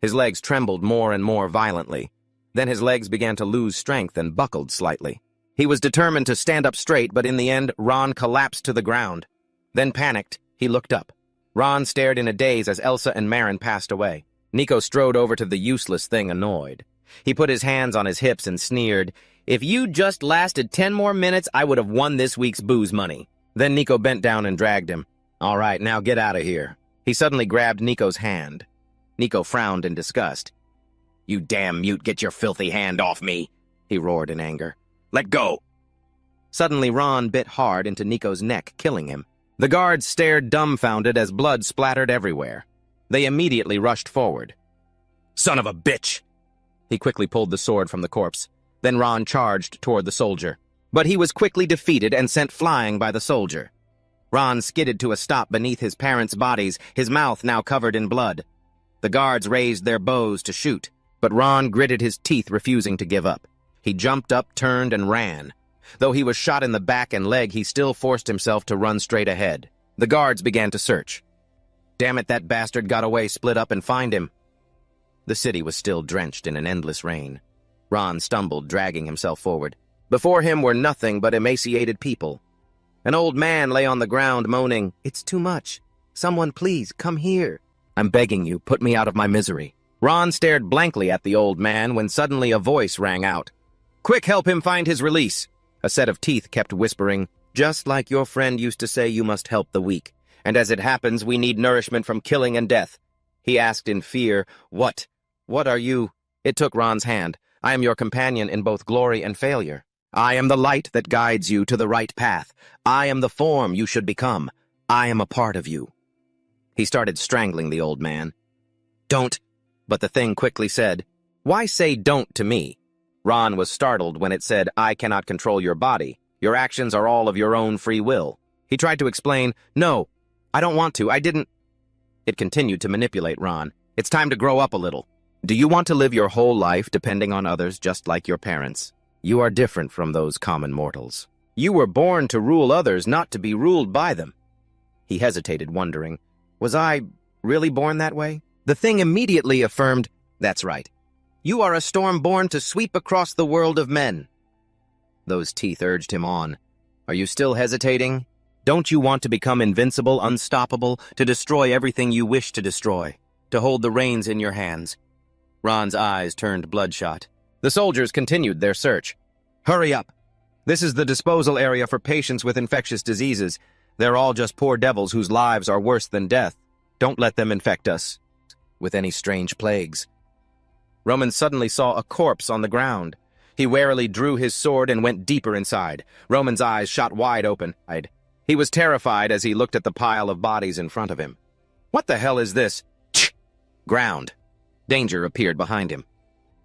His legs trembled more and more violently. Then his legs began to lose strength and buckled slightly. He was determined to stand up straight, but in the end, Ron collapsed to the ground. Then panicked, he looked up. Ron stared in a daze as Elsa and Marin passed away. Nico strode over to the useless thing, annoyed. He put his hands on his hips and sneered, If you just lasted 10 more minutes, I would have won this week's booze money. Then Nico bent down and dragged him. All right, now get out of here. He suddenly grabbed Nico's hand. Nico frowned in disgust. You damn mute, get your filthy hand off me, he roared in anger. Let go. Suddenly, Ron bit hard into Nico's neck, killing him. The guards stared dumbfounded as blood splattered everywhere. They immediately rushed forward. "Son of a bitch!" He quickly pulled the sword from the corpse. Then Ron charged toward the soldier. But he was quickly defeated and sent flying by the soldier. Ron skidded to a stop beneath his parents' bodies, his mouth now covered in blood. The guards raised their bows to shoot, but Ron gritted his teeth, refusing to give up. He jumped up, turned, and ran. Though he was shot in the back and leg, he still forced himself to run straight ahead. The guards began to search. Damn it, that bastard got away, split up and find him. The city was still drenched in an endless rain. Ron stumbled, dragging himself forward. Before him were nothing but emaciated people. An old man lay on the ground, moaning, "It's too much. Someone please, come here. I'm begging you, put me out of my misery." Ron stared blankly at the old man when suddenly a voice rang out. "Quick, help him find his release." A set of teeth kept whispering, "Just like your friend used to say, you must help the weak. And as it happens, we need nourishment from killing and death." He asked in fear, What are you?" It took Ron's hand. "I am your companion in both glory and failure. I am the light that guides you to the right path. I am the form you should become. I am a part of you." He started strangling the old man. "Don't," but the thing quickly said, "Why say don't to me?" Ron was startled when it said, "I cannot control your body. Your actions are all of your own free will." He tried to explain, "No, I don't want to, I didn't." It continued to manipulate Ron. "It's time to grow up a little. Do you want to live your whole life depending on others just like your parents? You are different from those common mortals. You were born to rule others, not to be ruled by them." He hesitated, wondering, was I really born that way? The thing immediately affirmed, "That's right. You are a storm born to sweep across the world of men." Those teeth urged him on. "Are you still hesitating? Don't you want to become invincible, unstoppable, to destroy everything you wish to destroy, to hold the reins in your hands?" Ron's eyes turned bloodshot. The soldiers continued their search. "Hurry up. This is the disposal area for patients with infectious diseases. They're all just poor devils whose lives are worse than death. Don't let them infect us with any strange plagues." Roman suddenly saw a corpse on the ground. He warily drew his sword and went deeper inside. Roman's eyes shot wide open. He was terrified as he looked at the pile of bodies in front of him. "What the hell is this?" Ground. Danger appeared behind him.